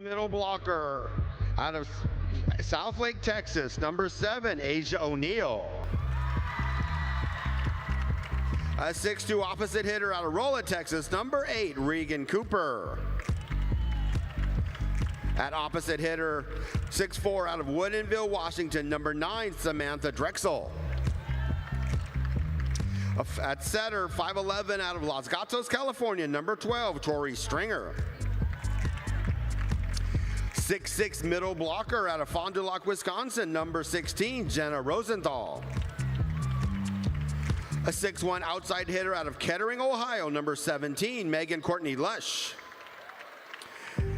Middle blocker out of South Lake, Texas, number 7, Asia O'Neal. A 6'2" opposite hitter out of Rolla, Texas, number 8, Regan Cooper. At opposite hitter, 6'4" out of Woodinville, Washington, number 9, Samantha Drexel. At setter, 5'11" out of Los Gatos, California, number 12, Tori Stringer. 6'6" middle blocker out of Fond du Lac, Wisconsin, number 16, Jenna Rosenthal. A 6'1" outside hitter out of Kettering, Ohio, number 17, Megan Courtney Lush.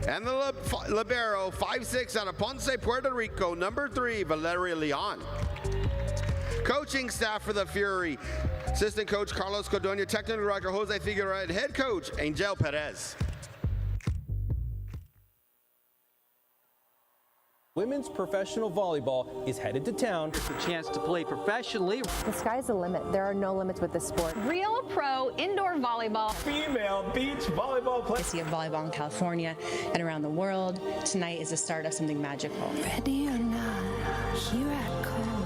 And the libero, 5'6" out of Ponce, Puerto Rico, number 3, Valeria Leon. Coaching staff for the Fury, assistant coach Carlos Codona, technical director Jose Figueroa, and head coach Angel Perez. Women's professional volleyball is headed to town. It's a chance to play professionally. The sky's the limit. There are no limits with this sport. Real Pro Indoor Volleyball. Female beach volleyball play. I see a volleyball in California and around the world. Tonight is the start of something magical. Ready or not, here I come.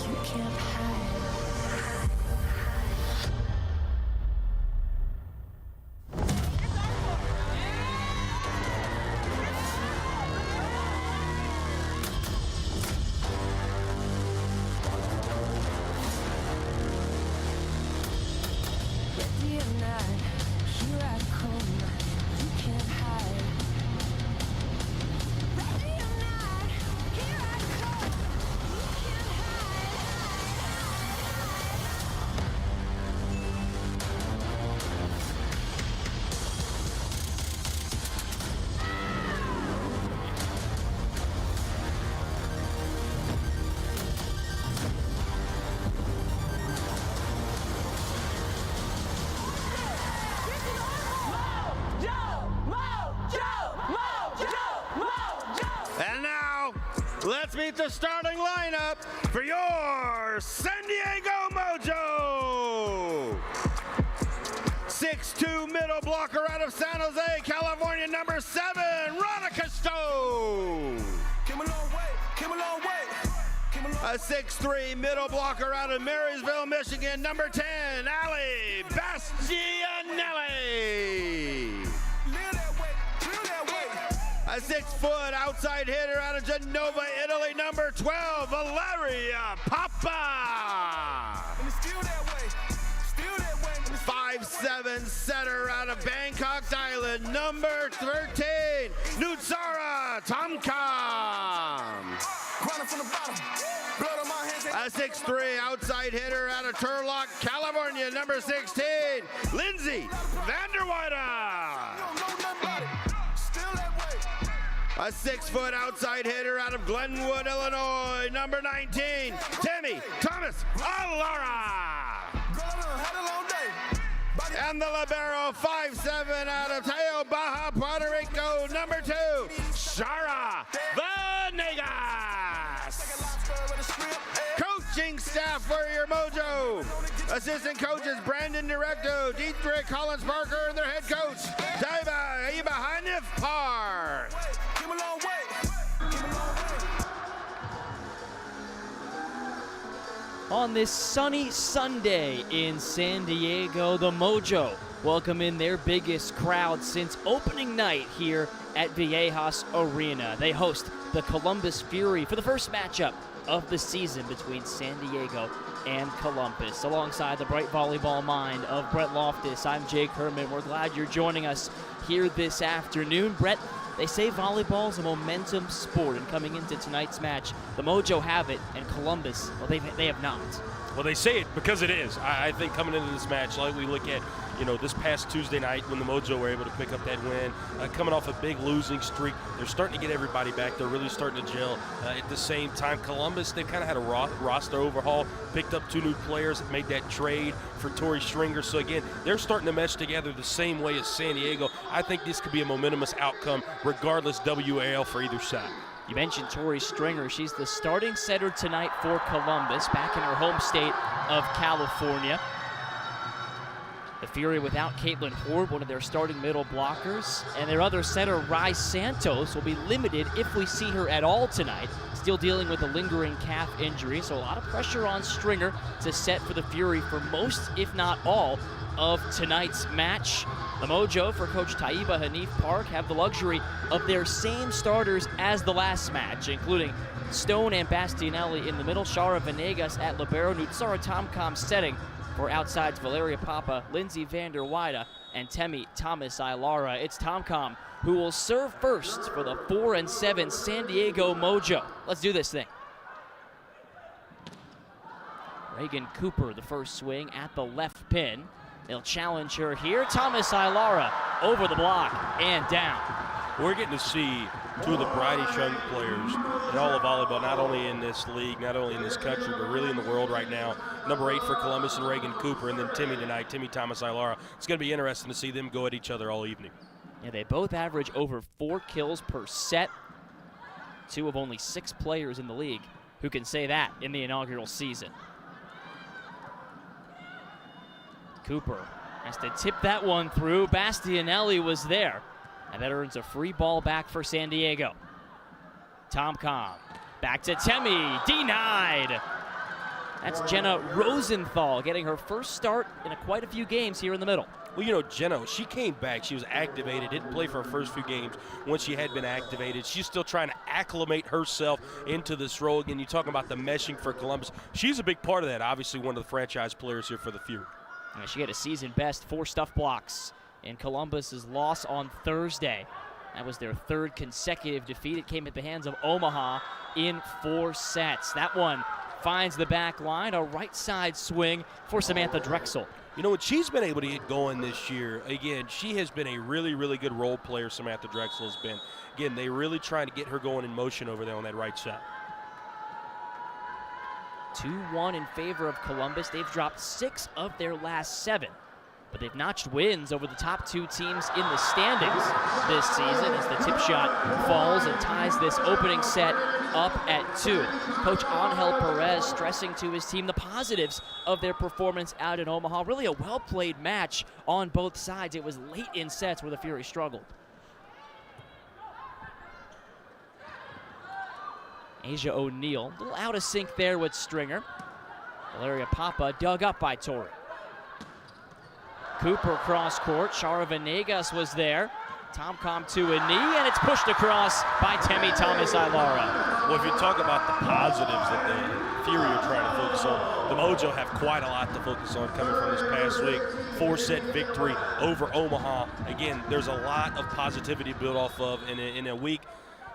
You can't hide. Let's meet the starting lineup for your San Diego Mojo. 6'2" middle blocker out of San Jose, California, number 7, Ronica Stone. A 6'3" middle blocker out of Marysville, Michigan, number 10, Ali Bastianelli. A 6-foot outside hitter out of Genova, Italy, number 12, Valeria Papa. 5'7" setter out of Bangkok, Thailand, number 13, Nutsara Tomkam. A 6'3" outside hitter out of Turlock, California, number 16, Lindsay Vanderweyde. A 6-foot outside hitter out of Glenwood, Illinois, number 19, Tammy Thomas Alara. And the libero, 5'7" out of Tayo Baja, Puerto Rico, number 2, Shara Venegas. Coaching staff for your Mojo. Assistant coaches Brandon Directo, Dietrich Collins Parker, and their head coach, Daiba Ibahanif Park. On this sunny Sunday in San Diego, the Mojo welcome in their biggest crowd since opening night here at Viejas Arena. They host the Columbus Fury for the first matchup of the season between San Diego and Columbus. Alongside the bright volleyball mind of Brett Loftus, I'm Jake Herman. We're glad you're joining us here this afternoon. Brett, they say volleyball is a momentum sport, and coming into tonight's match, the Mojo have it, and Columbus, well, they have not. Well, they say it because it is. I think coming into this match, like we look at, this past Tuesday night when the Mojo were able to pick up that win, coming off a big losing streak, they're starting to get everybody back. They're really starting to gel. At the same time, Columbus, they've kind of had a roster overhaul, picked up 2 new players, made that trade for Tori Stringer. So again, they're starting to mesh together the same way as San Diego. I think this could be a momentous outcome, regardless WAL for either side. You mentioned Tori Stringer. She's the starting setter tonight for Columbus, back in her home state of California. The Fury without Caitlin Horde, one of their starting middle blockers, and their other setter, Rai Santos, will be limited if we see her at all tonight. Still dealing with a lingering calf injury, so a lot of pressure on Stringer to set for the Fury for most, if not all, of tonight's match. The Mojo, for Coach Taiba Hanif Park, have the luxury of their same starters as the last match, including Stone and Bastianelli in the middle, Shara Venegas at libero, Nutsara Tomcom setting for outsides Valeria Papa, Lindsay Vander Wyde, and Temi Thomas Ilara. It's Tomcom who will serve first for the 4-7 San Diego Mojo. Let's do this thing. Reagan Cooper, the first swing at the left pin. They'll challenge her here. Thomas Ilara over the block and down. We're getting to see two of the brightest young players in all of volleyball, not only in this league, not only in this country, but really in the world right now. Number 8 for Columbus and Reagan Cooper, and then Timmy tonight, Timmy Thomas Ilara. It's going to be interesting to see them go at each other all evening. Yeah, they both average over 4 kills per set. 2 of only 6 players in the league who can say that in the inaugural season. Cooper has to tip that one through. Bastianelli was there, and that earns a free ball back for San Diego. Tomcom back to Temi, denied. That's Jenna Rosenthal getting her first start in quite a few games here in the middle. Well, you know, Jenna, she came back. She was activated, didn't play for her first few games once she had been activated. She's still trying to acclimate herself into this role. Again, you talk about the meshing for Columbus. She's a big part of that, obviously one of the franchise players here for the Fury. Yeah, she had a season best 4 stuff blocks in Columbus's loss on Thursday. That was their 3rd consecutive defeat. It came at the hands of Omaha in 4 sets. That one finds the back line, a right side swing for Samantha Drexel. You know, when she's been able to get going this year, again, she has been a really, really good role player, Samantha Drexel has been. Again, they really trying to get her going in motion over there on that right side. 2-1 in favor of Columbus. They've dropped 6 of their last 7, but they've notched wins over the top 2 teams in the standings this season as the tip shot falls and ties this opening set up at 2. Coach Angel Perez stressing to his team the positives of their performance out in Omaha. Really a well-played match on both sides. It was late in sets where the Fury struggled. Asia O'Neal, a little out of sync there with Stringer. Valeria Papa dug up by Torrey. Cooper cross court. Shara Venegas was there. Tomcom to a knee, and it's pushed across by Temi Thomas Ilara. Well, if you talk about the positives that the Fury are trying to focus on, the Mojo have quite a lot to focus on coming from this past week. 4-set victory over Omaha. Again, there's a lot of positivity to build off of in a week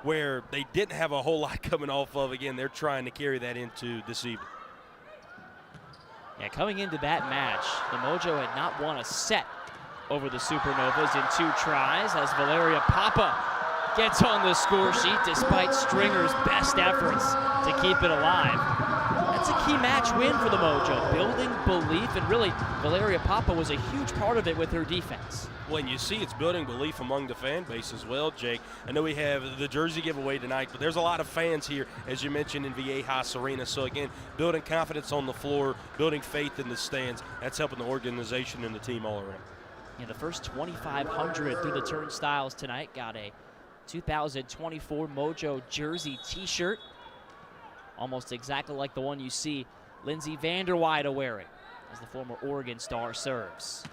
where they didn't have a whole lot coming off of. Again, they're trying to carry that into this evening. Yeah, coming into that match, the Mojo had not won a set over the Supernovas in 2 tries as Valeria Papa gets on the score sheet despite Stringer's best efforts to keep it alive. That's a key match win for the Mojo, building belief, and really Valeria Papa was a huge part of it with her defense. Well, and you see it's building belief among the fan base as well, Jake. I know we have the jersey giveaway tonight, but there's a lot of fans here, as you mentioned, in Viejas Arena. So, again, building confidence on the floor, building faith in the stands. That's helping the organization and the team all around. Yeah, the first 2,500 through the turnstiles tonight got a 2024 Mojo jersey t-shirt. Almost exactly like the one you see Lindsay Vander Wyde wearing as the former Oregon star serves.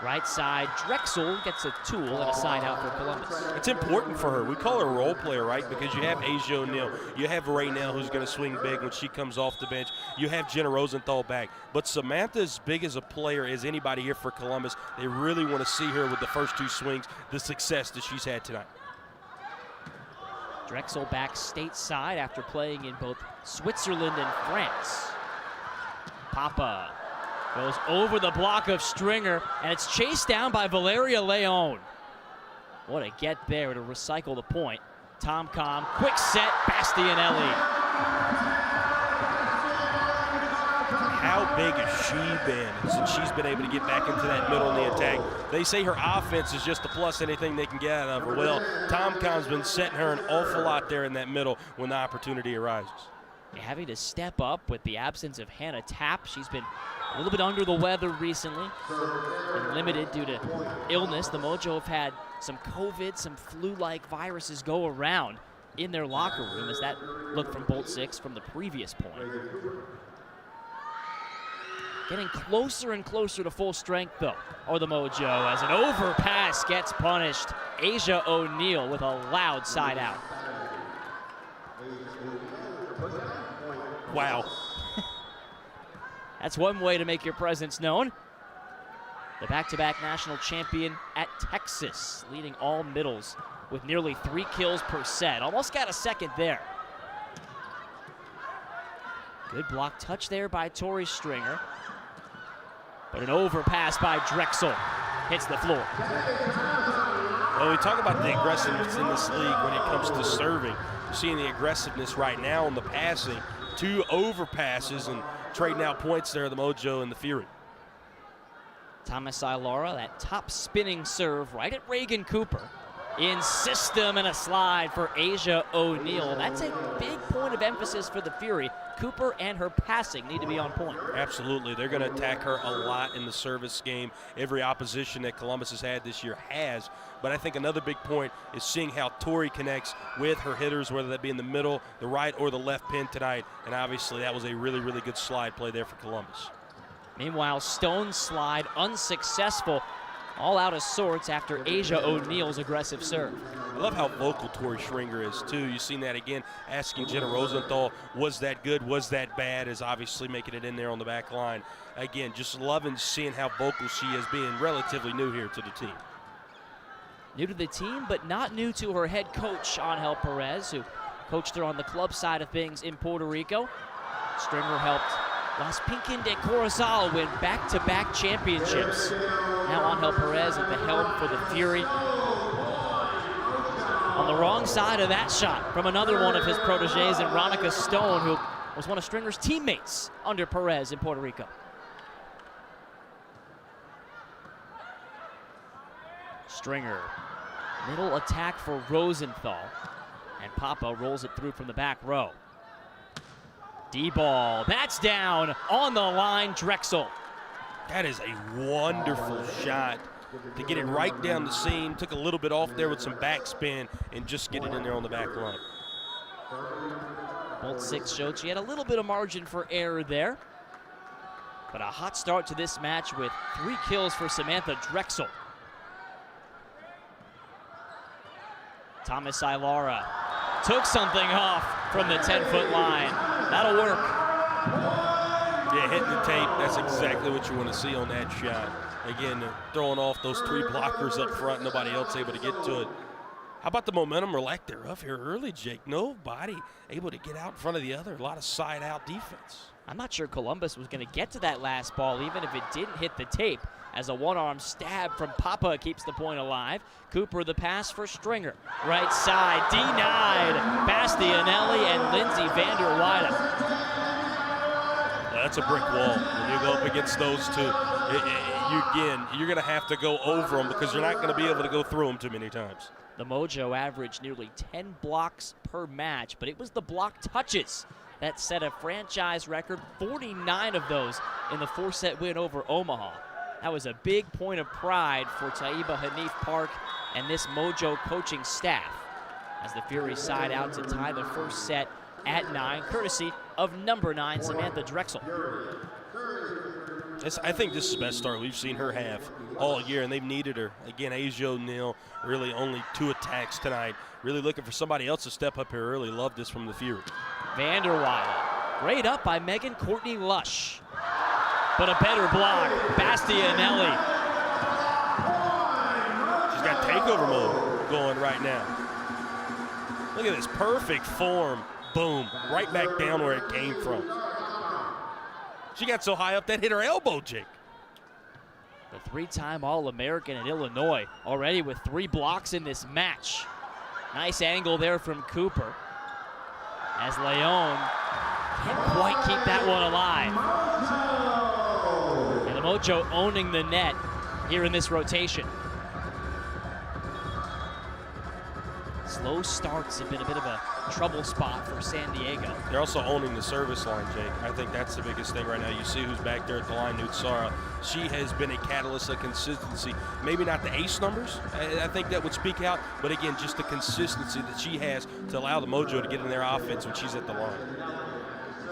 Right side, Drexel gets a tool and a side out for Columbus. It's important for her. We call her a role player, right? Because you have Asia O'Neal. You have Raynell, who's going to swing big when she comes off the bench. You have Jenna Rosenthal back. But Samantha's big as a player as anybody here for Columbus. They really want to see her with the first 2 swings, the success that she's had tonight. Drexel back stateside after playing in both Switzerland and France. Papa goes over the block of Stringer, and it's chased down by Valeria Leon. What a get there to recycle the point. Tomcom, quick set, Bastianelli. How big has she been since she's been able to get back into that middle in the attack? They say her offense is just a plus, anything they can get out of her. Well, Tomcom's been setting her an awful lot there in that middle when the opportunity arises. having to step up with the absence of Hannah Tapp. She's been a little bit under the weather recently, been limited due to illness. The Mojo have had some COVID, some flu-like viruses go around in their locker room as that look from Bolt 6 from the previous point. Getting closer and closer to full strength, though, or the Mojo, as an overpass gets punished. Asia O'Neal with a loud side out. Wow. That's one way to make your presence known. The back-to-back national champion at Texas, leading all middles with nearly 3 kills per set. Almost got a second there. Good block touch there by Tori Stringer. But an overpass by Drexel hits the floor. Well, we talk about the aggressiveness in this league when it comes to serving. You're seeing the aggressiveness right now in the passing. 2 overpasses and trading out points there, the Mojo and the Fury. Thomas Ilara, that top spinning serve right at Reagan Cooper. In system and a slide for Asia O'Neal. That's a big point of emphasis for the Fury. Cooper and her passing need to be on point. Absolutely. They're going to attack her a lot in the service game. Every opposition that Columbus has had this year has. But I think another big point is seeing how Tori connects with her hitters, whether that be in the middle, the right, or the left pin tonight. And obviously that was a really, really good slide play there for Columbus. Meanwhile, Stone slide unsuccessful. All out of sorts after Asia O'Neal's aggressive serve. I love how vocal Tori Stringer is, too. You've seen that again, asking Jenna Rosenthal, was that good, was that bad, is obviously making it in there on the back line. Again, just loving seeing how vocal she is, being relatively new here to the team. New to the team, but not new to her head coach, Angel Perez, who coached her on the club side of things in Puerto Rico. Stringer helped Las Pinkin de Corozal win back-to-back championships. Now Angel Perez at the helm for the Fury. On the wrong side of that shot from another one of his proteges, and Ronica Stone, who was one of Stringer's teammates under Perez in Puerto Rico. Stringer, middle attack for Rosenthal, and Papa rolls it through from the back row. D-ball, that's down on the line, Drexel. That is a wonderful shot to get it right down the seam. Took a little bit off there with some backspin and just get it in there on the back line. Bolt 6 showed she had a little bit of margin for error there. But a hot start to this match with 3 kills for Samantha Drexel. Thomas Ilara took something off from the 10-foot line. That'll work. Yeah, hitting the tape, that's exactly what you want to see on that shot. Again, throwing off those 3 blockers up front, nobody else able to get to it. How about the momentum or lack thereof here early, Jake? Nobody able to get out in front of the other. A lot of side-out defense. I'm not sure Columbus was going to get to that last ball, even if it didn't hit the tape, as a one-arm stab from Papa keeps the point alive. Cooper the pass for Stringer. Right side, denied. Bastianelli and Lindsay Vander Weyden. That's a brick wall. When you go up against those two, you're going to have to go over them because you're not going to be able to go through them too many times. The Mojo averaged nearly 10 blocks per match, but it was the block touches that set a franchise record, 49 of those in the 4-set win over Omaha. That was a big point of pride for Taiba Hanif Park and this Mojo coaching staff as the Fury side out to tie the first set at 9, courtesy of number 9, Samantha Drexel. I think this is the best start we've seen her have all year, and they've needed her. Again, Asia O'Neal, really only 2 attacks tonight. Really looking for somebody else to step up here early. Love this from the Fury. Vander Weyden, great up by Megan Courtney Lush. But a better block, Bastianelli. She's got takeover mode going right now. Look at this perfect form. Boom, right back down where it came from. She got so high up that hit her elbow, Jake. The 3-time All-American at Illinois, already with 3 blocks in this match. Nice angle there from Cooper, as Leon can't quite keep that one alive. And the Mojo owning the net here in this rotation. Slow starts have been a bit of a trouble spot for San Diego. They're also owning the service line, Jake. I think that's the biggest thing right now. You see who's back there at the line, Nutsara. She has been a catalyst of consistency. Maybe not the ace numbers, I think that would speak out, but again, just the consistency that she has to allow the Mojo to get in their offense when she's at the line.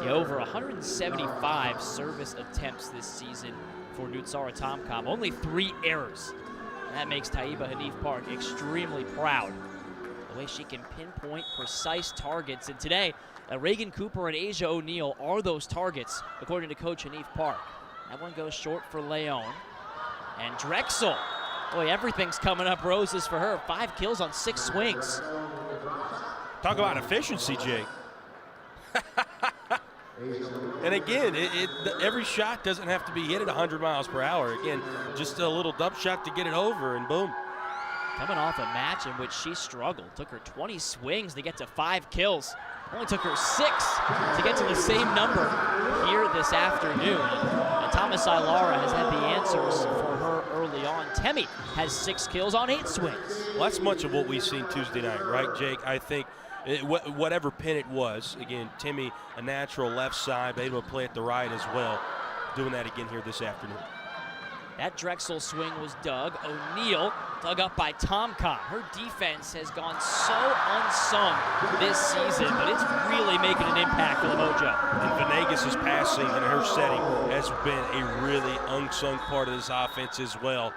Yeah, over 175 service attempts this season for Nutsara Tomcom. Only 3 errors. And that makes Taiba Hanif Park extremely proud. The way she can pinpoint precise targets. And today, Reagan Cooper and Asia O'Neal are those targets, according to Coach Hanif Park. That one goes short for Leon. And Drexel. Boy, everything's coming up roses for her. 5 kills on 6 swings. Talk about efficiency, Jake. And again, every shot doesn't have to be hit at 100 miles per hour. Again, just a little dump shot to get it over, and boom. Coming off a match in which she struggled. Took her 20 swings to get to 5 kills. Only took her 6 to get to the same number here this afternoon. And Thomas Ilara has had the answers for her early on. Temi has 6 kills on 8 swings. Well, that's much of what we've seen Tuesday night, right, Jake? I think whatever pin it was, again, Temi, a natural left side, able to play at the right as well. Doing that again here this afternoon. That Drexel swing was dug. O'Neal dug up by Tomcom. Her defense has gone so unsung this season, but it's really making an impact for the Mojo. And Venegas' passing in her setting has been a really unsung part of this offense as well.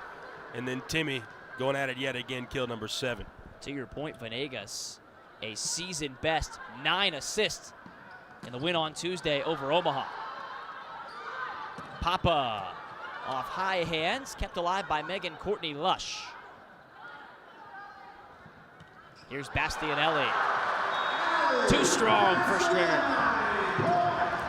And then Temi going at it yet again, kill number 7. To your point, Venegas, a season best 9 assists in the win on Tuesday over Omaha. Papa off high hands, kept alive by Megan Courtney Lush. Here's Bastianelli. Too strong for Stringer.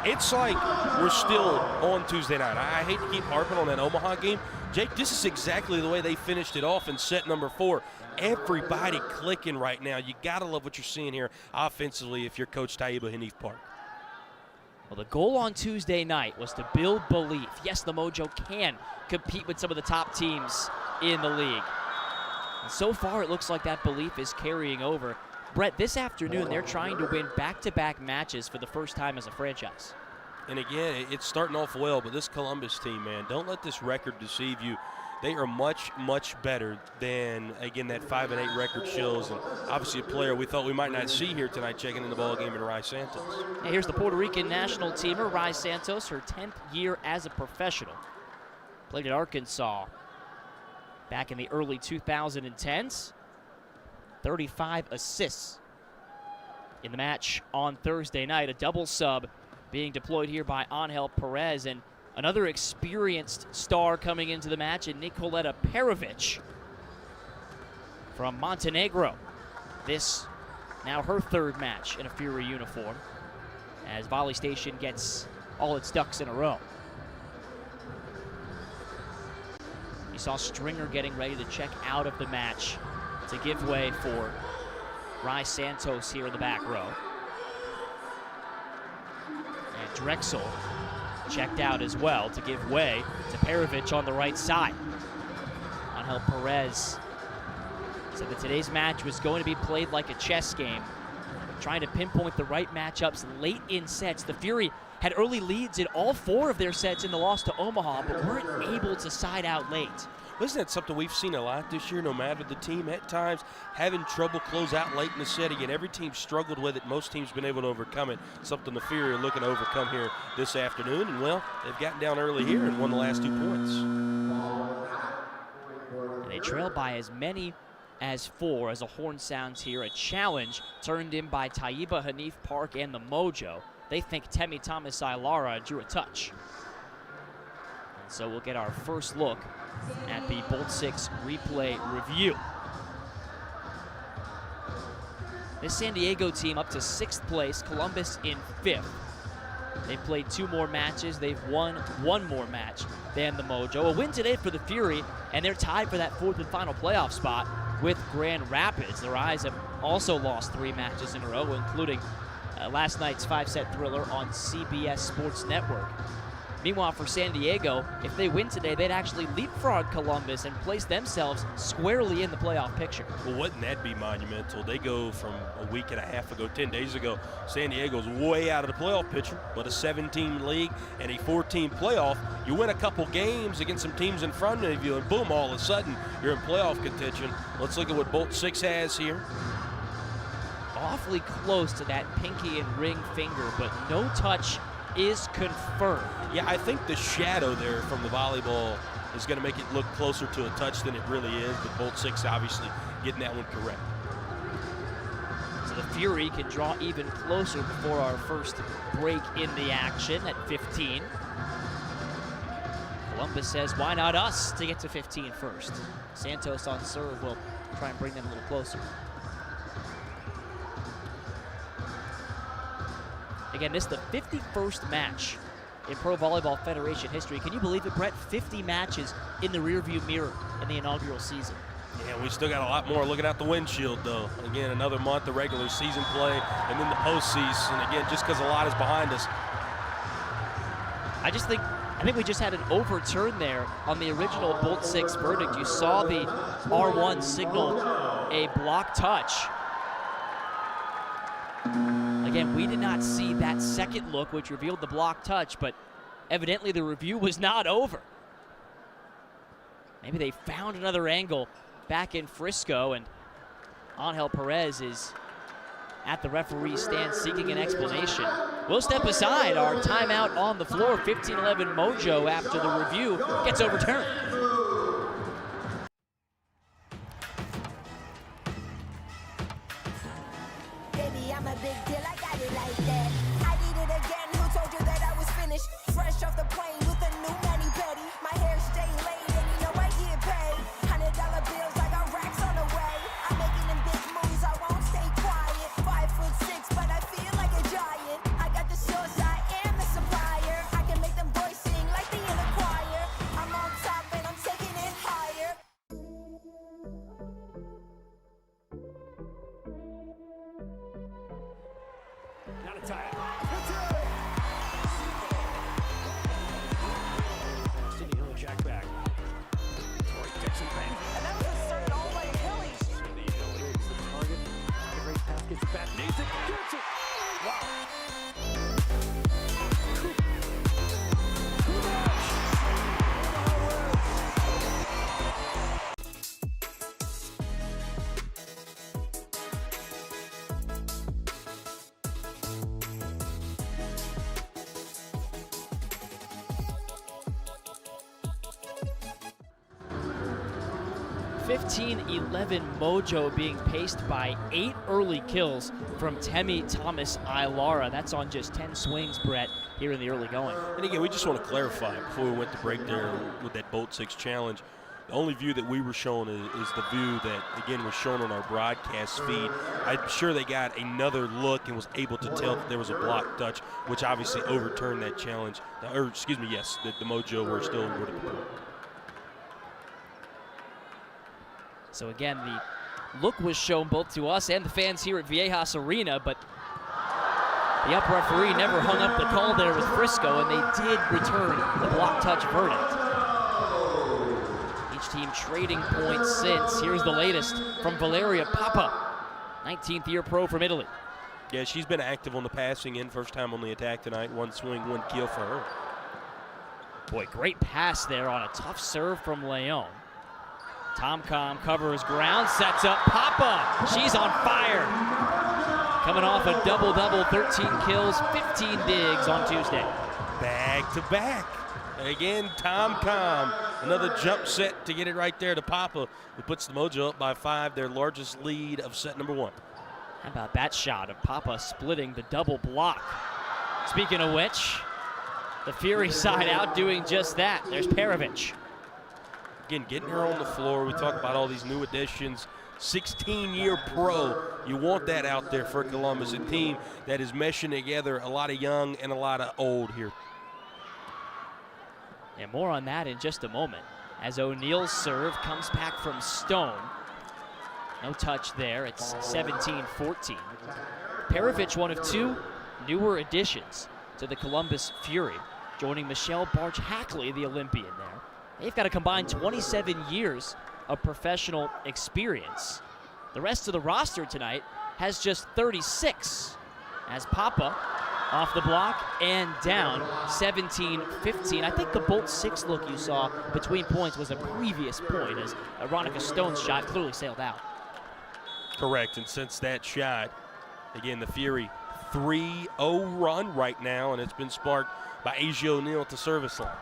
It's like we're still on Tuesday night. I hate to keep harping on that Omaha game. Jake, this is exactly the way they finished it off in set number 4. Everybody clicking right now. You got to love what you're seeing here offensively if you're Coach Taiba Hanif Park. Well, the goal on Tuesday night was to build belief. Yes, the Mojo can compete with some of the top teams in the league. And so far, it looks like that belief is carrying over. Brett, this afternoon, they're trying to win back-to-back matches for the first time as a franchise. And again, it's starting off well, but this Columbus team, man, don't let this record deceive you. They are much, much better than, again, that 5-8 record shows. And obviously a player we thought we might not see here tonight checking in the ball game in Rai Santos. And here's the Puerto Rican national teamer, Rai Santos, her 10th year as a professional. Played at Arkansas back in the early 2010s. 35 assists in the match on Thursday night. A double sub being deployed here by Angel Perez, and another experienced star coming into the match in Nicoleta Perovic from Montenegro. This now her 3rd match in a Fury uniform as Volley Station gets all its ducks in a row. You saw Stringer getting ready to check out of the match to give way for Rai Santos here in the back row. And Drexel checked out as well to give way to Perovic on the right side. Angel Perez said that today's match was going to be played like a chess game, trying to pinpoint the right matchups late in sets. The Fury had early leads in all 4 of their sets in the loss to Omaha, but weren't able to side out late. Isn't that something we've seen a lot this year, no matter the team, at times having trouble close out late in the set? Again, every team struggled with it. Most teams been able to overcome it. Something the Fury are looking to overcome here this afternoon. And, well, they've gotten down early here and won the last 2 points. And they trail by as many as 4 as a horn sounds here. A challenge turned in by Taiba Hanif Park and the Mojo. They think Temi Thomas Ilara drew a touch. And so we'll get our first look at the Bolt 6 replay review. This San Diego team up to 6th place, Columbus in 5th. They've played 2 more matches. They've won 1 more match than the Mojo. A win today for the Fury, and they're tied for that 4th and final playoff spot with Grand Rapids. The Rise have also lost 3 matches in a row, including last night's 5-set thriller on CBS Sports Network. Meanwhile, for San Diego, if they win today, they'd actually leapfrog Columbus and place themselves squarely in the playoff picture. Well, wouldn't that be monumental? They go from a week and a half ago, 10 days ago, San Diego's way out of the playoff picture, but a 7-team league and a 4-team playoff. You win a couple games against some teams in front of you, and boom, all of a sudden, you're in playoff contention. Let's look at what Bolt 6 has here. Awfully close to that pinky and ring finger, but no touch is confirmed. Yeah, I think the shadow there from the volleyball is going to make it look closer to a touch than it really is, but Bolt 6 obviously getting that one correct. So the Fury can draw even closer before our first break in the action at 15. Columbus says, why not us to get to 15 first? Santos on serve will try and bring them a little closer. Again, this is the 51st match in Pro Volleyball Federation history. Can you believe it, Brett? 50 matches in the rearview mirror in the inaugural season. Yeah, we still got a lot more looking out the windshield, though. Again, another month of regular season play, and then the postseason. Again, just because a lot is behind us. I think we just had an overturn there on the original Bolt 6 verdict. You saw the R1 signal a block touch. Again, we did not see that second look, which revealed the block touch, but evidently the review was not over. Maybe they found another angle back in Frisco, and Angel Perez is at the referee's stand seeking an explanation. We'll step aside. Our timeout on the floor. 15-11 Mojo after the review gets overturned. Baby, I'm a big deal, I got it like that. I did it again, who told you that I was finished? Fresh off the plane with a new mani-pedi. My hair stay laid and you know I get paid. $100 bills, I got racks on the way. I'm making them big moves, I won't stay quiet. 5'6", but I feel like a giant. I got the source, I am the supplier. I can make them boys sing like the inner choir. I'm on top and I'm taking it higher. Not a tie. Cindy Hill, jack back. Troy Dixon back. And that was a start all by Achilles. Cindy Hill is the target. A great pass, gets it back. Needs it, gets it. Wow. (15-11) Mojo being paced by 8 early kills from Temi Thomas Ilara. That's on just 10 swings, Brett, here in the early going. And again, we just want to clarify before we went to break there with that Bolt 6 challenge. The only view that we were shown is the view that, again, was shown on our broadcast feed. I'm sure they got another look and was able to tell that there was a block touch, which obviously overturned that challenge. Or, excuse me, yes, the Mojo were still awarded the point. So again, the look was shown both to us and the fans here at Viejas Arena, but the up referee never hung up the call there with Frisco, and they did return the block touch verdict. Each team trading points since. Here's the latest from Valeria Papa, 19th year pro from Italy. Yeah, she's been active on the passing end. First time on the attack tonight. 1 swing, 1 kill for her. Boy, great pass there on a tough serve from Leon. Tomcom covers ground, sets up Papa. She's on fire. Coming off a double-double, 13 kills, 15 digs on Tuesday. Back to back. Again, Tomcom. Another jump set to get it right there to Papa, who puts the Mojo up by 5, their largest lead of set number 1. How about that shot of Papa splitting the double block? Speaking of which, the Fury side out doing just that. There's Perovic. Again, getting her on the floor. We talk about all these new additions. 16-year pro. You want that out there for Columbus, a team that is meshing together a lot of young and a lot of old here. And more on that in just a moment. As O'Neal's serve comes back from Stone. No touch there. It's 17-14. Perovic, one of 2 newer additions to the Columbus Fury. joining Michelle Barch-Hackley, the Olympian there. They've got a combined 27 years of professional experience. The rest of the roster tonight has just 36, as Papa off the block and down 17-15. I think the Bolt 6 look you saw between points was a previous point, as Veronica Stone's shot clearly sailed out. Correct, and since that shot, again, the Fury 3-0 run right now, and it's been sparked by Asia O'Neal at the service line.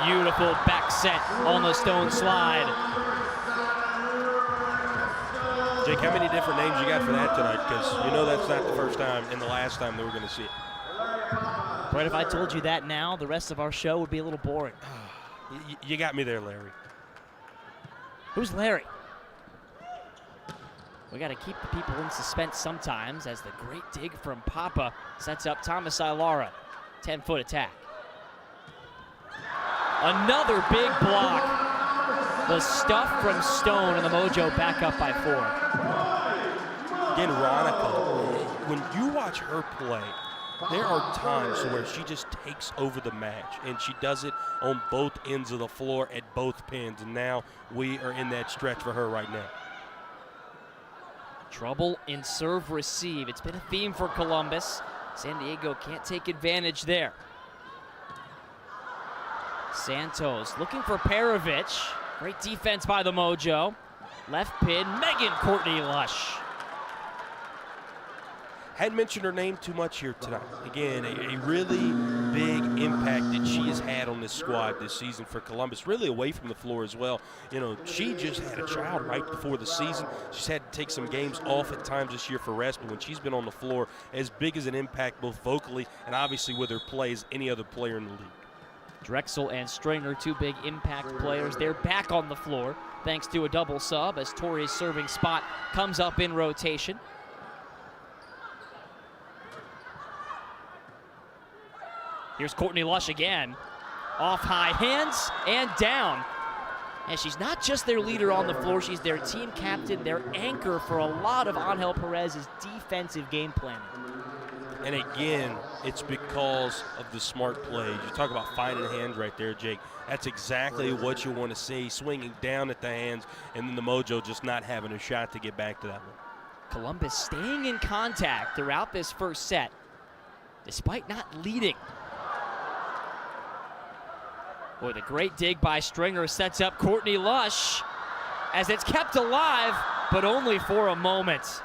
Beautiful back set on the Stone slide. Jake, how many different names you got for that tonight? Because you know that's not the first time and the last time that we're going to see it. But if I told you that now, the rest of our show would be a little boring. You got me there, Larry. Who's Larry? We got to keep the people in suspense sometimes, as the great dig from Papa sets up Thomas Ilara. 10-foot attack. Another big block. The stuff from Stone, and the Mojo back up by 4. Again, Veronica, when you watch her play, there are times where she just takes over the match, and she does it on both ends of the floor at both pins, and now we are in that stretch for her right now. Trouble in serve receive. It's been a theme for Columbus. San Diego can't take advantage there. Santos looking for Perovich. Great defense by the Mojo. Left pin, Megan Courtney Lush. Hadn't mentioned her name too much here tonight. Again, a really big impact that she has had on this squad this season for Columbus, really away from the floor as well. You know, she just had a child right before the season. She's had to take some games off at times this year for rest, but when she's been on the floor, as big as an impact both vocally and obviously with her play as any other player in the league. Drexel and Stringer, two big impact players. They're back on the floor thanks to a double sub as Tori's serving spot comes up in rotation. Here's Courtney Lush again. Off high hands and down. And she's not just their leader on the floor, she's their team captain, their anchor for a lot of Angel Perez's defensive game planning. And again, it's because of the smart plays. You talk about finding hands right there, Jake. That's exactly what you want to see, swinging down at the hands, and then the Mojo just not having a shot to get back to that one. Columbus staying in contact throughout this first set, despite not leading. Boy, the great dig by Stringer sets up Courtney Lush as it's kept alive, but only for a moment.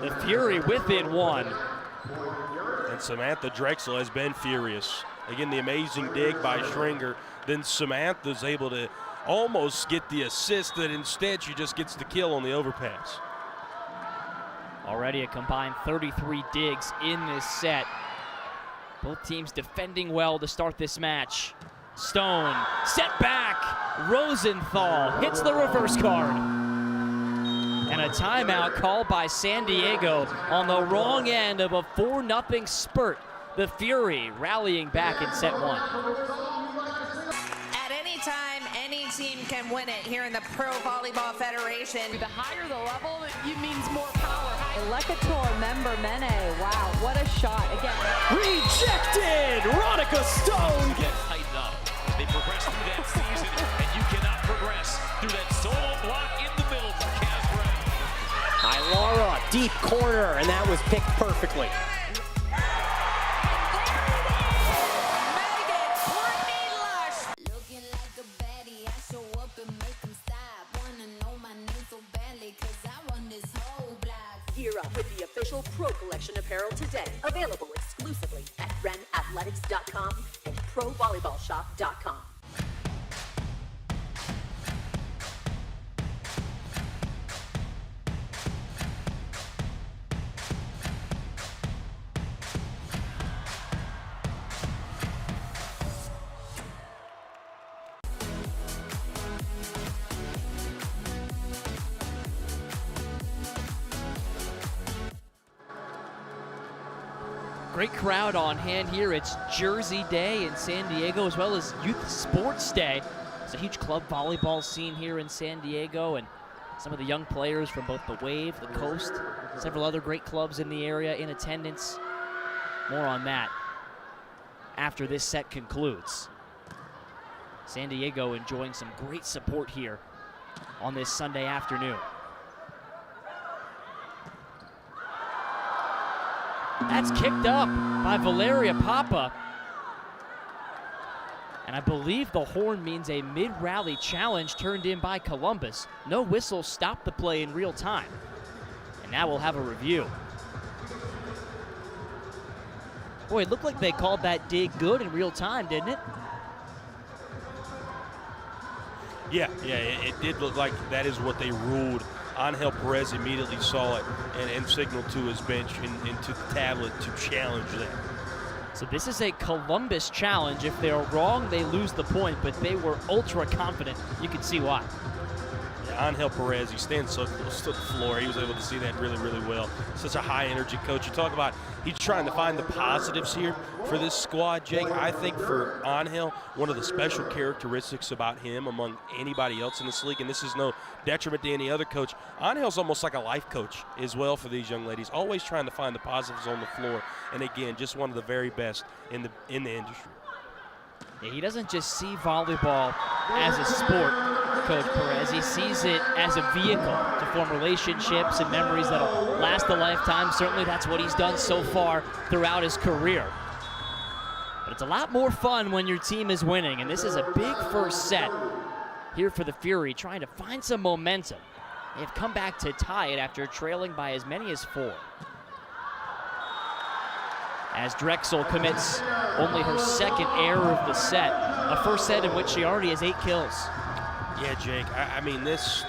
The Fury within one. And Samantha Drexel has been furious. Again, the amazing dig by Stringer. Then Samantha's able to almost get the assist, that instead she just gets the kill on the overpass. Already a combined 33 digs in this set. Both teams defending well to start this match. Stone, set back. Rosenthal hits the reverse card. And a timeout called by San Diego on the wrong end of a 4-0 spurt. The Fury rallying back in set 1. At any time, any team can win it here in the Pro Volleyball Federation. The higher the level, it means more power. Lekator member Mene, wow, what a shot again. Rejected! Veronica Stone! Get tightened up. They progress through that season, and you cannot progress through that solo block in the middle for Kaz Bray. Ilara, deep corner, and that was picked perfectly. Gear up with the official Pro Collection apparel today. Available exclusively at renathletics.com and provolleyballshop.com. Great crowd on hand here. It's Jersey Day in San Diego, as well as Youth Sports Day. It's a huge club volleyball scene here in San Diego, and some of the young players from both the Wave, the Coast, Several other great clubs in the area in attendance. More on that after this set concludes. San Diego enjoying some great support here on this Sunday afternoon. That's kicked up by Valeria Papa. And I believe the horn means a mid-rally challenge turned in by Columbus. No whistle stopped the play in real time. And now we'll have a review. Boy, it looked like they called that dig good in real time, didn't it? Yeah, it did look like that is what they ruled. Angel Perez immediately saw it and signaled to his bench and to the tablet to challenge that. So this is a Columbus challenge. If they're wrong, they lose the point, but they were ultra confident. You can see why. Yeah, Angel Perez, he stands so close to the floor. He was able to see that really, really well. Such a high-energy coach. You talk about he's trying to find the positives here for this squad, Jake. I think for Angel, one of the special characteristics about him among anybody else in this league, and this is no detriment to any other coach, Angel's almost like a life coach as well for these young ladies, always trying to find the positives on the floor. And again, just one of the very best in the industry. Yeah, he doesn't just see volleyball as a sport, Coach Perez. He sees it as a vehicle to form relationships and memories that'll last a lifetime. Certainly that's what he's done so far throughout his career. But it's a lot more fun when your team is winning, and this is a big first set here for the Fury, trying to find some momentum. They have come back to tie it after trailing by as many as 4. As Drexel commits only her second error of the set, a first set in which she already has 8 kills. Yeah, Jake, I mean, this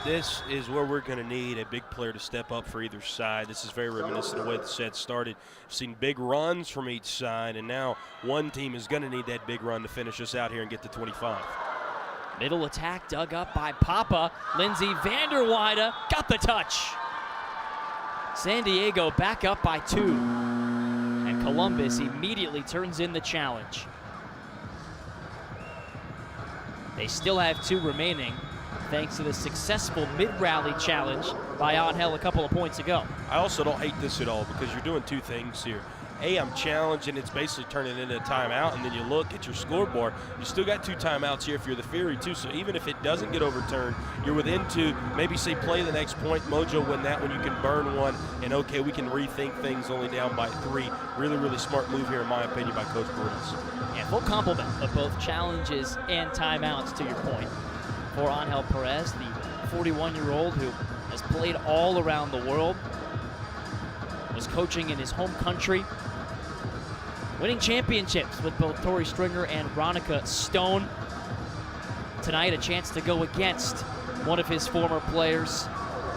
is where we're going to need a big player to step up for either side. This is very reminiscent of the way the set started. We've seen big runs from each side, and now one team is going to need that big run to finish us out here and get to 25. Middle attack dug up by Papa. Lindsay Vanderweide got the touch. San Diego back up by 2. And Columbus immediately turns in the challenge. They still have 2 remaining, thanks to the successful mid-rally challenge by Angel a couple of points ago. I also don't hate this at all because you're doing 2 things here. A, I'm challenging, it's basically turning into a timeout, and then you look at your scoreboard, you still got 2 timeouts here if you're the Fury too, so even if it doesn't get overturned, you're within 2, maybe say play the next point, Mojo win that one, you can burn one, and okay, we can rethink things only down by 3. Really, really smart move here in my opinion by Coach Perez. Yeah, full complement of both challenges and timeouts to your point. For Angel Perez, the 41-year-old who has played all around the world, was coaching in his home country, winning championships with both Tori Stringer and Ronica Stone. Tonight, a chance to go against one of his former players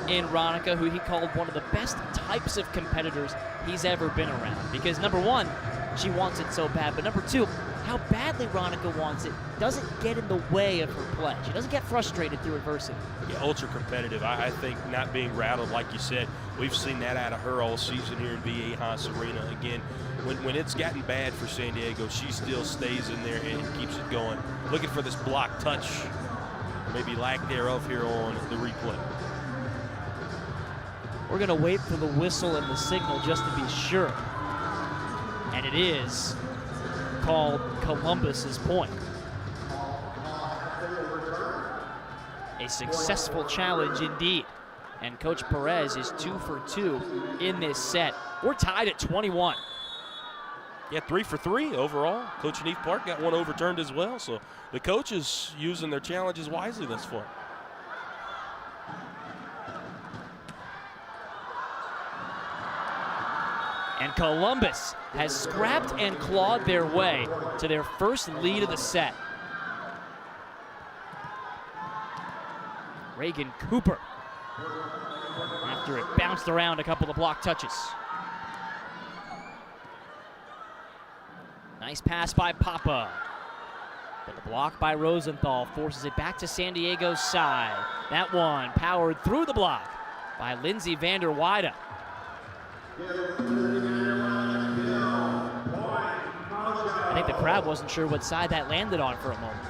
in Ronica, who he called one of the best types of competitors he's ever been around. Because number 1, she wants it so bad, but number 2, how badly Ronica wants it doesn't get in the way of her play. She doesn't get frustrated through adversity. Yeah, ultra competitive. I think not being rattled, like you said, we've seen that out of her all season here in Viejas Arena. Again, when it's gotten bad for San Diego, she still stays in there and keeps it going. Looking for this block touch, or maybe lack thereof here on the replay. We're going to wait for the whistle and the signal just to be sure. And it is called Columbus's point. A successful challenge indeed. And Coach Perez is 2 for 2 in this set. We're tied at 21. Yeah, 3 for 3 overall. Coach Neef Park got one overturned as well. So the coaches using their challenges wisely thus far. And Columbus has scrapped and clawed their way to their first lead of the set. Reagan Cooper, after it bounced around a couple of block touches. Nice pass by Papa. But the block by Rosenthal forces it back to San Diego's side. That one powered through the block by Lindsay Vanderweide. I think the crowd wasn't sure what side that landed on for a moment.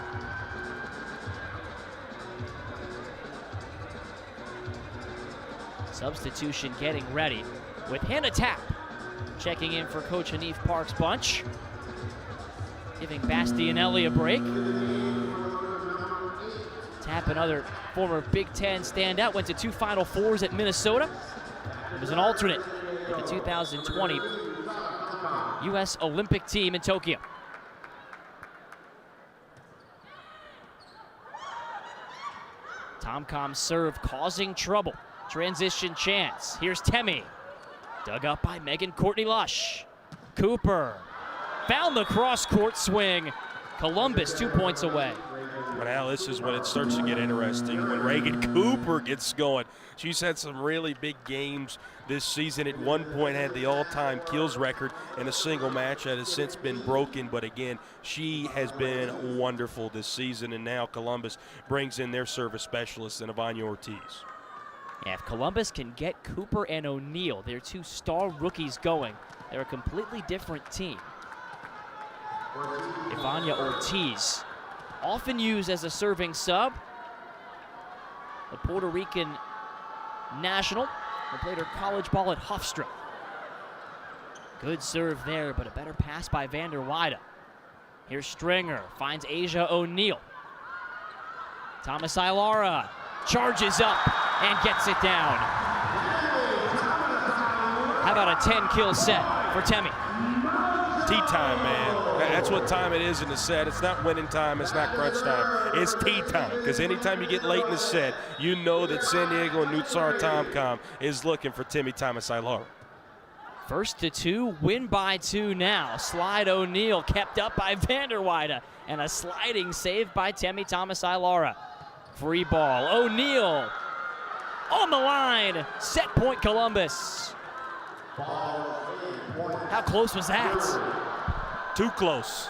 Substitution getting ready with Hannah Tapp checking in for Coach Hanif Park's bunch, giving Bastianelli a break. Tapp, another former Big Ten standout, went to 2 Final Fours at Minnesota. It was an alternate with the 2020 U.S. Olympic team in Tokyo. Tomcom's serve causing trouble. Transition chance. Here's Temi. Dug up by Megan Courtney Lush. Cooper found the cross-court swing. Columbus 2 points away. But now this is when it starts to get interesting, when Reagan Cooper gets going. She's had some really big games this season. At one point had the all-time kills record in a single match that has since been broken. But again, she has been wonderful this season. And now Columbus brings in their service specialist, Ivania Ortiz. Yeah, if Columbus can get Cooper and O'Neal, their 2 star rookies going, they're a completely different team. Ivania Ortiz, often used as a serving sub, the Puerto Rican national, who played her college ball at Hofstra. Good serve there, but a better pass by Vander Weide. Here's Stringer, finds Asia O'Neal. Thomas Ilara charges up and gets it down. How about a 10-kill set for Temi? Tea time, man. That's what time it is in the set. It's not winning time. It's not crunch time. It's tea time. Because anytime you get late in the set, you know that San Diego and Nutsar Tomcom is looking for Temi Thomas Ilara. First to 2, win by 2 now. Slide O'Neal kept up by Vander Weide, and a sliding save by Temi Thomas Ilara. Free ball. O'Neal on the line. Set point Columbus. How close was that? Too close.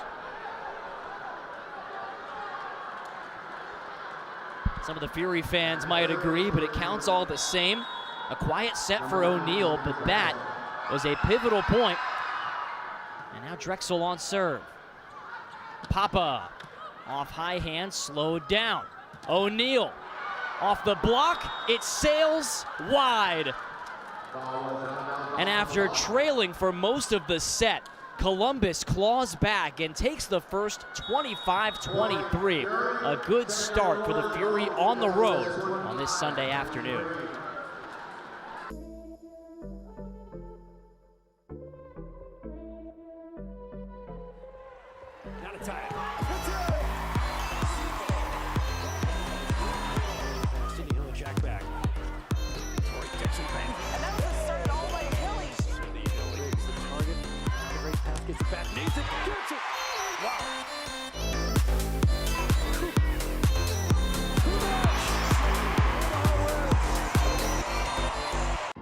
Some of the Fury fans might agree, but it counts all the same. A quiet set for O'Neal, but that was a pivotal point. And now Drexel on serve. Papa off high hand, slowed down. O'Neal off the block, it sails wide. And after trailing for most of the set, Columbus claws back and takes the first 25-23. A good start for the Fury on the road on this Sunday afternoon. Gotta tie it. Cindy Hill, check back. Tori Dixon bang. And that was a start all by Hilly. Cindy Hill is the target. Great pass, gets it back, needs it, gets it. Wow.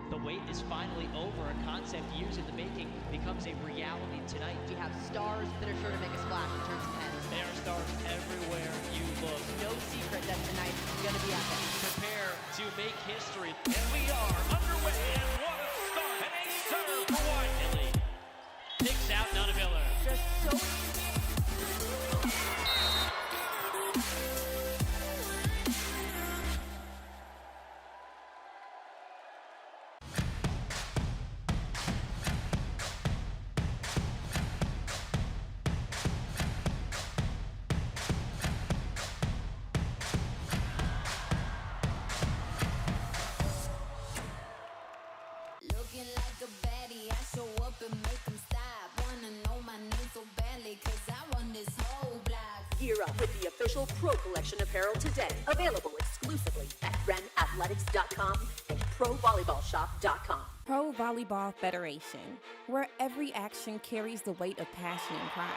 The wait is finally over. A concept years in the making becomes a reality tonight. We have stars that are sure to make a splash in terms of heads. There are stars everywhere you look. No secret that tonight is going to be epic. Prepare to make history. And we are underway. And what a start. And a serve for Whiteley. Picks out Nunaviller. Just so Looking like a baddie, I show up and make them stop. Wanna know my name so badly, cause I run this whole block. Gear up with the official Pro Collection apparel today. Available exclusively at realprovb.com and provolleyballshop.com. Pro Volleyball Federation, where every action carries the weight of passion and pride.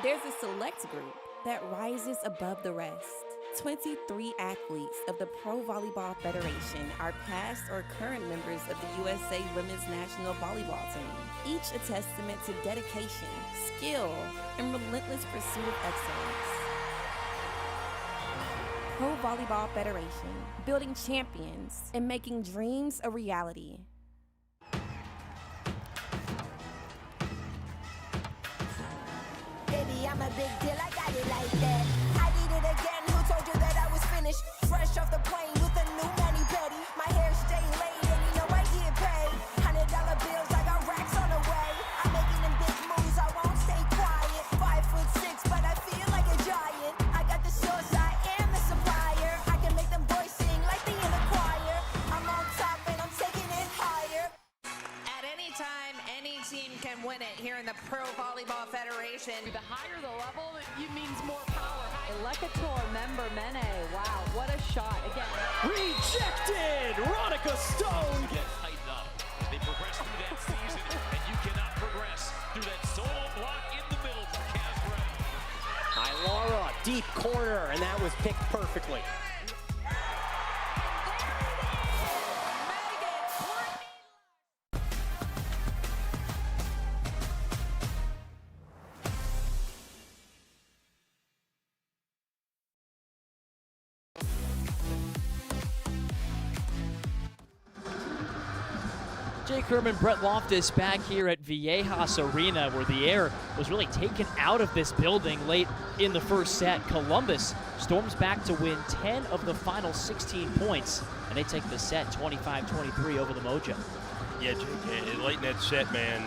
There's a select group that rises above the rest. 23 athletes of the Pro Volleyball Federation are past or current members of the USA Women's National Volleyball Team, each a testament to dedication, skill, and relentless pursuit of excellence. Pro Volleyball Federation, building champions and making dreams a reality. Baby, I'm a big deal, I got it like that. I did it again, who told you that I was finished? Fresh off the plane with a new mani-pedi. My hair stay laid and you know I get paid. $100 bills in the Pro Volleyball Federation. The higher the level, it means more power. Elecator member Mene. Wow, what a shot. Again. Rejected! Ronica Stone! Get tightened up as they progress through that season, and you cannot progress through that solo block in the middle from Casbray. Laura, deep corner, and that was picked perfectly. Jake Herman, Brett Loftus back here at Viejas Arena, where the air was really taken out of this building late in the first set. Columbus storms back to win 10 of the final 16 points, and they take the set 25-23 over the Mojo. Yeah, Jake, late in that set, man,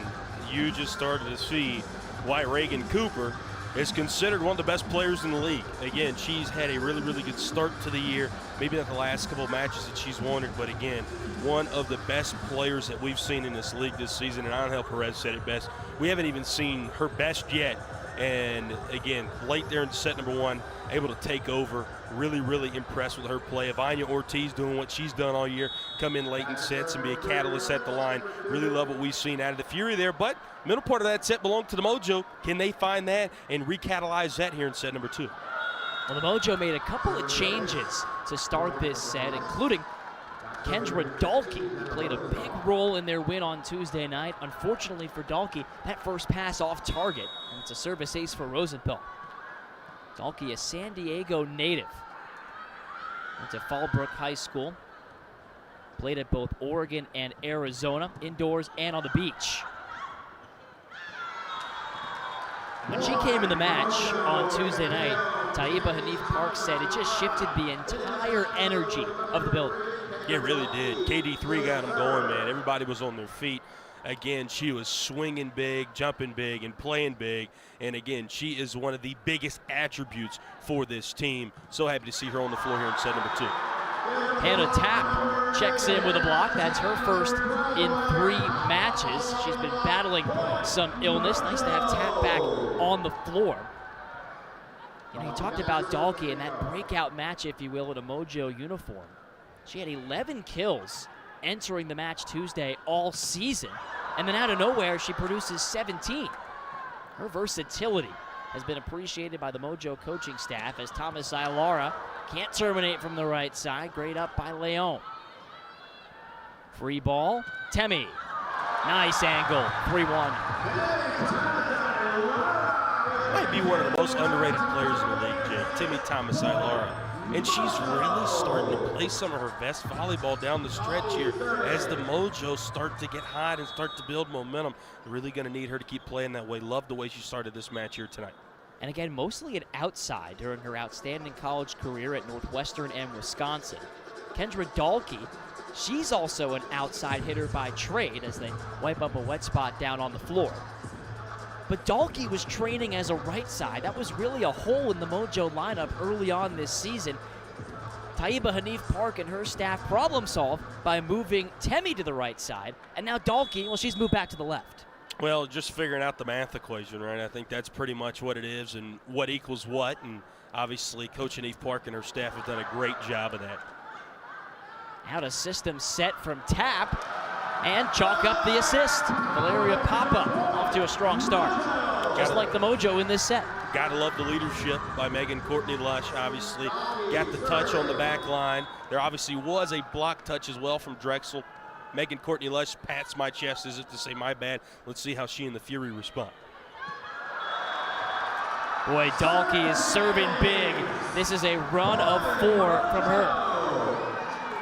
you just started to see why Reagan Cooper is considered one of the best players in the league. Again, she's had a really, really good start to the year. Maybe not the last couple of matches that she's won, but again, one of the best players that we've seen in this league this season. And Angel Perez said it best. We haven't even seen her best yet. And again, late there in set number one, able to take over. Really, really impressed with her play. Ivania Ortiz doing what she's done all year, come in late in sets and be a catalyst at the line. Really love what we've seen out of the Fury there, but middle part of that set belonged to the Mojo. Can they find that and recatalyze that here in set number two? Well, the Mojo made a couple of changes to start this set, including Kendra Dahlke, who played a big role in their win on Tuesday night. Unfortunately for Dahlke, that first pass off target, and it's a service ace for Rosenthal. Dahlke, a San Diego native, went to Fallbrook High School, played at both Oregon and Arizona, indoors and on the beach. When she came in the match on Tuesday night, Taiba Hanif Park said it just shifted the entire energy of the building. Yeah, it really did. KD3 got them going, man. Everybody was on their feet. Again, she was swinging big, jumping big, and playing big. And again, she is one of the biggest attributes for this team. So happy to see her on the floor here in set number two. Hannah Tapp checks in with a block. That's her first in 3 matches. She's been battling some illness. Nice to have Tapp back on the floor. You know, you talked about Dahlke in that breakout match, if you will, in a Mojo uniform. She had 11 kills entering the match Tuesday all season, and then out of nowhere, she produces 17. Her versatility has been appreciated by the Mojo coaching staff as Thomas Ilara can't terminate from the right side. Great up by Leon. Free ball, Temi. Nice angle, 3-1. Might be one of the most underrated players in the league, Jake. Temi Thomas Ilara. And she's really starting to play some of her best volleyball down the stretch here as the Mojo start to get hot and start to build momentum. They're really going to need her to keep playing that way. Love the way she started this match here tonight. And again, mostly an outside during her outstanding college career at Northwestern and Wisconsin. Kendra Dahlke, she's also an outside hitter by trade as they wipe up a wet spot down on the floor. But Dahlke was training as a right side. That was really a hole in the Mojo lineup early on this season. Taiba Hanif Park and her staff problem solved by moving Temi to the right side. And now Dahlke, well, she's moved back to the left. Well, just figuring out the math equation, right? I think that's pretty much what it is and what equals what. And obviously, Coach Hanif Park and her staff have done a great job of that. Out a system set from Tapp. And chalk up the assist. Valeria Papa off to a strong start. Just like the Mojo in this set. Gotta love the leadership by Megan Courtney Lush, obviously. Got the touch on the back line. There obviously was a block touch as well from Drexel. Megan Courtney Lush pats my chest as if to say, my bad. Let's see how she and the Fury respond. Boy, Dahlke is serving big. This is a run of 4 from her.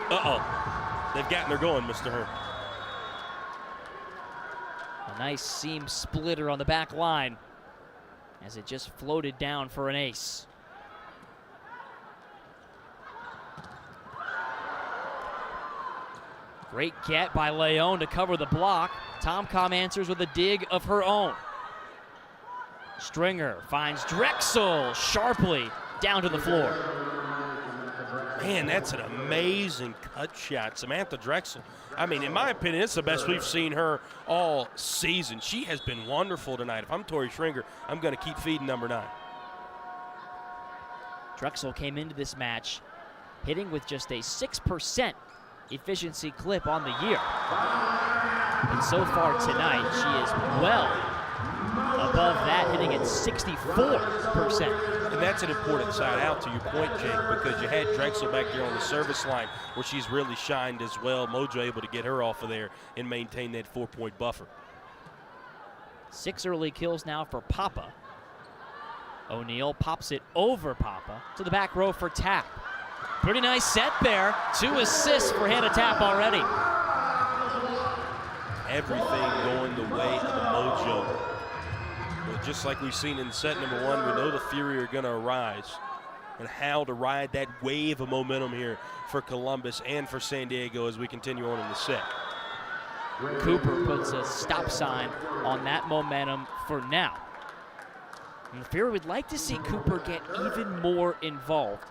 Uh-oh. They've gotten her going, Mr. Hearn. A nice seam splitter on the back line as it just floated down for an ace. Great get by Leon to cover the block. Tomcom answers with a dig of her own. Stringer finds Drexel sharply down to the floor. Man, that's an amazing cut shot. Samantha Drexel, I mean, in my opinion, it's the best we've seen her all season. She has been wonderful tonight. If I'm Tori Schringer, I'm going to keep feeding number 9. Drexel came into this match hitting with just a 6% efficiency clip on the year. And so far tonight, she is well above that, hitting at 64%. And that's an important side out to your point, Jake, because you had Drexel back there on the service line where she's really shined as well. Mojo able to get her off of there and maintain that 4-point buffer. 6 early kills now for Papa. O'Neal pops it over Papa to the back row for Tap. Pretty nice set there. 2 assists for Hannah Tap already. Everything going the way of the Mojo. But just like we've seen in set number 1, we know the Fury are going to arise. And how to ride that wave of momentum here for Columbus and for San Diego as we continue on in the set. Cooper puts a stop sign on that momentum for now. And the Fury would like to see Cooper get even more involved.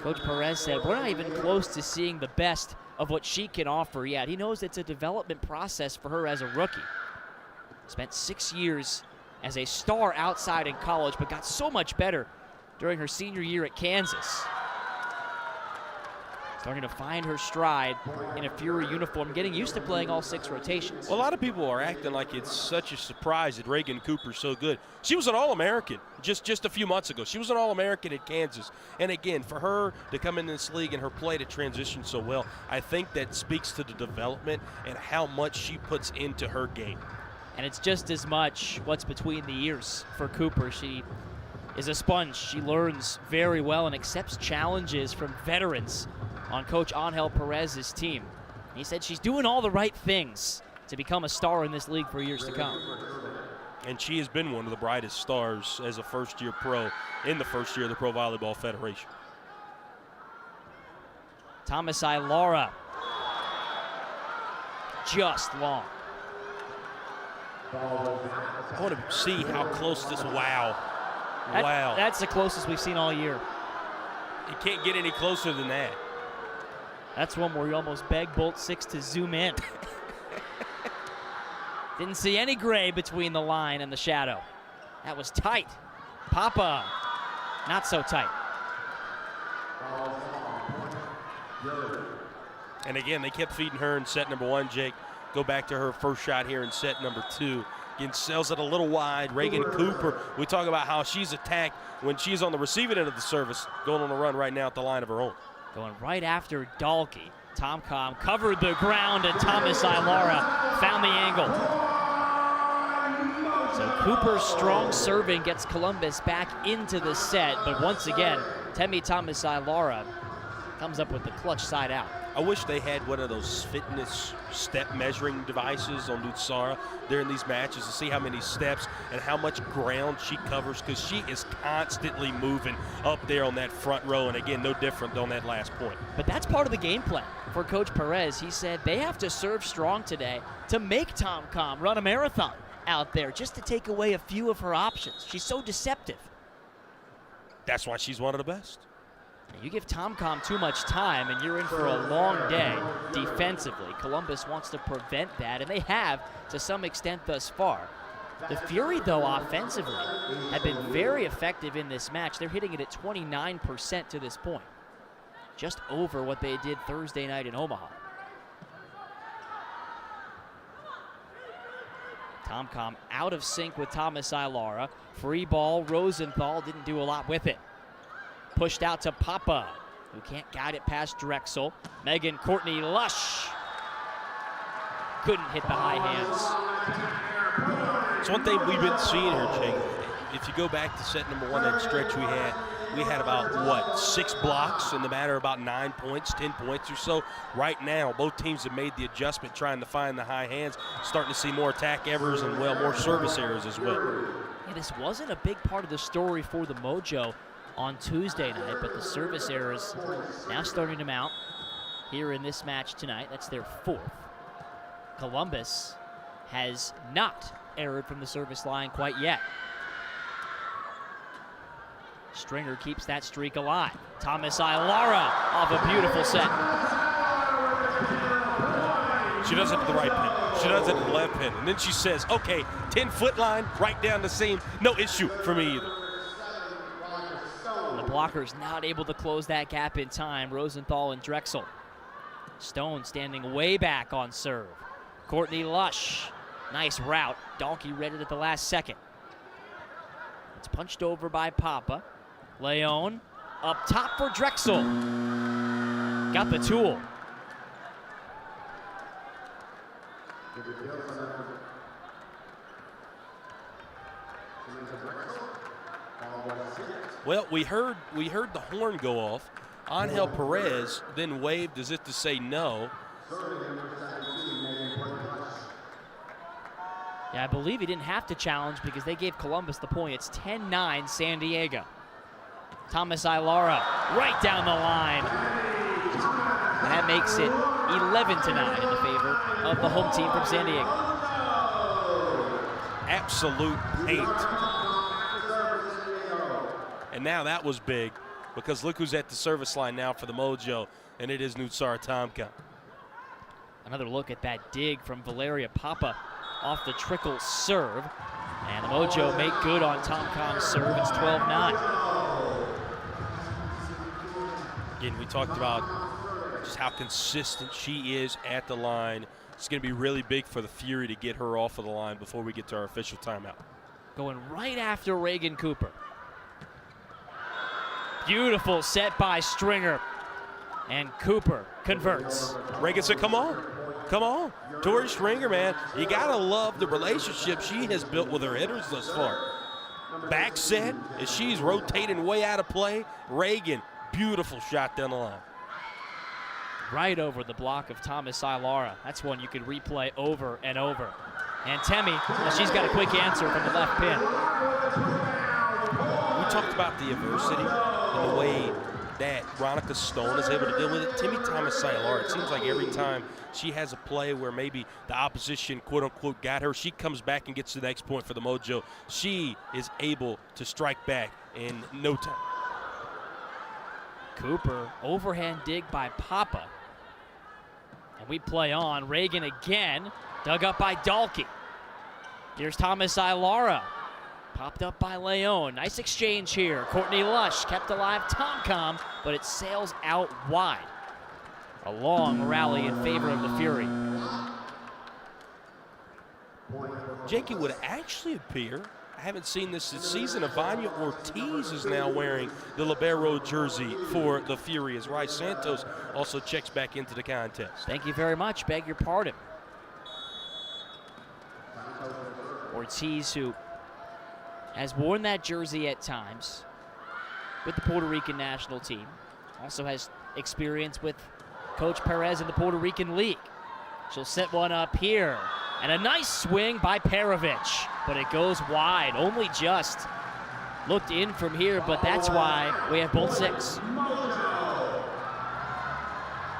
Coach Perez said, we're not even close to seeing the best of what she can offer yet. He knows it's a development process for her as a rookie. Spent 6 years as a star outside in college, but got so much better during her senior year at Kansas. Starting to find her stride in a Fury uniform, getting used to playing all 6 rotations. Well, a lot of people are acting like it's such a surprise that Reagan Cooper's so good. She was an All-American just a few months ago. She was an All-American at Kansas. And again, for her to come in this league and her play to transition so well, I think that speaks to the development and how much she puts into her game. And it's just as much what's between the ears for Cooper. She is a sponge. She learns very well and accepts challenges from veterans on Coach Angel Perez's team. He said she's doing all the right things to become a star in this league for years to come. And she has been one of the brightest stars as a first-year pro in the first year of the Pro Volleyball Federation. Thomas Ilara, just long. I want to see how close this, wow. That's the closest we've seen all year. You can't get any closer than that. That's one where you almost beg Bolt 6 to zoom in. Didn't see any gray between the line and the shadow. That was tight. Papa, not so tight. And again, they kept feeding her in set number 1, Jake. Go back to her first shot here in set number 2. Again, sells it a little wide. Reagan Cooper, we talk about how she's attacked when she's on the receiving end of the service, going on a run right now at the line of her own. Going right after Dalkey. Tomcom covered the ground, and Thomas Ilara found the angle. So Cooper's strong serving gets Columbus back into the set, but once again, Temi Thomas Ilara comes up with the clutch side out. I wish they had one of those fitness step measuring devices on Nutsara during these matches to see how many steps and how much ground she covers, because she is constantly moving up there on that front row, and again, no different on that last point. But that's part of the game plan for Coach Perez. He said they have to serve strong today to make Tomcom run a marathon out there, just to take away a few of her options. She's so deceptive. That's why she's one of the best. You give Tomcom too much time and you're in for a long day defensively. Columbus wants to prevent that, and they have to some extent thus far. The Fury, though, offensively, have been very effective in this match. They're hitting it at 29% to this point, just over what they did Thursday night in Omaha. Tomcom out of sync with Thomas Ilara. Free ball, Rosenthal didn't do a lot with it. Pushed out to Papa, who can't guide it past Drexel. Megan Courtney Lush couldn't hit the high hands. It's one thing we've been seeing here, Jake. If you go back to set number 1, that stretch we had about, 6 blocks in the matter of about 9 points, 10 points or so. Right now, both teams have made the adjustment trying to find the high hands, starting to see more attack errors and, more service errors as well. Yeah, this wasn't a big part of the story for the Mojo on Tuesday night, but the service errors now starting to mount here in this match tonight. That's their 4th. Columbus has not erred from the service line quite yet. Stringer keeps that streak alive. Thomas Ilara off a beautiful set. She does it at the right pin. She does it at the left pin. And then she says, okay, 10-foot line, right down the seam. No issue for me either. The blocker's not able to close that gap in time. Rosenthal and Drexel. Stone standing way back on serve. Courtney Lush. Nice route. Donkey read it at the last second. It's punched over by Papa. Leon up top for Drexel. Got the tool. Well, we heard the horn go off. Angel Perez then waved as if to say no. Yeah, I believe he didn't have to challenge because they gave Columbus the point. It's 10-9 San Diego. Thomas Ilara right down the line. And that makes it 11-9 in the favor of the home team from San Diego. Absolute paint. And now that was big because look who's at the service line now for the Mojo, and it is Nutsara Tomka. Another look at that dig from Valeria Papa off the trickle serve. And the Mojo make good on Tomcom's serve. It's 12-9. Again, we talked about just how consistent she is at the line. It's going to be really big for the Fury to get her off of the line before we get to our official timeout. Going right after Reagan Cooper. Beautiful set by Stringer. And Cooper converts. Reagan said, come on. Come on. Tori Stringer, man. You got to love the relationship she has built with her hitters thus far. Back set as she's rotating way out of play. Reagan, beautiful shot down the line. Right over the block of Thomas Ilara. That's one you could replay over and over. And Temi, well, she's got a quick answer from the left pin. We talked about the adversity and the way that Ronica Stone is able to deal with it. Timmy Thomas Ilara, it seems like every time she has a play where maybe the opposition, quote-unquote, got her, she comes back and gets to the next point for the Mojo. She is able to strike back in no time. Cooper, overhand dig by Papa. And we play on. Reagan again, dug up by Dalkey. Here's Thomas Ilara. Popped up by Leon. Nice exchange here. Courtney Lush kept alive Tomcom, but it sails out wide. A long rally in favor of the Fury. Jake, it would actually appear, I haven't seen this season, Ivania Ortiz is now wearing the libero jersey for the Fury as Rice Santos also checks back into the contest. Thank you very much. Beg your pardon. Ortiz, who has worn that jersey at times with the Puerto Rican national team. Also has experience with Coach Perez in the Puerto Rican League. She'll set one up here. And a nice swing by Perovich, but it goes wide. Only just looked in from here, but that's why we have both six.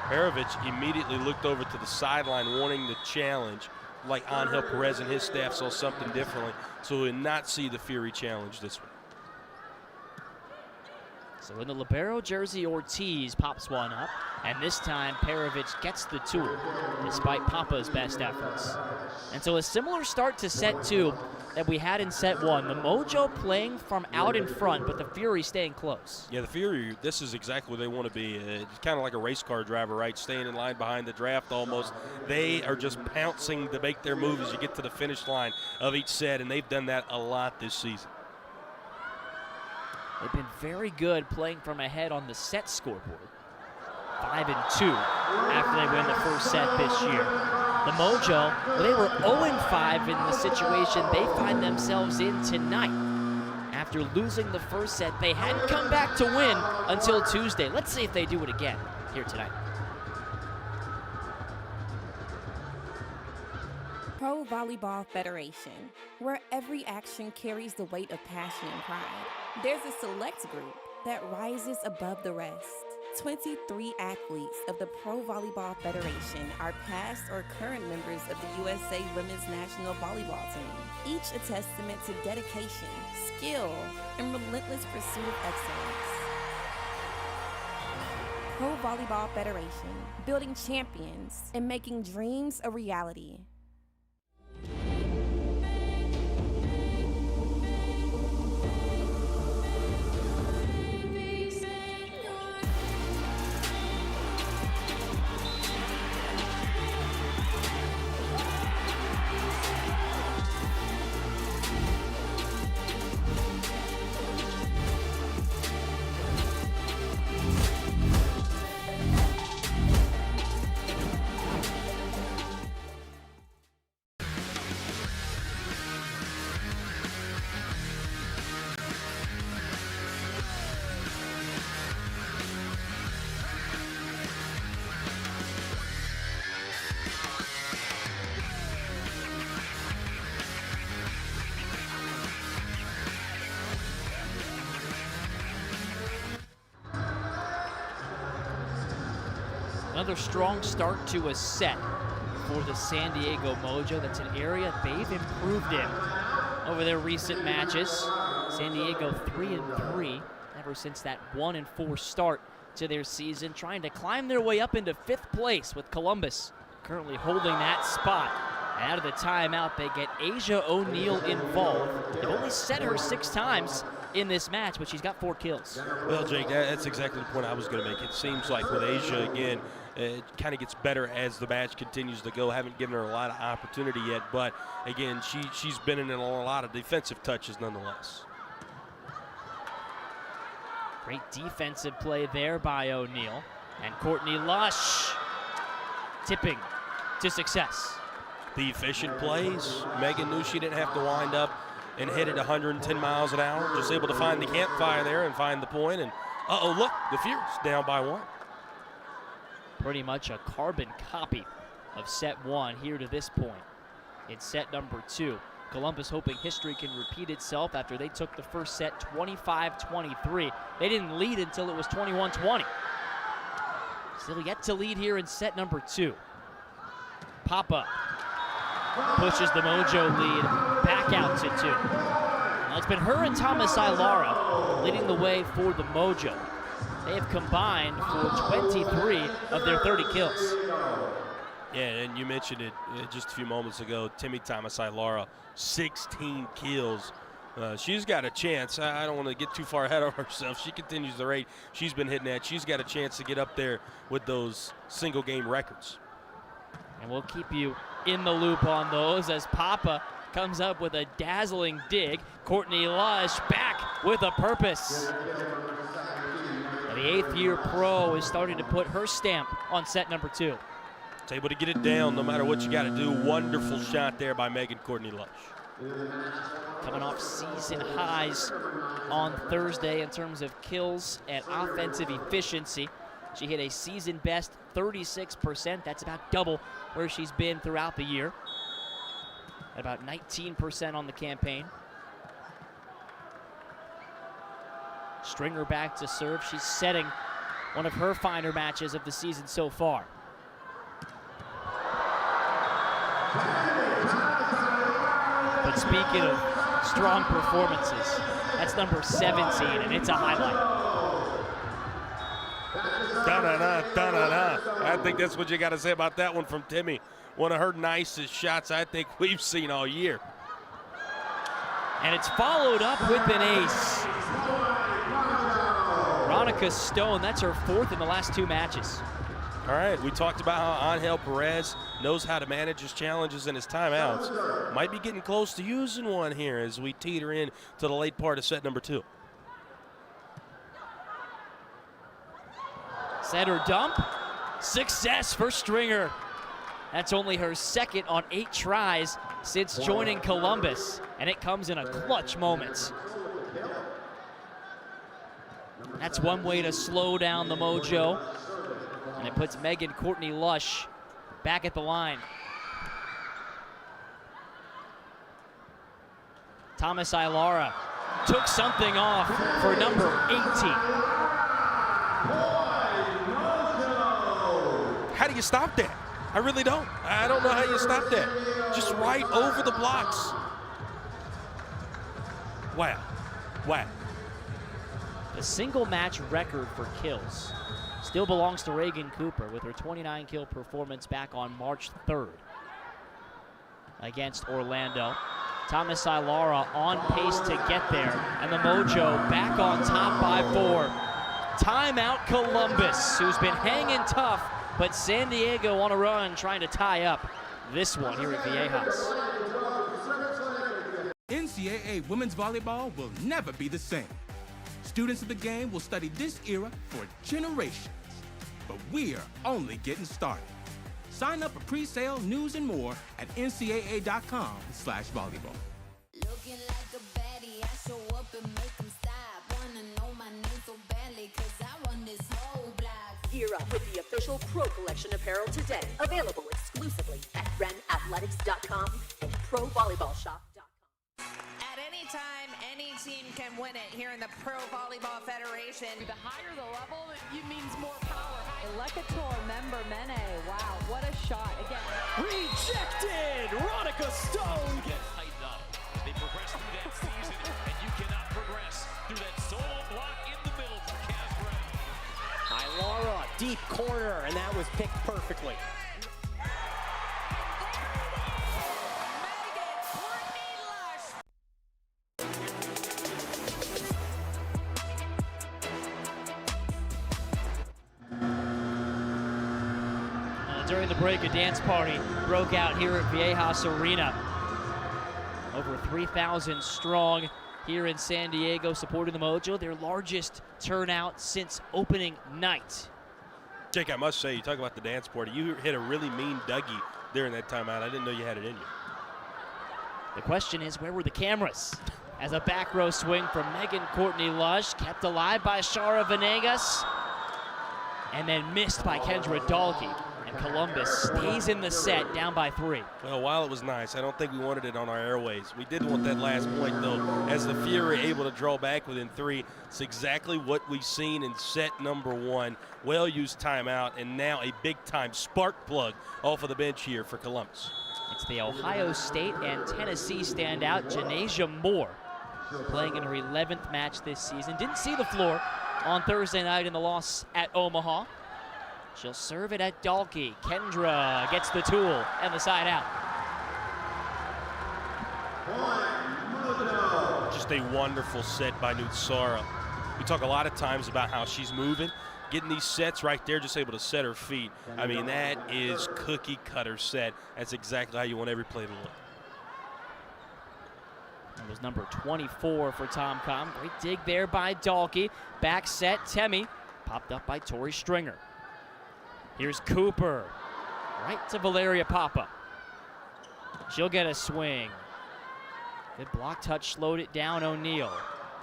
Perovich immediately looked over to the sideline wanting the challenge, like Angel Perez and his staff saw something differently, so we did not see the Fury challenge this one. So in the libero jersey, Ortiz pops one up, and this time Perovich gets the tool, despite Papa's best efforts. And so a similar start to set two that we had in set one. The Mojo playing from out in front, but the Fury staying close. Yeah, the Fury, this is exactly where they want to be. It's kind of like a race car driver, right? Staying in line behind the draft almost. They are just pouncing to make their move as you get to the finish line of each set, and they've done that a lot this season. They've been very good playing from ahead on the set scoreboard. 5-2 after they win the first set this year. The Mojo, well, they were 0-5 in the situation they find themselves in tonight. After losing the first set, they hadn't come back to win until Tuesday. Let's see if they do it again here tonight. Pro Volleyball Federation, where every action carries the weight of passion and pride. There's a select group that rises above the rest. 23 athletes of the Pro Volleyball Federation are past or current members of the USA Women's National Volleyball Team, each a testament to dedication, skill, and relentless pursuit of excellence. Pro Volleyball Federation, building champions and making dreams a reality. Another strong start to a set for the San Diego Mojo. That's an area they've improved in over their recent matches. San Diego 3-3 ever since that 1-4 start to their season, trying to climb their way up into 5th place with Columbus currently holding that spot. And out of the timeout, they get Asia O'Neal involved. They've only set her 6 times in this match, but she's got 4 kills. Well, Jake, that's exactly the point I was going to make. It seems like with Asia, again, it kind of gets better as the match continues to go. Haven't given her a lot of opportunity yet, but again, she's been in a lot of defensive touches nonetheless. Great defensive play there by O'Neal. And Courtney Lush tipping to success. The efficient plays. Megan knew she didn't have to wind up and hit it 110 miles an hour. Just able to find the campfire there and find the point. And uh-oh, look, the Fierce down by 1. Pretty much a carbon copy of set 1 here to this point. In set number 2, Columbus hoping history can repeat itself after they took the first set 25-23. They didn't lead until it was 21-20. Still yet to lead here in set number 2. Papa pushes the Mojo lead back out to 2. Now it's been her and Thomas Ilara leading the way for the Mojo. They have combined for 23 of their 30 kills. Yeah, and you mentioned it just a few moments ago. Timmy Thomas Ilara, 16 kills. She's got a chance. I don't want to get too far ahead of herself. She continues the rate she's been hitting at. She's got a chance to get up there with those single game records. And we'll keep you in the loop on those as Papa comes up with a dazzling dig. Courtney Lush back with a purpose. And the 8th-year pro is starting to put her stamp on set number 2. It's able to get it down no matter what you got to do. Wonderful shot there by Megan Courtney Lush. Coming off season highs on Thursday in terms of kills and offensive efficiency. She hit a season best 36%. That's about double where she's been throughout the year. At about 19% on the campaign. Stringer back to serve. She's setting one of her finer matches of the season so far. But speaking of strong performances, that's number 17, and it's a highlight. Da-da-da, da-da-da. I think that's what you got to say about that one from Timmy. One of her nicest shots I think we've seen all year. And it's followed up with an ace. Veronica Stone, that's her 4th in the last 2 matches. All right, we talked about how Angel Perez knows how to manage his challenges and his timeouts. Might be getting close to using one here as we teeter in to the late part of set number 2. Set her dump. Success for Stringer. That's only her 2nd on 8 tries since joining Columbus, and it comes in a clutch moment. That's one way to slow down the Mojo, and it puts Megan Courtney Lush back at the line. Thomas Ilara took something off for number 18. How do you stop that? I really don't. I don't know how you stop that. Just right over the blocks. Wow. Wow. The single match record for kills still belongs to Reagan Cooper with her 29 kill performance back on March 3rd against Orlando. Thomas Ilara on pace to get there, and the Mojo back on top by 4. Timeout Columbus, who's been hanging tough, but San Diego on a run trying to tie up this one here at Viejas. NCAA women's volleyball will never be the same. Students of the game will study this era for generations, but we're only getting started. Sign up for pre-sale, news, and more at ncaa.com/volleyball. Looking like a baddie, I show up and make them stop. Wanna know my name so badly, cause I run this whole block. Gear up with the official Pro Collection apparel today. Available exclusively at realprovb and provolleyballshop.com. At any time, any team can win it here in the Pro Volleyball Federation. The higher the level, it means more power. Lekator member Mene, wow, what a shot. Again. Rejected! Ronica Stone! Get tightened up. They progress through that season, and you cannot progress through that solo block in the middle for Kaz Brown. Ilara, deep corner, and that was picked perfectly. During the break, a dance party broke out here at Viejas Arena. Over 3,000 strong here in San Diego supporting the Mojo, their largest turnout since opening night. Jake, I must say, you talk about the dance party, you hit a really mean Dougie during that timeout. I didn't know you had it in you. The question is, where were the cameras? As a back row swing from Megan Courtney Lush, kept alive by Shara Venegas, and then missed by Kendra Dahlke. And Columbus stays in the set, down by 3. Well, while it was nice, I don't think we wanted it on our airways. We did want that last point, though. As the Fury able to draw back within 3, it's exactly what we've seen in set number 1. Well-used timeout, and now a big-time spark plug off of the bench here for Columbus. It's the Ohio State and Tennessee standout, Janasia Moore, playing in her 11th match this season. Didn't see the floor on Thursday night in the loss at Omaha. She'll serve it at Dahlke. Kendra gets the tool and the side out. Just a wonderful set by Nutsara. We talk a lot of times about how she's moving, getting these sets right there, just able to set her feet. I mean, that is cookie cutter set. That's exactly how you want every play to look. That was number 24 for Tom Com. Great dig there by Dahlke. Back set, Temi, popped up by Tori Stringer. Here's Cooper, right to Valeria Papa. She'll get a swing. Good block touch, slowed it down, O'Neal.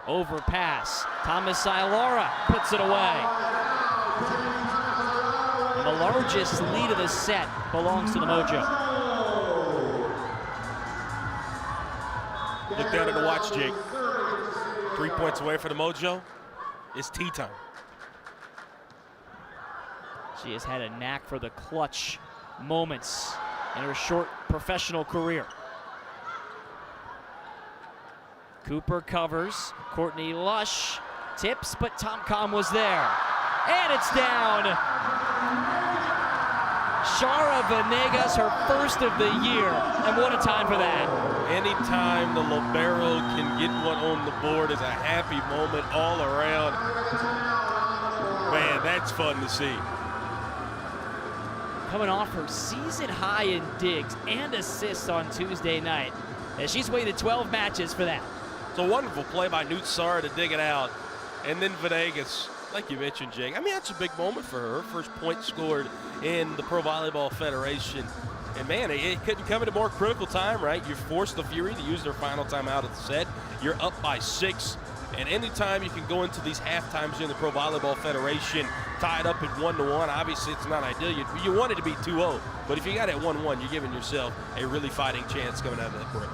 Overpass, Thomas Ilara puts it away. And the largest lead of the set belongs to the Mojo. Look down at the watch, Jake. 3 points away for the Mojo. It's tea time. She has had a knack for the clutch moments in her short professional career. Cooper covers, Courtney Lush tips, but Tom Com was there. And it's down. Shara Venegas, her first of the year, and what a time for that. Anytime the libero can get one on the board is a happy moment all around. Man, that's fun to see. Coming off her season high in digs and assists on Tuesday night. And she's waited 12 matches for that. It's a wonderful play by Nutsara to dig it out. And then Venegas, like you mentioned, Jake, I mean, that's a big moment for her. First point scored in the Pro Volleyball Federation. And man, it couldn't come at a more critical time, right? You forced the Fury to use their final timeout of the set. You're up by 6. And anytime you can go into these half times in the Pro Volleyball Federation tied up at 1-1, obviously it's not ideal. You want it to be 2-0, but if you got it 1-1, you're giving yourself a really fighting chance coming out of that break.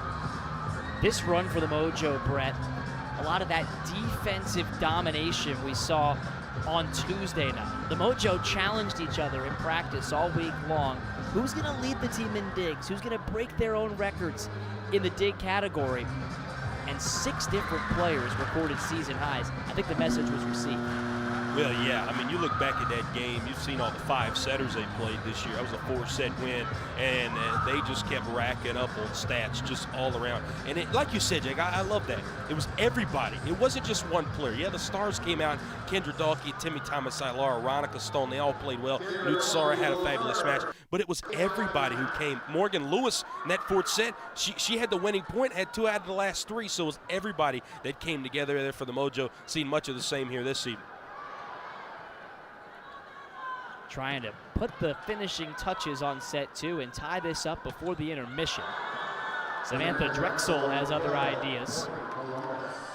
This run for the Mojo, Brett, a lot of that defensive domination we saw on Tuesday night. The Mojo challenged each other in practice all week long. Who's going to lead the team in digs? Who's going to break their own records in the dig category? And 6 different players recorded season highs. I think the message was received. Well, yeah, I mean, you look back at that game, you've seen all the 5 setters they played this year. That was a 4-set win, and they just kept racking up on stats just all around. And it, like you said, Jake, I love that. It was everybody. It wasn't just one player. Yeah, the stars came out. Kendra Dalkey, Timmy Thomas, Laura, Ronica Stone, they all played well. Nutsara had a fabulous match. But it was everybody who came. Morgan Lewis in that 4th set, she had the winning point, had 2 out of the last 3, so it was everybody that came together there for the Mojo. Seen much of the same here this season. Trying to put the finishing touches on set 2 and tie this up before the intermission. Samantha Drexel has other ideas.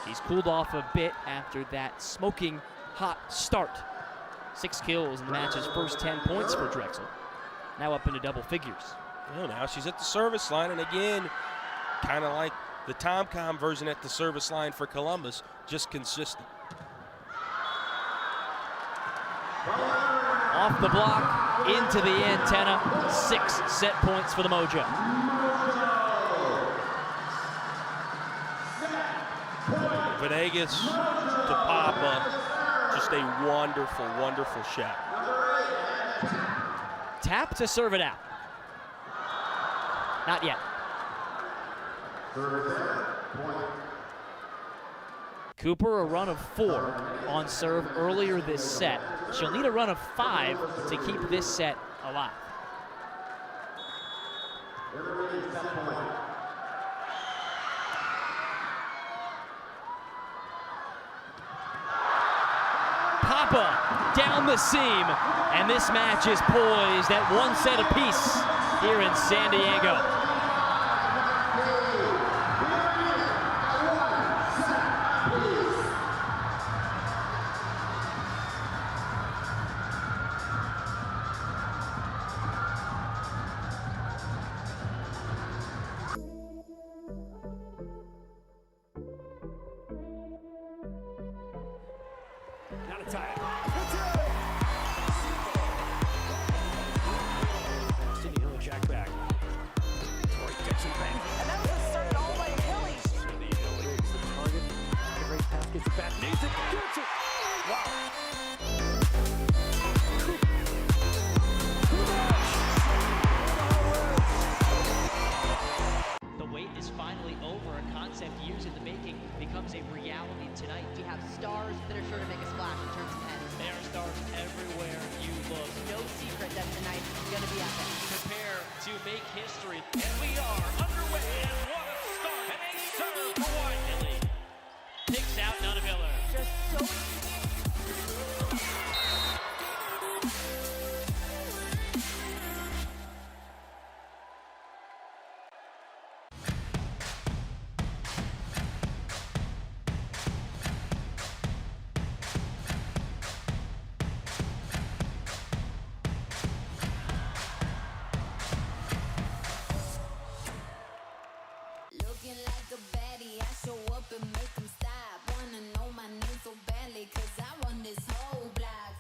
She's cooled off a bit after that smoking hot start. 6 kills in the match's first 10 points for Drexel. Now up into double figures. Oh, now she's at the service line, and again, kind of like the Tom-Com version at the service line for Columbus, just consistent. Off the block, into the antenna, 6 set points for the Mojo. Venegas to Papa, just a wonderful, wonderful shot. Tap to serve it out. Not yet. Cooper, a run of 4 on serve earlier this set. She'll need a run of 5 to keep this set alive. Papa down the seam, and this match is poised at 1 set apiece here in San Diego.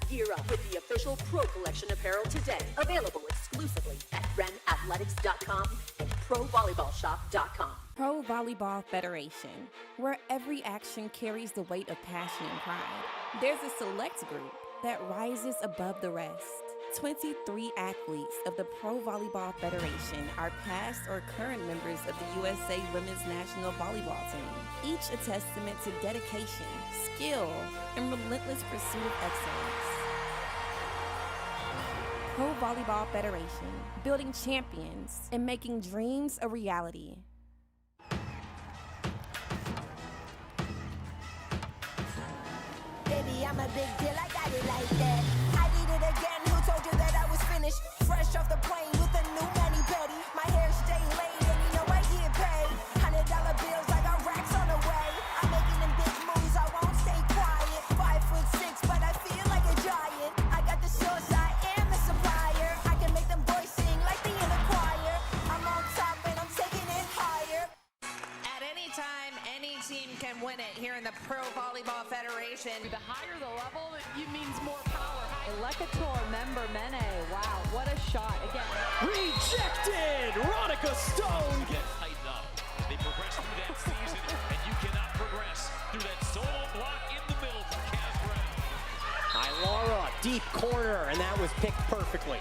Gear up with the official Pro Collection apparel today. Available exclusively at realprovb.com and provolleyballshop.com. Pro Volleyball Federation, where every action carries the weight of passion and pride. There's a select group that rises above the rest. 23 athletes of the Pro Volleyball Federation are past or current members of the USA Women's National Volleyball Team, each a testament to dedication, skill, and relentless pursuit of excellence. Pro Volleyball Federation, building champions and making dreams a reality. Baby, I'm a big deal, I got it like that. I did it again, who told you that I was finished? Fresh off the plane with a new mani-pedi. My hair stay laid and you know I get paid. $100 bills, I got racks on the way. I'm making them big moves, I won't stay quiet. 5'6", but I feel like a giant. I got the source, I am the supplier. I can make them boys sing like they in a choir. I'm on top and I'm taking it higher. At any time, any team can win it here in the Pro Volleyball Federation. The higher the level, it means more power. Elecator member Mene. Wow, what a shot. Again. Rejected! Ronica Stone! Get tightened up. They progress through that season, and you cannot progress through that solo block in the middle from Kaz Brown. Laura, deep corner, and that was picked perfectly.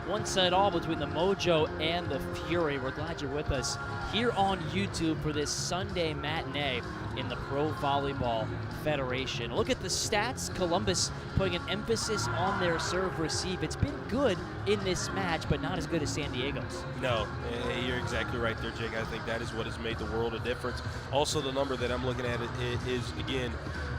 One set all between the Mojo and the Fury. We're glad you're with us here on YouTube for this Sunday matinee in the Pro Volleyball Federation. Look at the stats. Columbus putting an emphasis on their serve-receive. It's been good in this match, but not as good as San Diego's. No, you're exactly right there, Jake. I think that is what has made the world of difference. Also, the number that I'm looking at is again,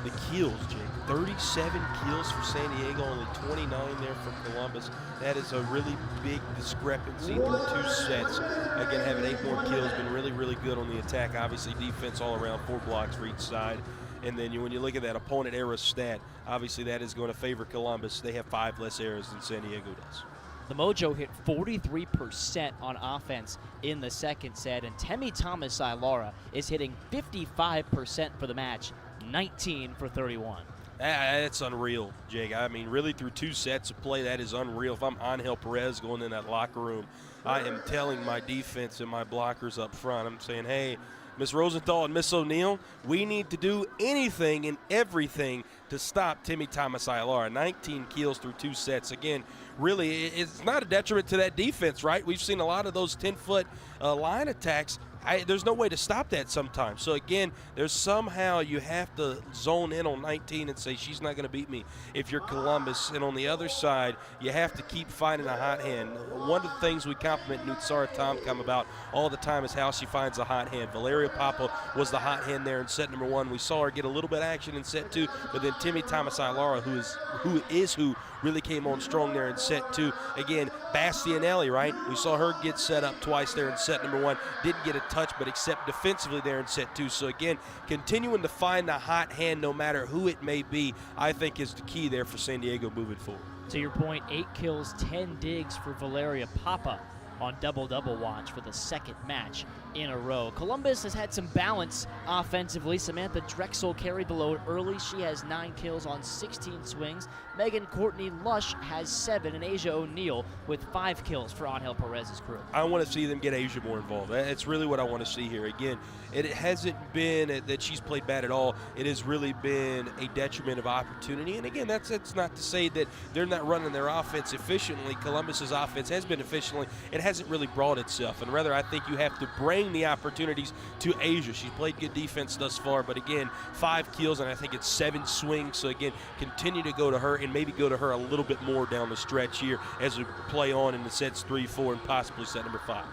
the kills, Jake. 37 kills for San Diego, only 29 there from Columbus. That is a really big discrepancy through 2 sets. Again, having 8 more kills, been really, really good on the attack. Obviously, defense all around, 4 blocks for each side. And then when you look at that opponent error stat, obviously that is going to favor Columbus. They have 5 less errors than San Diego does. The Mojo hit 43% on offense in the second set, and Temi Thomas-Ilara is hitting 55% for the match, 19 for 31. That's unreal, Jake. I mean, really through 2 sets of play, that is unreal. If I'm Angel Perez going in that locker room, I am telling my defense and my blockers up front, I'm saying, hey, Miss Rosenthal and Miss O'Neill, we need to do anything and everything to stop Temi Thomas-Ilara. 19 kills through 2 sets. Again, really, it's not a detriment to that defense, right? We've seen a lot of those 10-foot line attacks. There's no way to stop that sometimes. So, again, there's somehow you have to zone in on 19 and say she's not going to beat me if you're Columbus. And on the other side, you have to keep finding a hot hand. One of the things we compliment Nutsara Tomcom about all the time is how she finds a hot hand. Valeria Papa was the hot hand there in set number 1. We saw her get a little bit of action in set 2, but then Temi Thomas-Ilara, who really came on strong there in set 2. Again, Bastianelli, right? We saw her get set up twice there in set number 1. Didn't get a touch, but except defensively there in set 2. So again, continuing to find the hot hand no matter who it may be, I think is the key there for San Diego moving forward. To your point, 8 kills, 10 digs for Valeria Papa on double-double watch for the second match in a row. Columbus has had some balance offensively. Samantha Drexel carried the load early. She has 9 kills on 16 swings. Megan Courtney Lush has 7, and Asia O'Neill with 5 kills for Angel Perez's crew. I want to see them get Asia more involved. That's really what I want to see here. Again, it hasn't been that she's played bad at all. It has really been a detriment of opportunity. And again, that's not to say that they're not running their offense efficiently. Columbus's offense has been efficiently. It hasn't really brought itself. And rather, I think you have to bring the opportunities to Asia. She's played good defense thus far, but again, 5 kills, and I think it's 7 swings. So again, continue to go to her and maybe go to her a little bit more down the stretch here as we play on in the sets 3, 4, and possibly set number 5.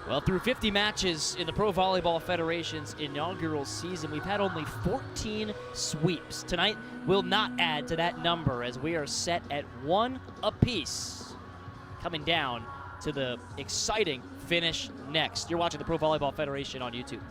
Well, through 50 matches in the Pro Volleyball Federation's inaugural season, we've had only 14 sweeps. Tonight will not add to that number as we are set at 1 apiece. Coming down to the exciting finish next. You're watching the Pro Volleyball Federation on YouTube.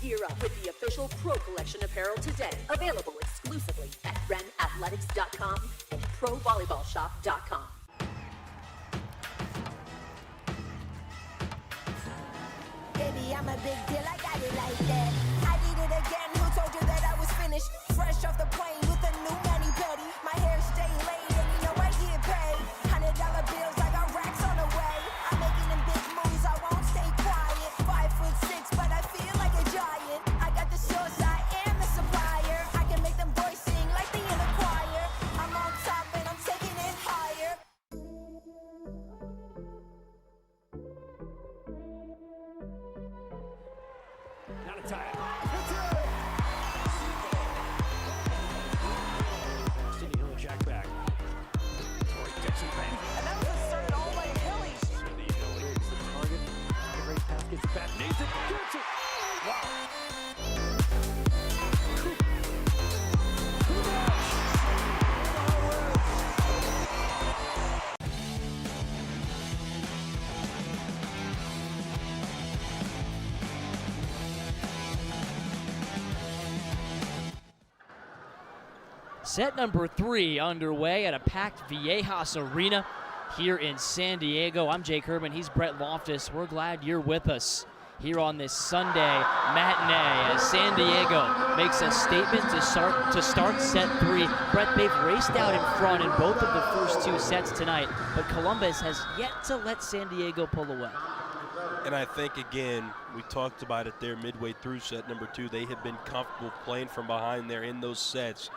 Gear up with the official Pro Collection apparel today. Available exclusively at realprovb.com and provolleyballshop.com. Baby, I'm a big deal, I got it like that. I did it again, who told you that I was finished? Fresh off the plane with a new mani-pedi. My hair stay laid and you know I get paid. $100 bills, I got racks on the way. I'm making them big moves, I won't stay quiet. 5'6", but I feel like a giant. I got the source, I am the supplier. I can make them boys sing like they in a choir. I'm on top and I'm taking it higher. Now to tie it. Cindy Hill, jack back. Tori Dixon bang. And that was started all by Achilles. Cindy Hill is the target. Great pass, gets it back, needs it, gets it. Wow. Set number 3 underway at a packed Viejas Arena here in San Diego. I'm Jake Herman, he's Brett Loftus. We're glad you're with us here on this Sunday matinee as San Diego makes a statement to start set 3. Brett, they've raced out in front in both of the first 2 sets tonight, but Columbus has yet to let San Diego pull away. And I think, again, we talked about it there midway through set number 2. They have been comfortable playing from behind there in those sets.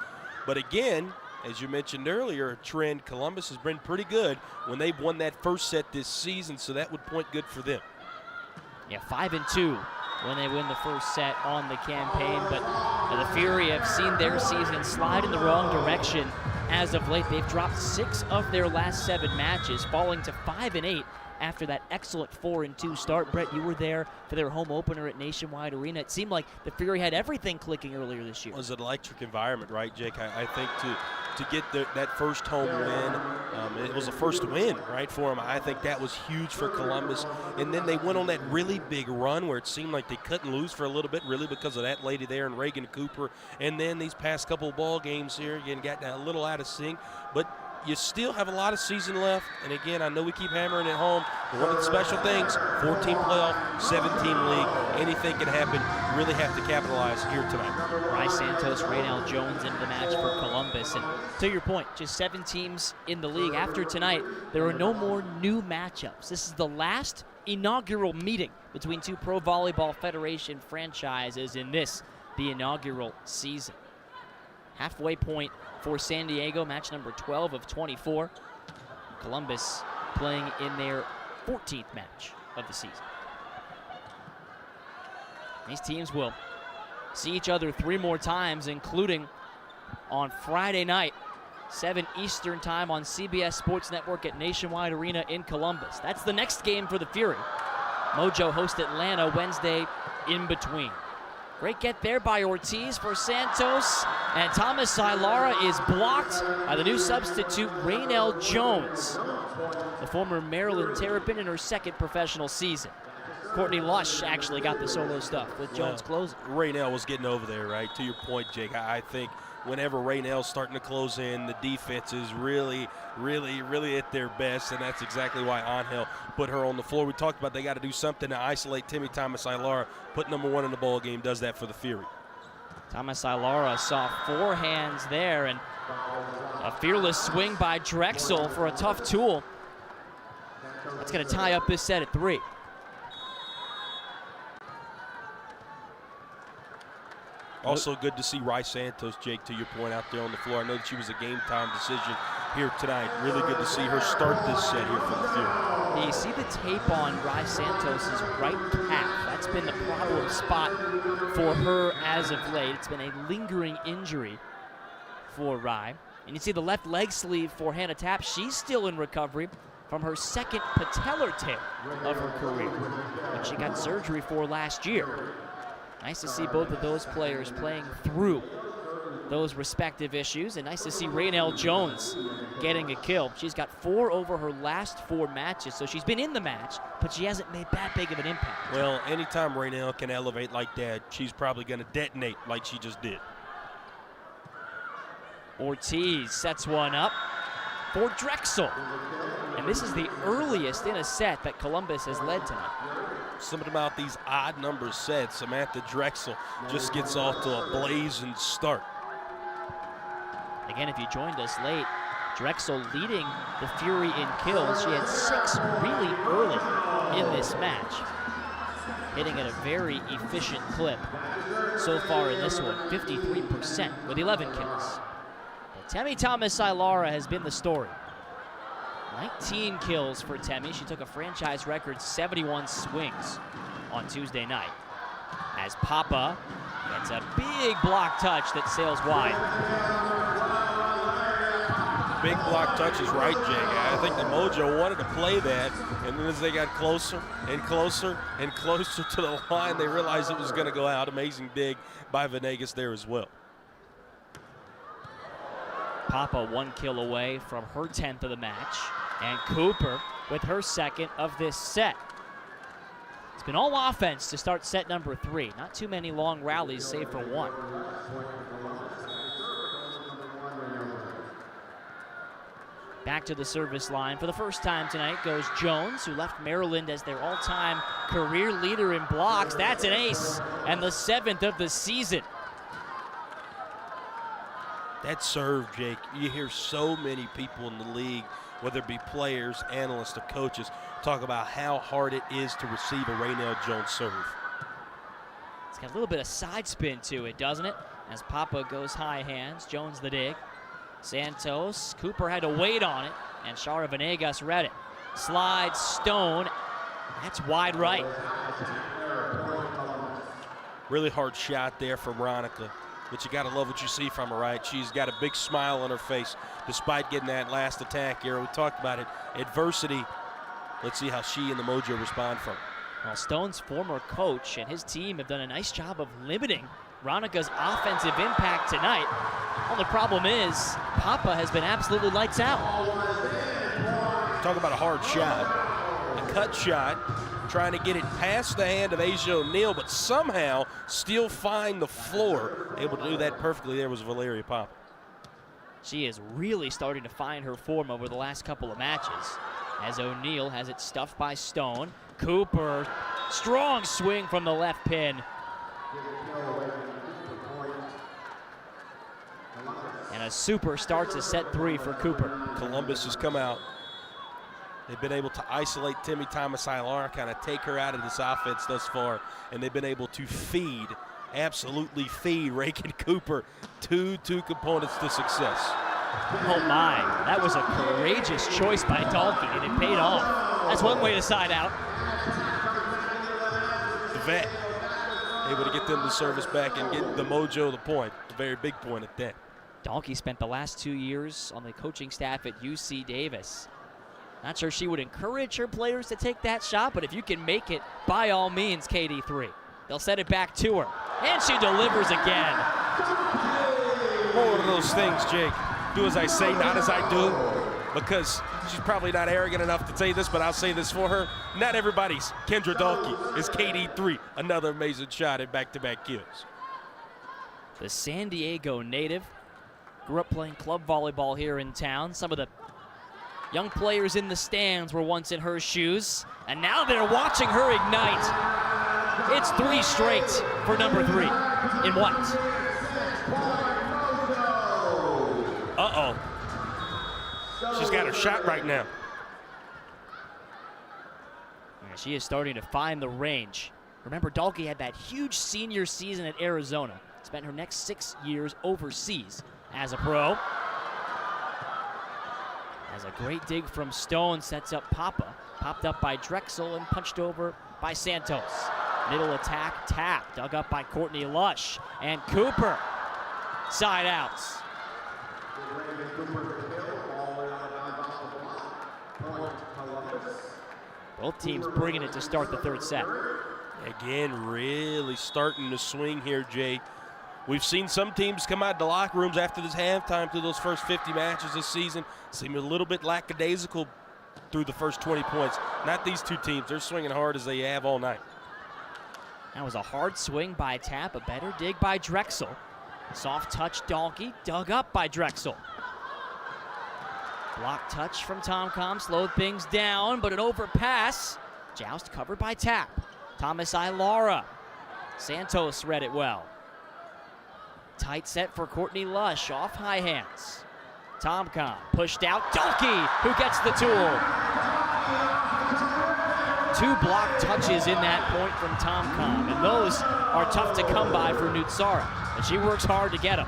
But again, as you mentioned earlier, a trend, Columbus has been pretty good when they've won that first set this season, so that would point good for them. Yeah, 5-2 when they win the first set on the campaign, but the Fury have seen their season slide in the wrong direction as of late. They've dropped 6 of their last 7 matches, falling to 5-8 after that excellent 4-2 start. Brett, you were there for their home opener at Nationwide Arena. It seemed like the Fury had everything clicking earlier this year. It was an electric environment, right, Jake? I think to get that first home win, it was a first win, right, for them. I think that was huge for Columbus. And then they went on that really big run where it seemed like they couldn't lose for a little bit, really because of that lady there and Reagan Cooper. And then these past couple of ball games here, again, got a little out of sync. But you still have a lot of season left, and again, I know we keep hammering it home, but one of the special things, 14 playoff, 17 league, anything can happen. You really have to capitalize here tonight. Bryce Santos, Raynell Jones into the match for Columbus, and to your point, just 7 teams in the league. After tonight, there are no more new matchups. This is the last inaugural meeting between 2 Pro Volleyball Federation franchises in the inaugural season. Halfway point for San Diego, match number 12 of 24. Columbus playing in their 14th match of the season. These teams will see each other 3 more times, including on Friday night, 7 Eastern time on CBS Sports Network at Nationwide Arena in Columbus. That's the next game for the Fury. Mojo host Atlanta Wednesday in between. Great get there by Ortiz for Santos, and Thomas Ilara is blocked by the new substitute, Raynell Jones, the former Maryland Terrapin in her 2nd professional season. Courtney Lush actually got the solo stuff with Jones closing. Raynell was getting over there, right? To your point, Jake, I think whenever Raynell's starting to close in, the defense is really at their best, and that's exactly why Angel put her on the floor. We talked about they got to do something to isolate Timmy Thomas Ilara. Put number 1 in the ball game, does that for the Fury. Thomas Ilara saw 4 hands there, and a fearless swing by Drexel for a tough tool. That's going to tie up this set at 3. Also good to see Rye Santos, Jake, to your point out there on the floor. I know that she was a game time decision here tonight. Really good to see her start this set here for the Fury. Yeah, you see the tape on Rye Santos' right calf. That's been the problem spot for her as of late. It's been a lingering injury for Rye. And you see the left leg sleeve for Hannah Tapp. She's still in recovery from her second patellar tear of her career, which she got surgery for last year. Nice to see both of those players playing through those respective issues, and nice to see Raynell Jones getting a kill. She's got 4 over her last 4 matches, so she's been in the match, but she hasn't made that big of an impact. Well, anytime Raynell can elevate like that, she's probably going to detonate like she just did. Ortiz sets one up for Drexel, and this is the earliest in a set that Columbus has led tonight. Something about these odd number sets, Samantha Drexel just gets off to a blazing start. Again, if you joined us late, Drexel leading the Fury in kills. She had 6 really early in this match, hitting at a very efficient clip so far in this one, 53% with 11 kills. But Temi Thomas-Ilara has been the story. 19 kills for Temi. She took a franchise record 71 swings on Tuesday night, as Papa gets a big block touch that sails wide. Big block touch is right, Jake. I think the Mojo wanted to play that, and then as they got closer and closer and closer to the line, they realized it was going to go out. Amazing dig by Venegas there as well. Papa 1 kill away from her 10th of the match, and Cooper with her 2nd of this set. It's been all offense to start set number 3. Not too many long rallies, save for 1. Back to the service line for the first time tonight goes Jones, who left Maryland as their all-time career leader in blocks. That's an ace, and the 7th of the season. That serve, Jake, you hear so many people in the league, whether it be players, analysts, or coaches, talk about how hard it is to receive a Raynell Jones serve. It's got a little bit of side spin to it, doesn't it? As Papa goes high hands, Jones the dig. Santos, Cooper had to wait on it, and Shara Venegas read it. Slide, Stone, that's wide right. Really hard shot there from Ronica, but you gotta love what you see from her, right? She's got a big smile on her face despite getting that last attack here. We talked about it, adversity. Let's see how she and the Mojo respond from it. Well, Stone's former coach and his team have done a nice job of limiting Ronica's offensive impact tonight. Well, the problem is, Papa has been absolutely lights out. Talk about a hard shot. A cut shot, trying to get it past the hand of Asia O'Neal, but somehow still find the floor. Able to do that perfectly there was Valeria Papa. She is really starting to find her form over the last couple of matches, as O'Neal has it stuffed by Stone. Cooper, strong swing from the left pin. And a super start to set 3 for Cooper. Columbus has come out. They've been able to isolate Temi Thomas-Ilara, kind of take her out of this offense thus far, and they've been able to feed, absolutely feed Reagan Cooper two components to success. Oh my, that was a courageous choice by Dalkey, and it paid off. That's one way to side out. The vet, able to get them the service back and get the Mojo the point, a very big point at that. Dalkey spent the last 2 years on the coaching staff at UC Davis. Not sure she would encourage her players to take that shot, but if you can make it, by all means, KD3. They'll set it back to her, and she delivers again. One of those things, Jake. Do as I say, not as I do, because she's probably not arrogant enough to say this, but I'll say this for her. Not everybody's Kendra Dalkey is KD3. Another amazing shot at back-to-back kills. The San Diego native grew up playing club volleyball here in town. Some of the young players in the stands were once in her shoes, and now they're watching her ignite. It's 3 straight for number 3 in white. Uh-oh. She's got her shot right now. And she is starting to find the range. Remember, Dalkey had that huge senior season at Arizona. Spent her next 6 years overseas as a pro. As a great dig from Stone sets up Papa. Popped up by Drexel and punched over by Santos. Middle attack, tap, dug up by Courtney Lush. And Cooper, side outs. Both teams bringing it to start the third set. Again, really starting to swing here, Jay. We've seen some teams come out of the locker rooms after this halftime through those first 50 matches this season. Seem a little bit lackadaisical through the first 20 points. Not these two teams. They're swinging hard as they have all night. That was a hard swing by Tap, a better dig by Drexel. Soft touch Dalkey, dug up by Drexel. Block touch from Tom slowed things down, but an overpass. Joust covered by Tap. Thomas Ilara. Santos read it well. Tight set for Courtney Lush, off high hands. Tomcom pushed out, Dalkey, who gets the tool. 2 block touches in that point from Tomcom, and those are tough to come by for Nutsara, and she works hard to get them.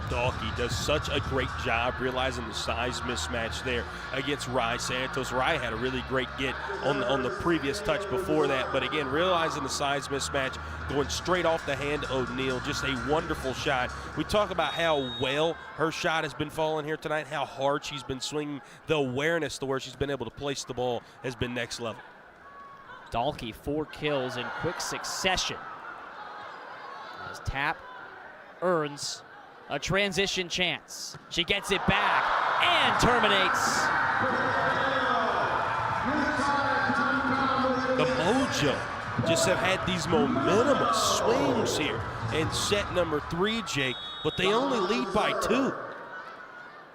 Dalkey does such a great job realizing the size mismatch there against Rye Santos. Rye had a really great get on the previous touch before that, but again, realizing the size mismatch, going straight off the hand to O'Neal, just a wonderful shot. We talk about how well her shot has been falling here tonight, how hard she's been swinging. The awareness to where she's been able to place the ball has been next level. Dalkey 4 kills in quick succession. As Tap earns a transition chance. She gets it back and terminates. The Mojo just have had these momentum swings here in set number 3, Jake, but they only lead by 2.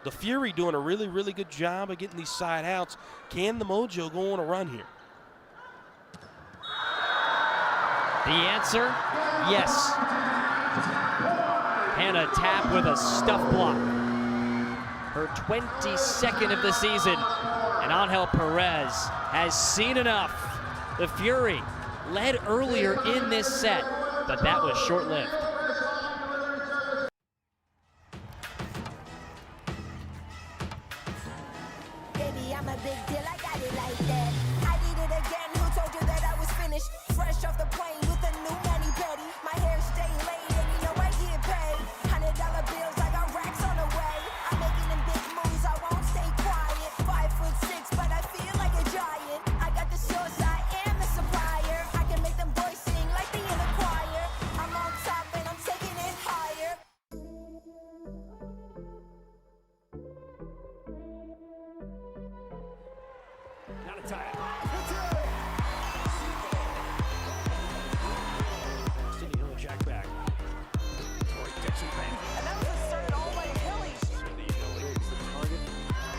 The Fury doing a really, really good job of getting these side outs. Can the Mojo go on a run here? The answer, yes. Hannah Tap with a stuff block. Her 22nd of the season. And Angel Perez has seen enough. The Fury led earlier in this set, but that was short-lived. Baby, I'm a big deal, I got it like that. I did it again, who told you that I was finished? Fresh off the plane with a new mani-pedi. My hair stay laid and you know I get paid. $100 bills, I got racks on the way. I'm making them big moves, I won't stay quiet. 5'6", but I feel like a giant. I got the sauce, I am the supplier. I can make them boys sing like they in a choir. I'm on top and I'm taking it higher. Out of time. Cindy Hill, Jack back. Tori Dixon back. And that was a start all by Achilles. Cindy Hill is the target.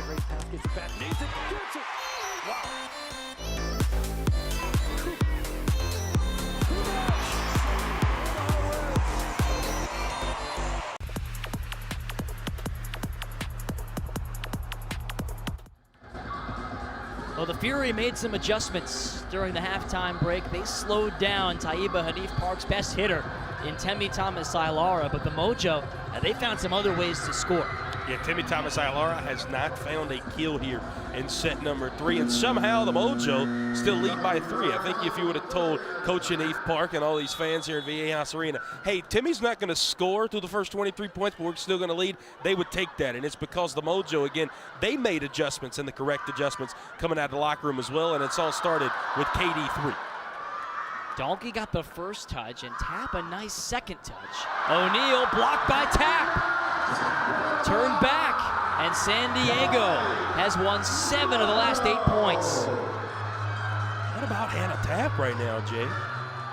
Great pass, gets it back. Needs it, gets it. Wow. Well, the Fury made some adjustments during the halftime break. They slowed down Taiba Hanif Park's best hitter in Temi Thomas Ilara, but the Mojo, they found some other ways to score. Yeah, Timmy Thomas Ilara has not found a kill here in set number 3, and somehow the Mojo still lead by 3. I think if you would have told Coach Hanif Park and all these fans here at Viejas Arena, hey, Timmy's not going to score through the first 23 points, but we're still going to lead, they would take that. And it's because the Mojo, again, they made adjustments and the correct adjustments coming out of the locker room as well, and it's all started with KD3. Dalkey got the first touch and Tap a nice second touch. O'Neal blocked by Tap. Turn back, and San Diego has won 7 of the last 8 points. What about Hannah Tap right now, Jay?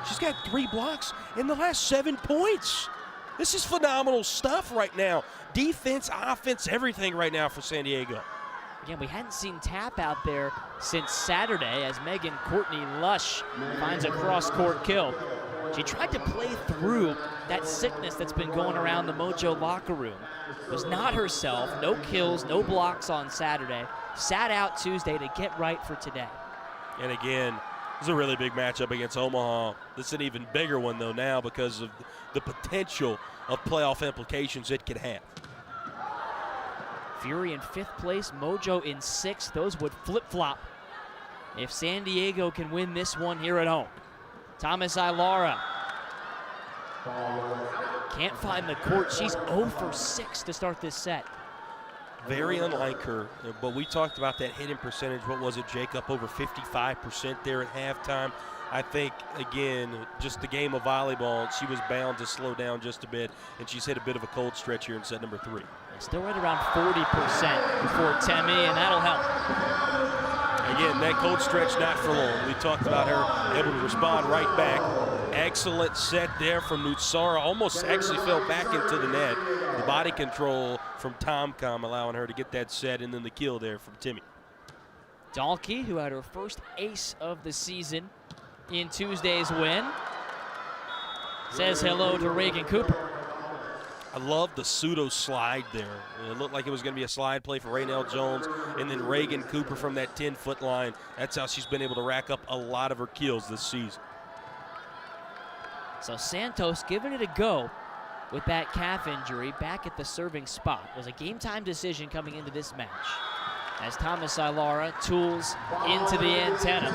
She's got 3 blocks in the last 7 points. This is phenomenal stuff right now. Defense, offense, everything right now for San Diego. Again, we hadn't seen Tap out there since Saturday as Megan Courtney Lush finds a cross-court kill. She tried to play through that sickness that's been going around the Mojo locker room. Was not herself, no kills, no blocks on Saturday. Sat out Tuesday to get right for today. And again, it's a really big matchup against Omaha. This is an even bigger one, though, now because of the potential of playoff implications it could have. Fury in 5th place, Mojo in 6th. Those would flip-flop if San Diego can win this one here at home. Thomas Ilara can't find the court. She's 0 for 6 to start this set. Very unlike her, but we talked about that hitting percentage. What was it, Jacob? Over 55% there at halftime. I think, again, just the game of volleyball, she was bound to slow down just a bit, and she's hit a bit of a cold stretch here in set number 3. Still right around 40% for Temi, and that'll help. Again, that cold stretch not for long. We talked about her able to respond right back. Excellent set there from Nutsara. Almost actually fell back into the net. The body control from Tomcom allowing her to get that set, and then the kill there from Timmy. Dahlke, who had her first ace of the season in Tuesday's win, says hello to Reagan Cooper. I love the pseudo slide there. It looked like it was going to be a slide play for Raynell Jones, and then Reagan Cooper from that 10-foot line. That's how she's been able to rack up a lot of her kills this season. So Santos giving it a go with that calf injury back at the serving spot. It was a game-time decision coming into this match as Thomas Ilara tools into the antenna.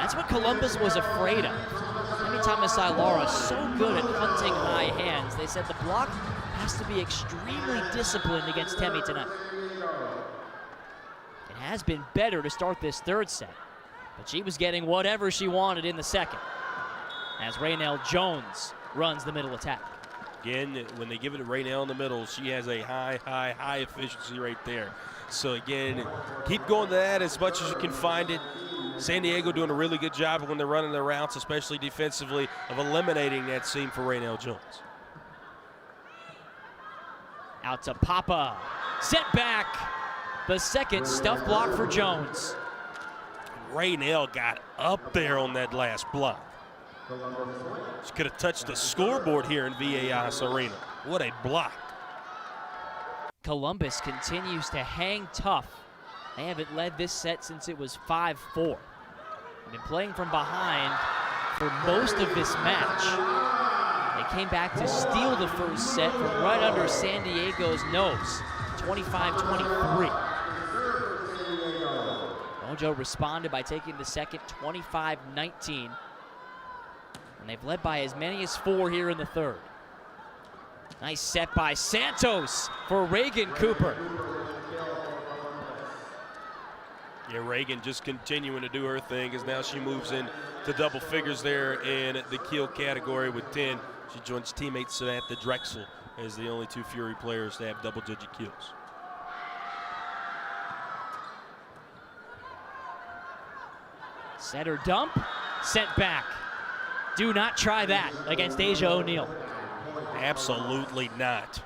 That's what Columbus was afraid of. I mean, Thomas Ilara so good at hunting high hands. They said the block has to be extremely disciplined against Temi tonight. It has been better to start this third set, but she was getting whatever she wanted in the second as Raynell Jones runs the middle attack. Again, when they give it to Raynell in the middle, she has a high efficiency right there. So again, keep going to that as much as you can find it. San Diego doing a really good job when they're running their routes, especially defensively, of eliminating that seam for Raynell Jones. Out to Papa. Set back. The second stuff block for Jones. Raynell got up there on that last block. She could have touched the scoreboard here in VAS Arena. What a block. Columbus continues to hang tough. They haven't led this set since it was 5-4. They've been playing from behind for most of this match. They came back to steal the first set from right under San Diego's nose, 25-23. Mojo responded by taking the second, 25-19. And they've led by as many as 4 here in the third. Nice set by Santos for Reagan Cooper. Yeah, Reagan just continuing to do her thing as now she moves in to double figures there in the kill category with 10. She joins teammate Samantha Drexel as the only 2 Fury players to have double-digit kills. Set her dump, sent back. Do not try that against Asia O'Neal. Absolutely not.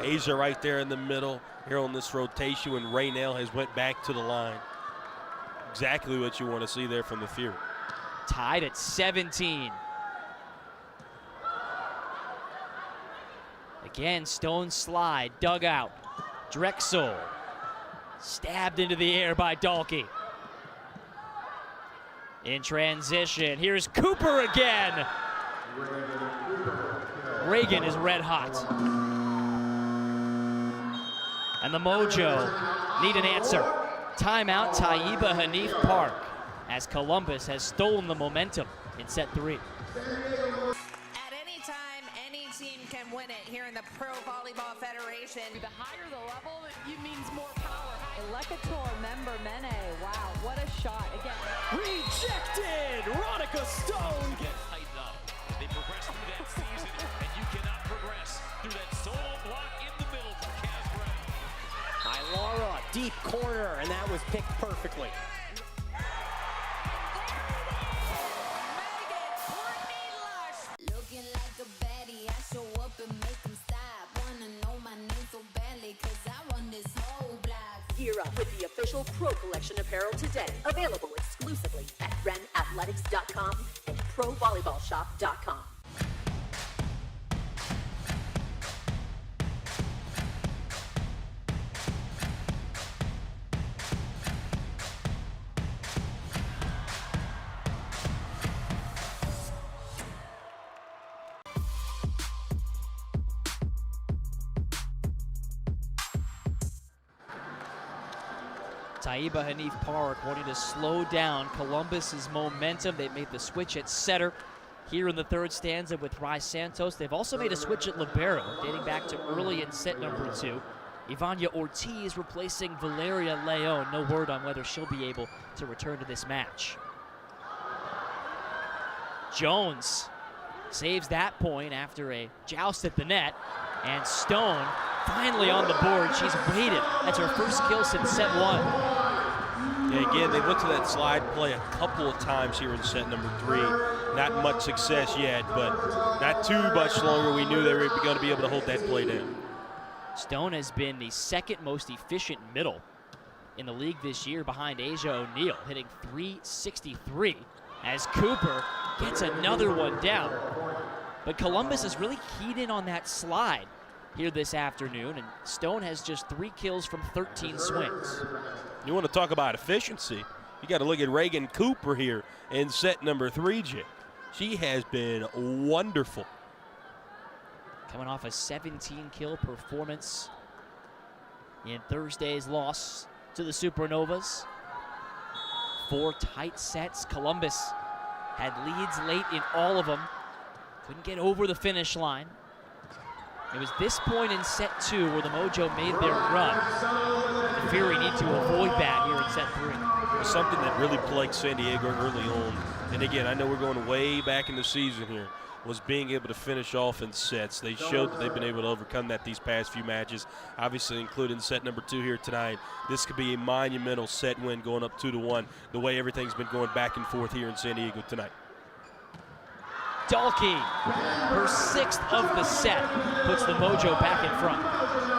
Asia right there in the middle here on this rotation when Raynell has went back to the line. Exactly what you want to see there from the Fury. Tied at 17. Again, stone slide, dug out. Drexel stabbed into the air by Dahlke. In transition, here's Cooper again. Reagan is red hot. And the Mojo need an answer. Timeout, Taiba Hanif Park, as Columbus has stolen the momentum in set 3. At any time, any team can win it here in the Pro Volleyball Federation. The higher the level, it means more power. Lekator member Mene, wow, what a shot again. Rejected! Ronica Stone! Get tightened up. They progress through that season, and you cannot progress through that solo block in the middle from Kaz Brown. Ilara, deep corner, and that was picked perfectly. Looking like a baddie, I show up and make them stop. Wanna know my name so badly, cause I run this whole block. Gear up with the official Pro Collection apparel today. Available exclusively at renathletics.com and provolleyballshop.com. Taiba Hanif Park wanting to slow down Columbus's momentum. They made the switch at setter here in the third stanza with Rai Santos. They've also made a switch at libero, dating back to early in set number 2. Ivania Ortiz replacing Valeria Leon. No word on whether she'll be able to return to this match. Jones saves that point after a joust at the net. And Stone finally on the board. She's waited. That's her first kill since set 1. Yeah, again, they went to that slide play a couple of times here in set number 3. Not much success yet, but not too much longer. We knew they were going to be able to hold that play down. Stone has been the second most efficient middle in the league this year behind Asia O'Neal, hitting .363 as Cooper gets another one down. But Columbus has really keyed in on that slide here this afternoon, and Stone has just 3 kills from 13 swings. You want to talk about efficiency? You got to look at Reagan Cooper here in set number 3, Jake. She has been wonderful. Coming off a 17-kill performance in Thursday's loss to the Supernovas. 4 tight sets. Columbus had leads late in all of them. Couldn't get over the finish line. It was this point in set 2 where the Mojo made their run. The Fury need to avoid that here in set 3. It was something that really plagued San Diego early on. And again, I know we're going way back in the season here, was being able to finish off in sets. They showed that they've been able to overcome that these past few matches, obviously including set number 2 here tonight. This could be a monumental set win going up 2-1, the way everything's been going back and forth here in San Diego tonight. Dalkey, her 6th of the set, puts the Mojo back in front.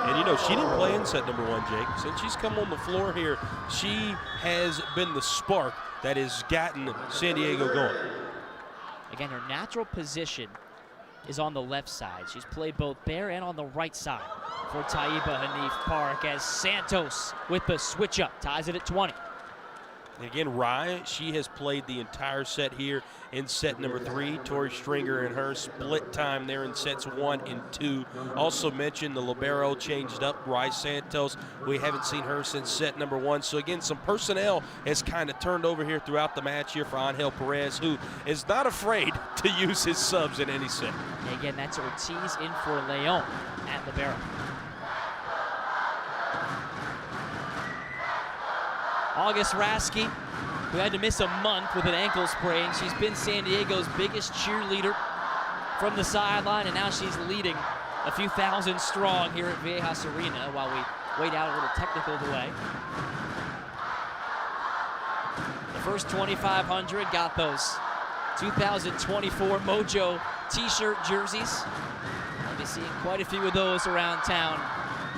And you know, she didn't play in set number 1, Jake. Since she's come on the floor here, she has been the spark that has gotten San Diego going. Again, her natural position is on the left side. She's played both there and on the right side for Taiba Hanif Park as Santos with the switch up, ties it at 20. And again, Rai, she has played the entire set here in set number 3. Tori Stringer and her split time there in sets 1 and 2. Also mentioned the libero changed up, Rai Santos. We haven't seen her since set number 1. So again, some personnel has kind of turned over here throughout the match here for Angel Perez, who is not afraid to use his subs in any set. And again, that's Ortiz in for Leon at libero. August Rasky, who had to miss a month with an ankle sprain. She's been San Diego's biggest cheerleader from the sideline, and now she's leading a few thousand strong here at Viejas Arena while we wait out a little technical delay. The first 2,500 got those 2024 Mojo t-shirt jerseys. I'll be seeing quite a few of those around town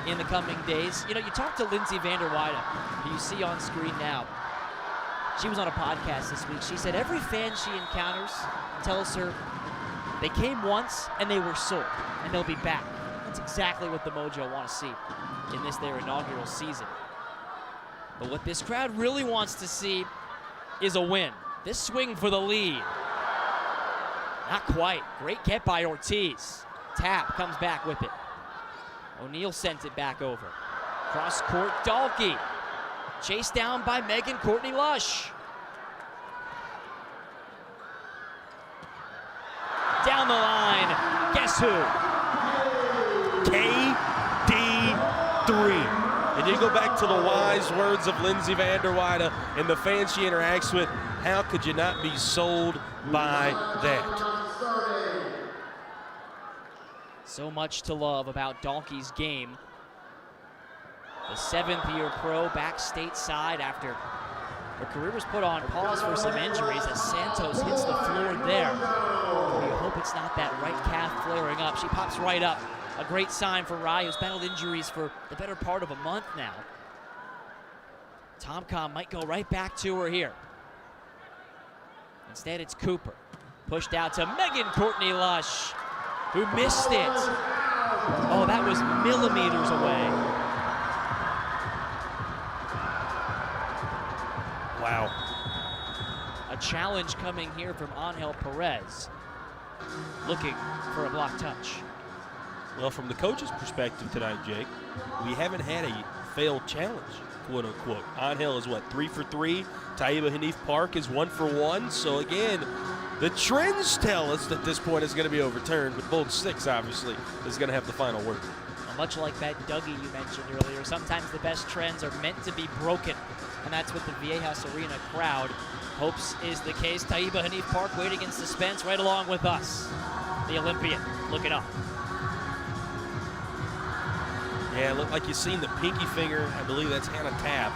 in the coming days. You know, you talked to Lindsay Vanderweide, who you see on screen now. She was on a podcast this week. She said every fan she encounters tells her they came once and they were sold and they'll be back. That's exactly what the Mojo want to see in their inaugural season. But what this crowd really wants to see is a win. This swing for the lead. Not quite. Great get by Ortiz. Tap comes back with it. O'Neal sent it back over. Cross court, Dalkey. Chased down by Megan Courtney Lush. Down the line, guess who? KD3. And you go back to the wise words of Lindsay Vanderweide and the fans she interacts with. How could you not be sold by that? So much to love about Dalkey's game. The 7th-year pro back stateside after her career was put on pause for some injuries as Santos hits the floor there. We hope it's not that right calf flaring up. She pops right up. A great sign for Rai, who's battled injuries for the better part of a month now. Tomcom might go right back to her here. Instead, it's Cooper. Pushed out to Megan Courtney Lush, who missed it. Oh, that was millimeters away. Wow. A challenge coming here from Angel Perez, looking for a block touch. Well, from the coach's perspective tonight, Jake, we haven't had a failed challenge, quote unquote. Angel is what, 3 for 3? Taiba Hanif Park is 1 for 1. So again, the trends tell us that this point is going to be overturned, but Bold 6 obviously is going to have the final word. Well, much like that Dougie you mentioned earlier, sometimes the best trends are meant to be broken, and that's what the Viejas Arena crowd hopes is the case. Taiba Hanif Park waiting in suspense right along with us. The Olympian looking up. Yeah, it looked like you've seen the pinky finger. I believe that's Hannah Tabb.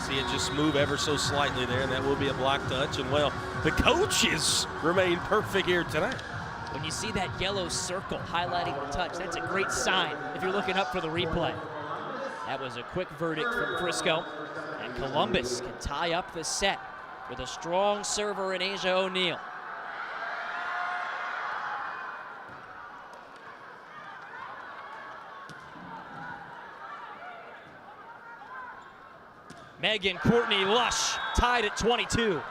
See it just move ever so slightly there, and that will be a block touch. And, well, the coaches remain perfect here tonight. When you see that yellow circle highlighting the touch, that's a great sign if you're looking up for the replay. That was a quick verdict from Frisco, and Columbus can tie up the set with a strong server in Asia O'Neal. Megan Courtney Lush tied at 22.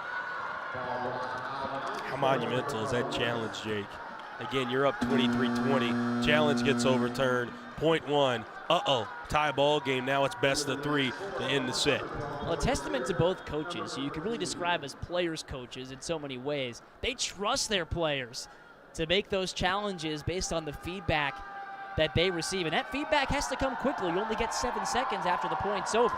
How monumental is that challenge, Jake? Again, you're up 23-20. Challenge gets overturned. Point 1. Uh-oh. Tie ball game. Now it's best of 3 to end the set. Well, a testament to both coaches, who you could really describe as players' coaches in so many ways. They trust their players to make those challenges based on the feedback that they receive. And that feedback has to come quickly. You only get 7 seconds after the point's over,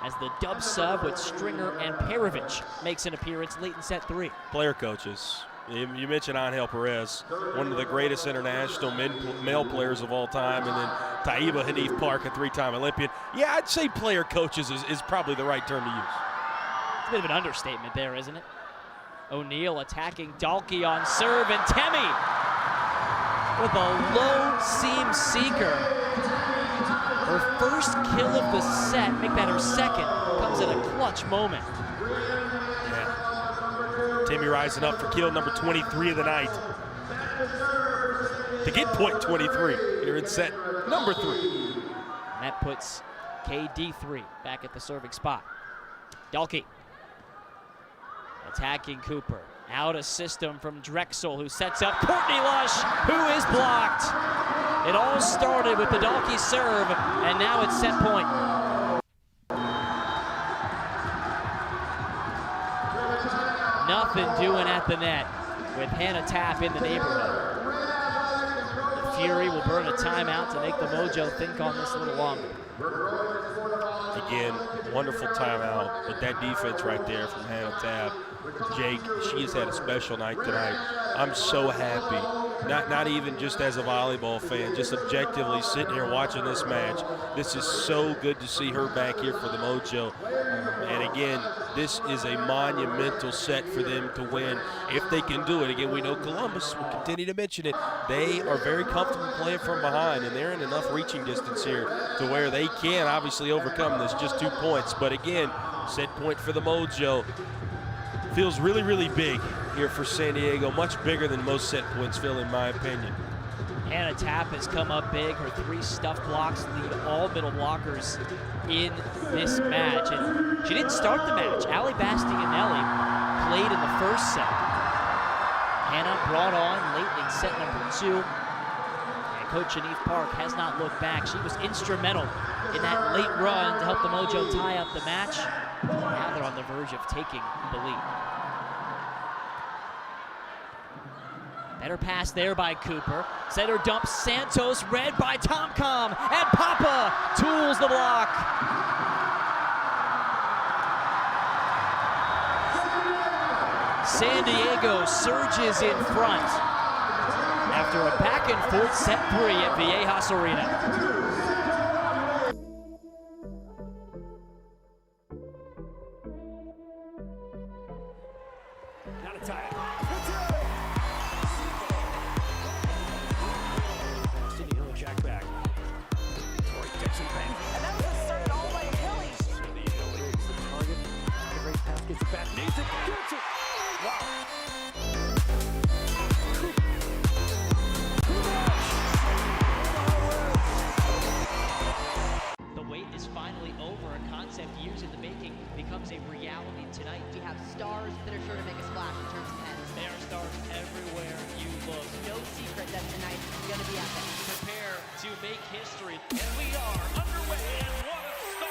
as the dub sub with Stringer and Perovich makes an appearance late in set 3. Player coaches. You mentioned Angel Perez, one of the greatest international male players of all time, and then Taiba Hanif Park, a 3-time Olympian. Yeah, I'd say player coaches is probably the right term to use. It's a bit of an understatement there, isn't it? O'Neal attacking Dalkey on serve, and Temi with a low seam seeker. Her first kill of the set, make that her second, comes at a clutch moment. Yeah. Timmy rising up for kill number 23 of the night. To get point 23 here in set number 3. And that puts KD3 back at the serving spot. Dalkey attacking Cooper. Out of system from Drexel, who sets up Courtney Lush, who is blocked. It all started with the Dalkey serve, and now it's set point. Nothing doing at the net with Hannah Tapp in the neighborhood. The Fury will burn a timeout to make the Mojo think on this a little longer. Again, wonderful timeout, but that defense right there from Hannah Tabb. Jake, she has had a special night tonight. I'm so happy. Not even just as a volleyball fan, just objectively sitting here watching this match. This is so good to see her back here for the Mojo. And again, this is a monumental set for them to win if they can do it. Again, we know Columbus, we'll continue to mention it, they are very comfortable playing from behind, and they're in enough reaching distance here to where they can obviously overcome this, just 2 points. But again, set point for the Mojo. Feels really, really big here for San Diego, much bigger than most set points feel, in my opinion. Hannah Tapp has come up big. Her 3 stuff blocks lead all middle blockers in this match. And she didn't start the match. Ali Bastianelli played in the first set. Hannah brought on late in set number 2. And Coach Hanif Park has not looked back. She was instrumental in that late run to help the Mojo tie up the match. Now they're on the verge of taking the lead. Better pass there by Cooper. Center dump Santos, read by Tomcom, and Papa tools the block. San Diego surges in front after a back and forth set 3 at Viejas Arena. Years in the making becomes a reality tonight. We have stars that are sure to make a splash in terms of heads. There are stars everywhere you look. No secret that tonight is going to be epic. Prepare to make history. And we are underway, and what a start!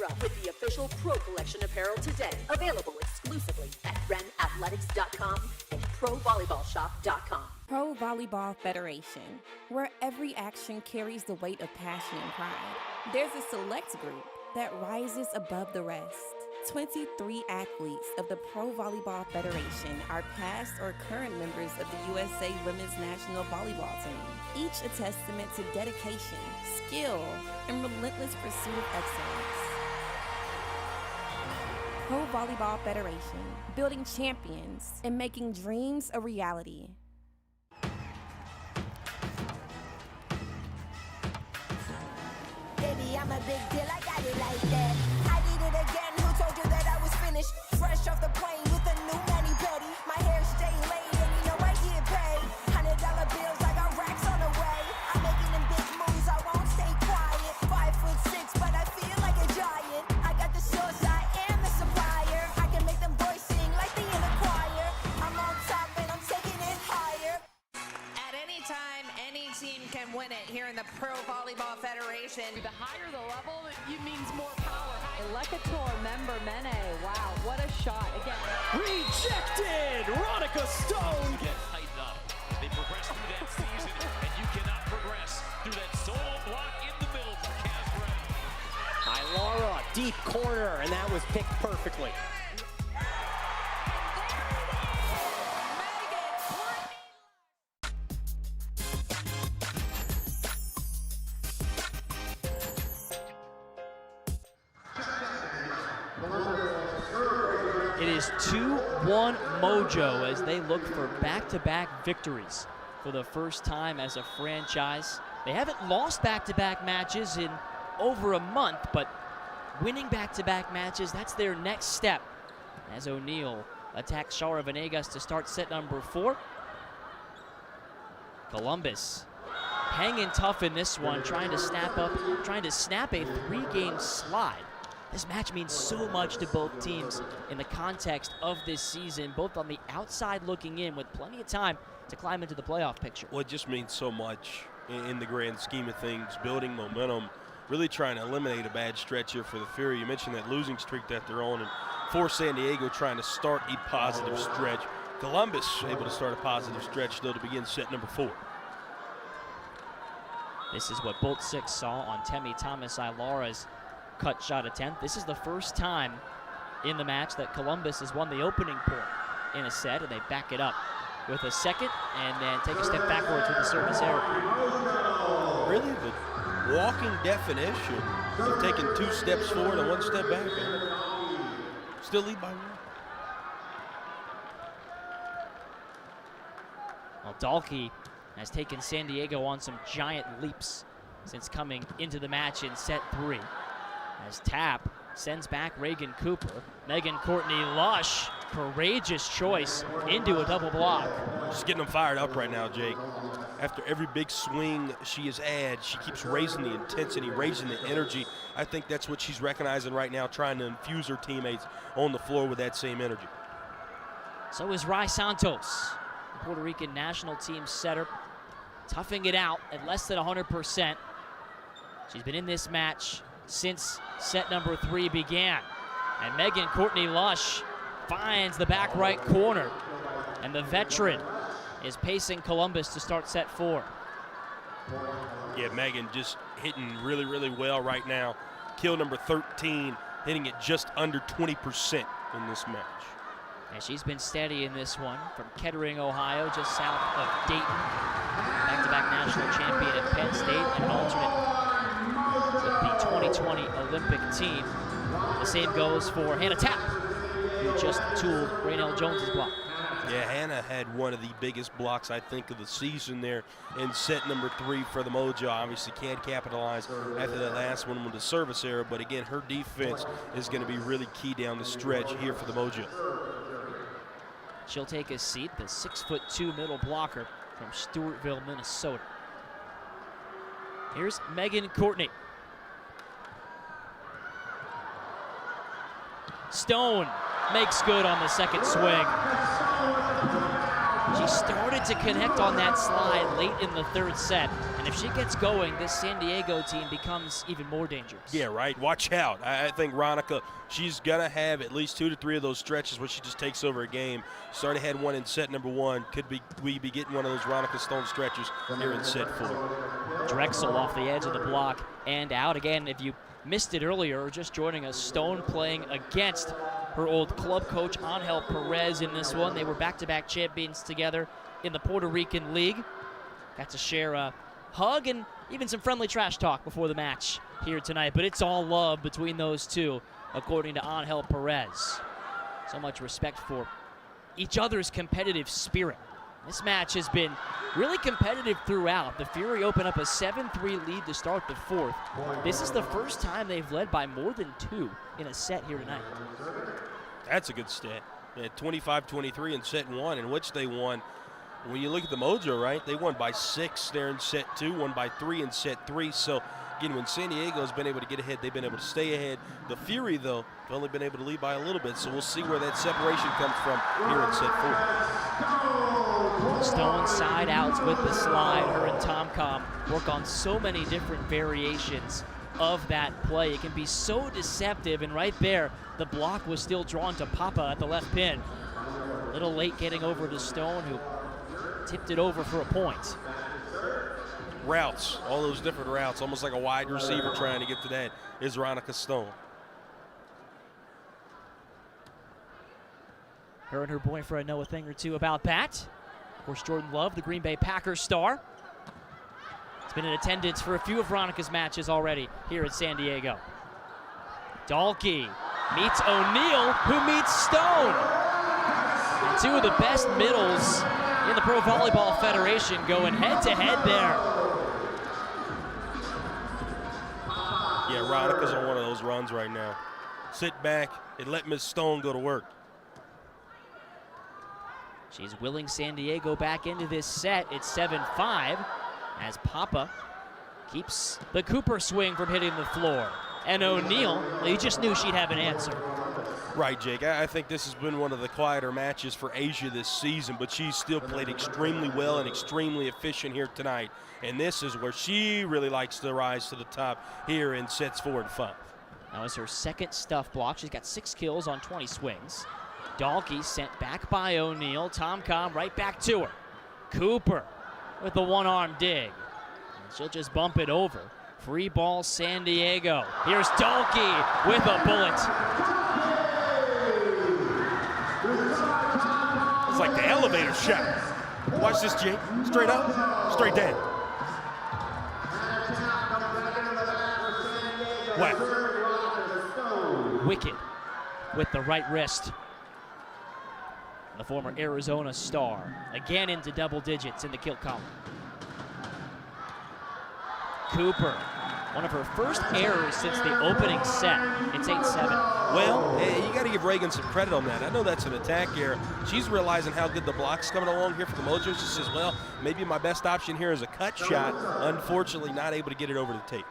Gear up with the official Pro Collection apparel today. Available exclusively at realprovb.com and provolleyballshop.com. Pro Volleyball Federation, where every action carries the weight of passion and pride. There's a select group that rises above the rest. 23 athletes of the Pro Volleyball Federation are past or current members of the USA Women's National Volleyball Team, each a testament to dedication, skill, and relentless pursuit of excellence. Pro Volleyball Federation, building champions and making dreams a reality. Baby, I'm a big deal, I got it like that. I did it again, who told you that I was finished? Fresh off the plane with a new mani-pedi. My hair stay laid and you know I get paid. $100 bills, I got racks on the way. I'm making them big moves, I won't stay quiet. 5'6", but I feel like a giant. I got the source, I am the supplier. I can make them boys sing like they in a choir. I'm on top and I'm taking it higher. At any time, any team can win it here in the Pro Volleyball Federation. The higher the level, it means more power. Lecator member Mene, wow, what a shot. Again. Rejected! Ronica Stone! Get tightened up. They progress through that season, and you cannot progress through that solo block in the middle for Kaz Brown. Laura, deep corner, and that was picked perfectly. It is 2-1 Mojo as they look for back-to-back victories for the first time as a franchise. They haven't lost back-to-back matches in over a month, but winning back-to-back matches, that's their next step. As O'Neal attacks Shara Venegas to start set number 4. Columbus hanging tough in this one, trying to snap a 3-game slide. This match means so much to both teams in the context of this season, both on the outside looking in with plenty of time to climb into the playoff picture. Well, it just means so much in the grand scheme of things, building momentum, really trying to eliminate a bad stretch here for the Fury. You mentioned that losing streak that they're on, and for San Diego trying to start a positive stretch. Columbus able to start a positive stretch though to begin set number 4. This is what Bolt 6 saw on Temi Thomas Ilara's cut shot attempt. This is the first time in the match that Columbus has won the opening point in a set, and they back it up with a second and then take a step backwards with the service error. Really the walking definition of taking 2 steps forward and 1 step back. Still lead by 1. Well, Dalkey has taken San Diego on some giant leaps since coming into the match in set 3. As Tap sends back Reagan Cooper. Megan Courtney Lush, courageous choice into a double block. She's getting them fired up right now, Jake. After every big swing she has had, she keeps raising the intensity, raising the energy. I think that's what she's recognizing right now, trying to infuse her teammates on the floor with that same energy. So is Rai Santos, the Puerto Rican national team setter, toughing it out at less than 100%. She's been in this match since set number 3 began. And Megan Courtney Lush finds the back right corner. And the veteran is pacing Columbus to start set 4. Yeah, Megan just hitting really, really well right now. Kill number 13, hitting it just under 20% in this match. And she's been steady in this one from Kettering, Ohio, just south of Dayton. Back-to-back national champion at Penn State and an alternate with the 2020 Olympic team. The same goes for Hannah Tapp, who just tooled Raynell Jones's block. Yeah, Hannah had one of the biggest blocks, I think, of the season there in set number 3 for the Mojo. Obviously can't capitalize after that last one with the service error, but again, her defense is going to be really key down the stretch here for the Mojo. She'll take a seat, the 6'2" middle blocker from Stewartville, Minnesota. Here's Megan Courtney. Stone makes good on the second swing. She started to connect on that slide late in the third set. And if she gets going, this San Diego team becomes even more dangerous. Yeah, right. Watch out. I think Ronica, she's going to have at least 2 to 3 of those stretches where she just takes over a game. She already had one in set number 1. We be getting one of those Ronica Stone stretches here in set 4. Drexel off the edge of the block and out again. If you missed it earlier or just joining us, Stone playing against her old club coach Angel Perez in this one. They were back-to-back champions together in the Puerto Rican League. Got to share a hug and even some friendly trash talk before the match here tonight, but it's all love between those two, according to Angel Perez. So much respect for each other's competitive spirit. This match has been really competitive throughout. The Fury open up a 7-3 lead to start the fourth. This is the first time they've led by more than 2 in a set here tonight. That's a good stat. 25-23 in set 1, in which they won. When you look at the Mojo, right, they won by 6 there in set 2, won by 3 in set 3. So, again, when San Diego has been able to get ahead, they've been able to stay ahead. The Fury, though, have only been able to lead by a little bit. So we'll see where that separation comes from here in set 4. Stone side outs with the slide. Her and Tom work on so many different variations of that play. It can be so deceptive, and right there, the block was still drawn to Papa at the left pin. A little late getting over to Stone, who tipped it over for a point. Routes, all those different routes, almost like a wide receiver trying to get to that, is Ronica Stone. Her and her boyfriend know a thing or two about that. Of course, Jordan Love, the Green Bay Packers star. He's been in attendance for a few of Veronica's matches already here at San Diego. Dahlke meets O'Neal, who meets Stone. And 2 of the best middles in the Pro Volleyball Federation going head-to-head there. Yeah, Ronica's on one of those runs right now. Sit back and let Miss Stone go to work. She's willing San Diego back into this set. It's 7-5 as Papa keeps the Cooper swing from hitting the floor. And O'Neal, you just knew she'd have an answer. Right, Jake. I think this has been one of the quieter matches for Asia this season, but she's still played extremely well and extremely efficient here tonight. And this is where she really likes to rise to the top here in sets 4 and 5. That was her second stuff block. She's got 6 kills on 20 swings. Dahlke sent back by O'Neal. Tom right back to her. Cooper with the one-arm dig. And she'll just bump it over. Free ball San Diego. Here's Dahlke with a bullet. It's like the elevator shot. Watch this, Jake. Straight up, straight down. What? Wicked with the right wrist. The former Arizona star, again into double digits in the kill column. Cooper, one of her first errors since the opening set. It's 8-7. Well, you got to give Reagan some credit on that. I know that's an attack error. She's realizing how good the block's coming along here for the Mojo. She says, well, maybe my best option here is a cut shot. Unfortunately, not able to get it over the tape.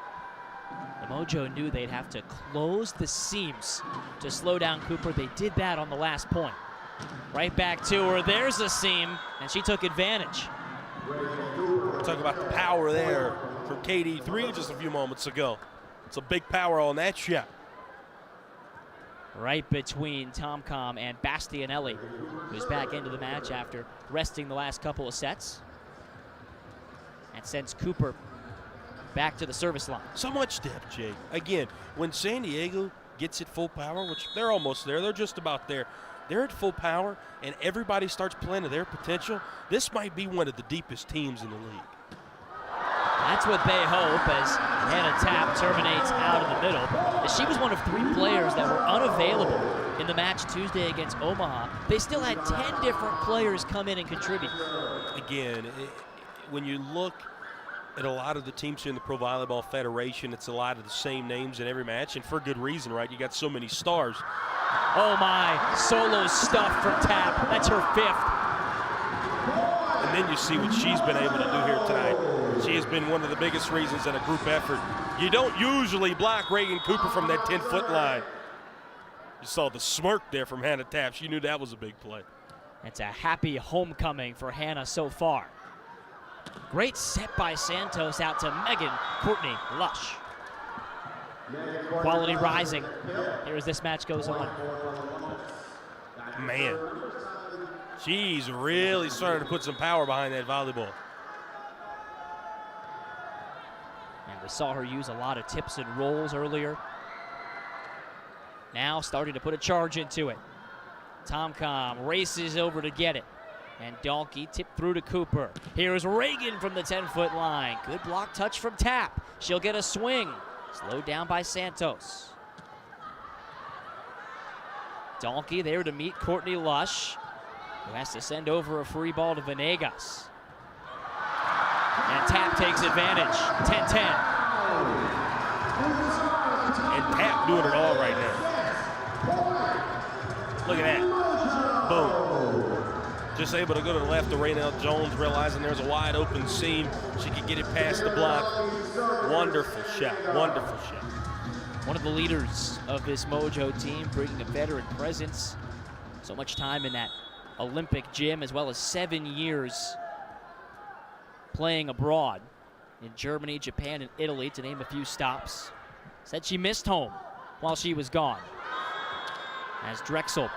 The Mojo knew they'd have to close the seams to slow down Cooper. They did that on the last point. Right back to her. There's a seam, and she took advantage. Talk about the power there from KD3 just a few moments ago. It's a big power on that shot. Right between Tom and Bastianelli, who's back into the match after resting the last couple of sets. And sends Cooper back to the service line. So much depth, Jake. Again, when San Diego gets at full power, which they're almost there, they're just about there. They're at full power, and everybody starts playing to their potential. This might be one of the deepest teams in the league. That's what they hope as Hannah Tapp terminates out of the middle. She was one of 3 players that were unavailable in the match Tuesday against Omaha. They still had 10 different players come in and contribute. Again, when you look at a lot of the teams here in the Pro Volleyball Federation, it's a lot of the same names in every match, and for good reason, right? You got so many stars. Oh my, solo stuff from Tapp. That's her 5th. And then you see what she's been able to do here tonight. She has been one of the biggest reasons in a group effort. You don't usually block Reagan Cooper from that 10-foot line. You saw the smirk there from Hannah Tapp. She knew that was a big play. It's a happy homecoming for Hannah so far. Great set by Santos out to Megan Courtney Lush. Quality rising here as this match goes on. Man, she's really starting to put some power behind that volleyball. And we saw her use a lot of tips and rolls earlier. Now starting to put a charge into it. Tomcom races over to get it. And Donkey tipped through to Cooper. Here's Reagan from the 10-foot line. Good block touch from Tap. She'll get a swing. Slowed down by Santos. Donkey there to meet Courtney Lush, who has to send over a free ball to Venegas. And Tap takes advantage. 10-10. And Tap doing it all right now. Look at that. Boom. Just able to go to the left of Raynell Jones, realizing there's a wide open seam. She could get it past the block. Wonderful shot, wonderful shot. One of the leaders of this Mojo team, bringing a veteran presence. So much time in that Olympic gym, as well as 7 years playing abroad in Germany, Japan, and Italy, to name a few stops. Said she missed home while she was gone. As Drexel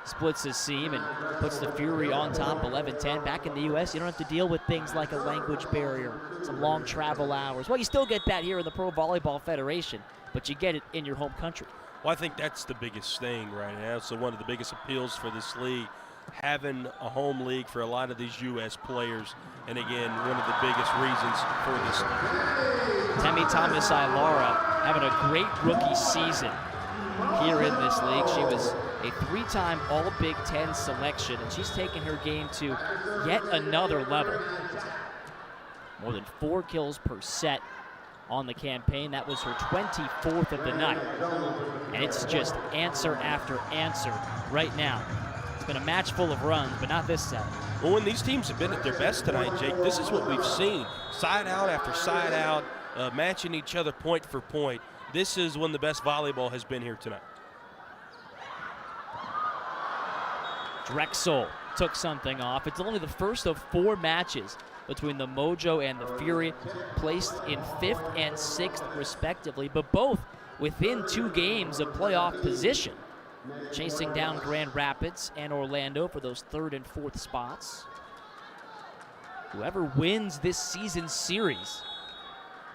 splits his seam and puts the Fury on top, 11-10. Back in the U.S., you don't have to deal with things like a language barrier, some long travel hours. Well, you still get that here in the Pro Volleyball Federation, but you get it in your home country. Well, I think that's the biggest thing right now. So one of the biggest appeals for this league, having a home league for a lot of these U.S. players, and again, one of the biggest reasons for this league. Temi Thomas-Ilara having a great rookie season here in this league. She was a 3-time All-Big Ten selection, and she's taken her game to yet another level. More than 4 kills per set on the campaign. That was her 24th of the night. And it's just answer after answer right now. It's been a match full of runs, but not this set. Well, when these teams have been at their best tonight, Jake, this is what we've seen. Side out after side out, matching each other point for point. This is when the best volleyball has been here tonight. Drexel took something off. It's only the first of 4 matches between the Mojo and the Fury, placed in 5th and 6th respectively, but both within 2 games of playoff position, chasing down Grand Rapids and Orlando for those 3rd and 4th spots. Whoever wins this season's series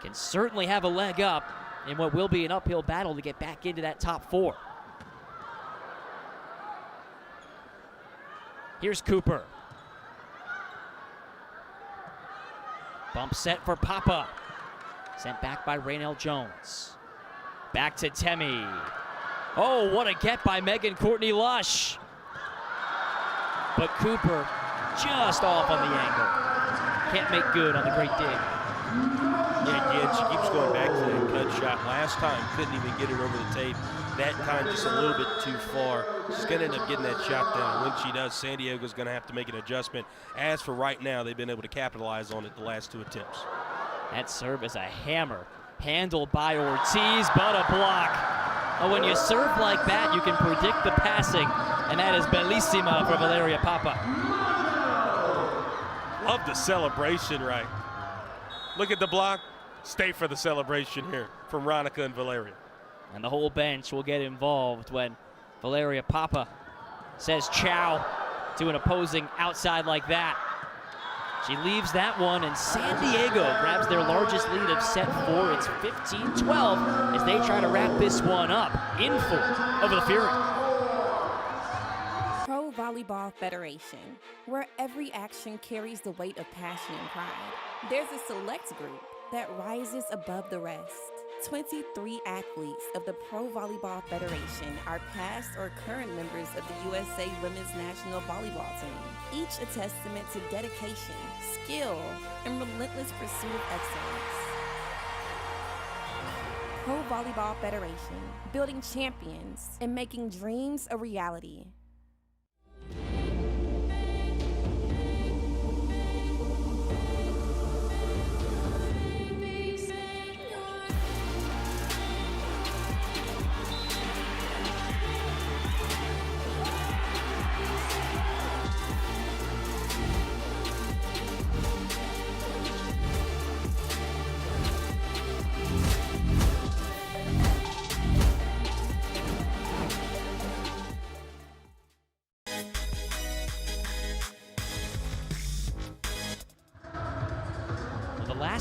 can certainly have a leg up in what will be an uphill battle to get back into that top 4. Here's Cooper. Bump set for Papa. Sent back by Raynell Jones. Back to Temi. Oh, what a get by Megan Courtney Lush. But Cooper just off on the angle. Can't make good on the great dig. Yeah, again, she keeps going back to that cut shot. Last time, couldn't even get it over the tape. That time, just a little bit too far. She's going to end up getting that shot down. When she does, San Diego's going to have to make an adjustment. As for right now, they've been able to capitalize on it the last 2 attempts. That serve is a hammer. Handled by Ortiz, but a block. Oh, when you serve like that, you can predict the passing, and that is bellissima for Valeria Papa. Love the celebration, right? Look at the block. Stay for the celebration here from Ronica and Valeria. And the whole bench will get involved when Valeria Papa says ciao to an opposing outside like that. She leaves that one, and San Diego grabs their largest lead of set 4. It's 15-12 as they try to wrap this one up in 4 over the Fury. Pro Volleyball Federation, where every action carries the weight of passion and pride. There's a select group that rises above the rest. 23 athletes of the Pro Volleyball Federation are past or current members of the USA Women's National Volleyball Team, each a testament to dedication, skill, and relentless pursuit of excellence. Pro Volleyball Federation, building champions and making dreams a reality.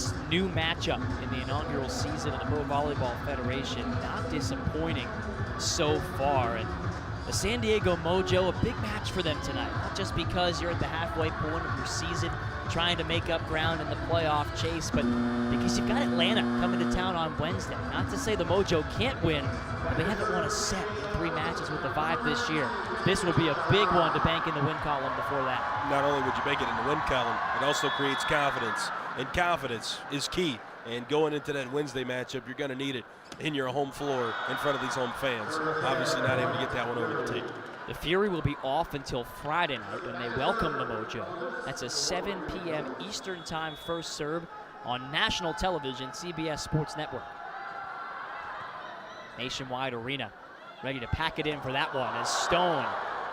last new matchup in the inaugural season of the Pro Volleyball Federation. Not disappointing so far. And the San Diego Mojo, a big match for them tonight. Not just because you're at the halfway point of your season, trying to make up ground in the playoff chase, but because you've got Atlanta coming to town on Wednesday. Not to say the Mojo can't win, but they haven't won a set in 3 matches with the Vibe this year. This would be a big one to bank in the win column before that. Not only would you bank it in the win column, it also creates confidence, and confidence is key. And going into that Wednesday matchup, you're going to need it in your home floor in front of these home fans. Obviously not able to get that one over the tape. The Fury will be off until Friday night when they welcome the Mojo. That's a 7 p.m. Eastern Time first serve on national television, CBS Sports Network. Nationwide Arena ready to pack it in for that one as Stone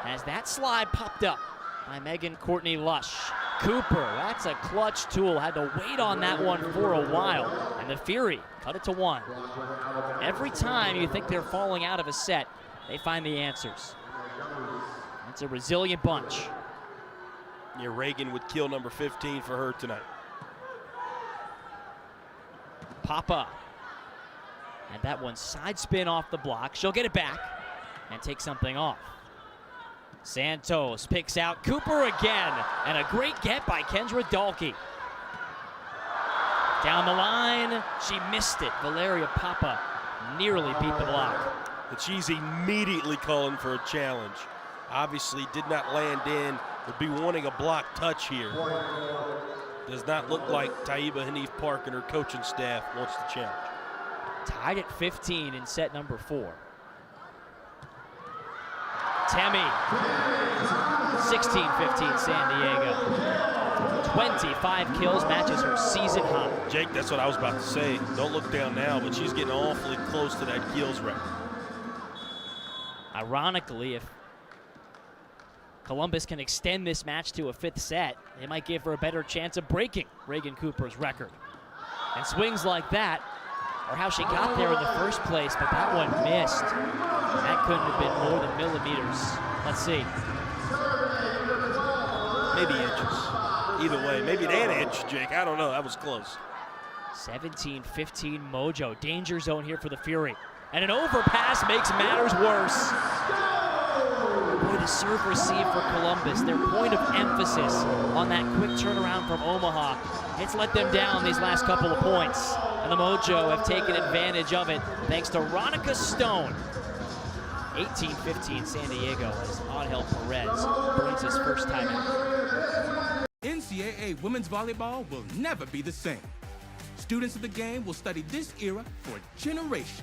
has that slide popped up by Megan Courtney Lush. Cooper, that's a clutch tool, had to wait on that one for a while, and the Fury cut it to 1. Every time you think they're falling out of a set, they find the answers. It's a resilient bunch. Yeah, Reagan would kill number 15 for her tonight. Papa. And that one side spin off the block. She'll get it back and take something off. Santos picks out Cooper again. And a great get by Kendra Dahlke. Down the line, she missed it. Valeria Papa nearly beat the block. And she's immediately calling for a challenge. Obviously did not land in, would be wanting a block touch here. Does not look like Taiba Hanif Park and her coaching staff wants the challenge. Tied at 15 in set number 4. Temi, 16-15 San Diego. 25 kills, matches her season high. Jake, that's what I was about to say. Don't look down now, but she's getting awfully close to that kills record. Ironically, if Columbus can extend this match to a 5th set, they might give her a better chance of breaking Reagan Cooper's record. And swings like that are how she got there in the first place, but that one missed. That couldn't have been more than millimeters. Let's see. Maybe inches. Either way, maybe an inch, Jake. I don't know. That was close. 17-15 Mojo. Danger zone here for the Fury. And an overpass makes matters worse. Boy, the serve receive for Columbus. Their point of emphasis on that quick turnaround from Omaha. It's let them down these last couple of points. And the Mojo have taken advantage of it thanks to Ronica Stone. 18-15 San Diego as Angel Perez brings his first time out. NCAA women's volleyball will never be the same. Students of the game will study this era for generations.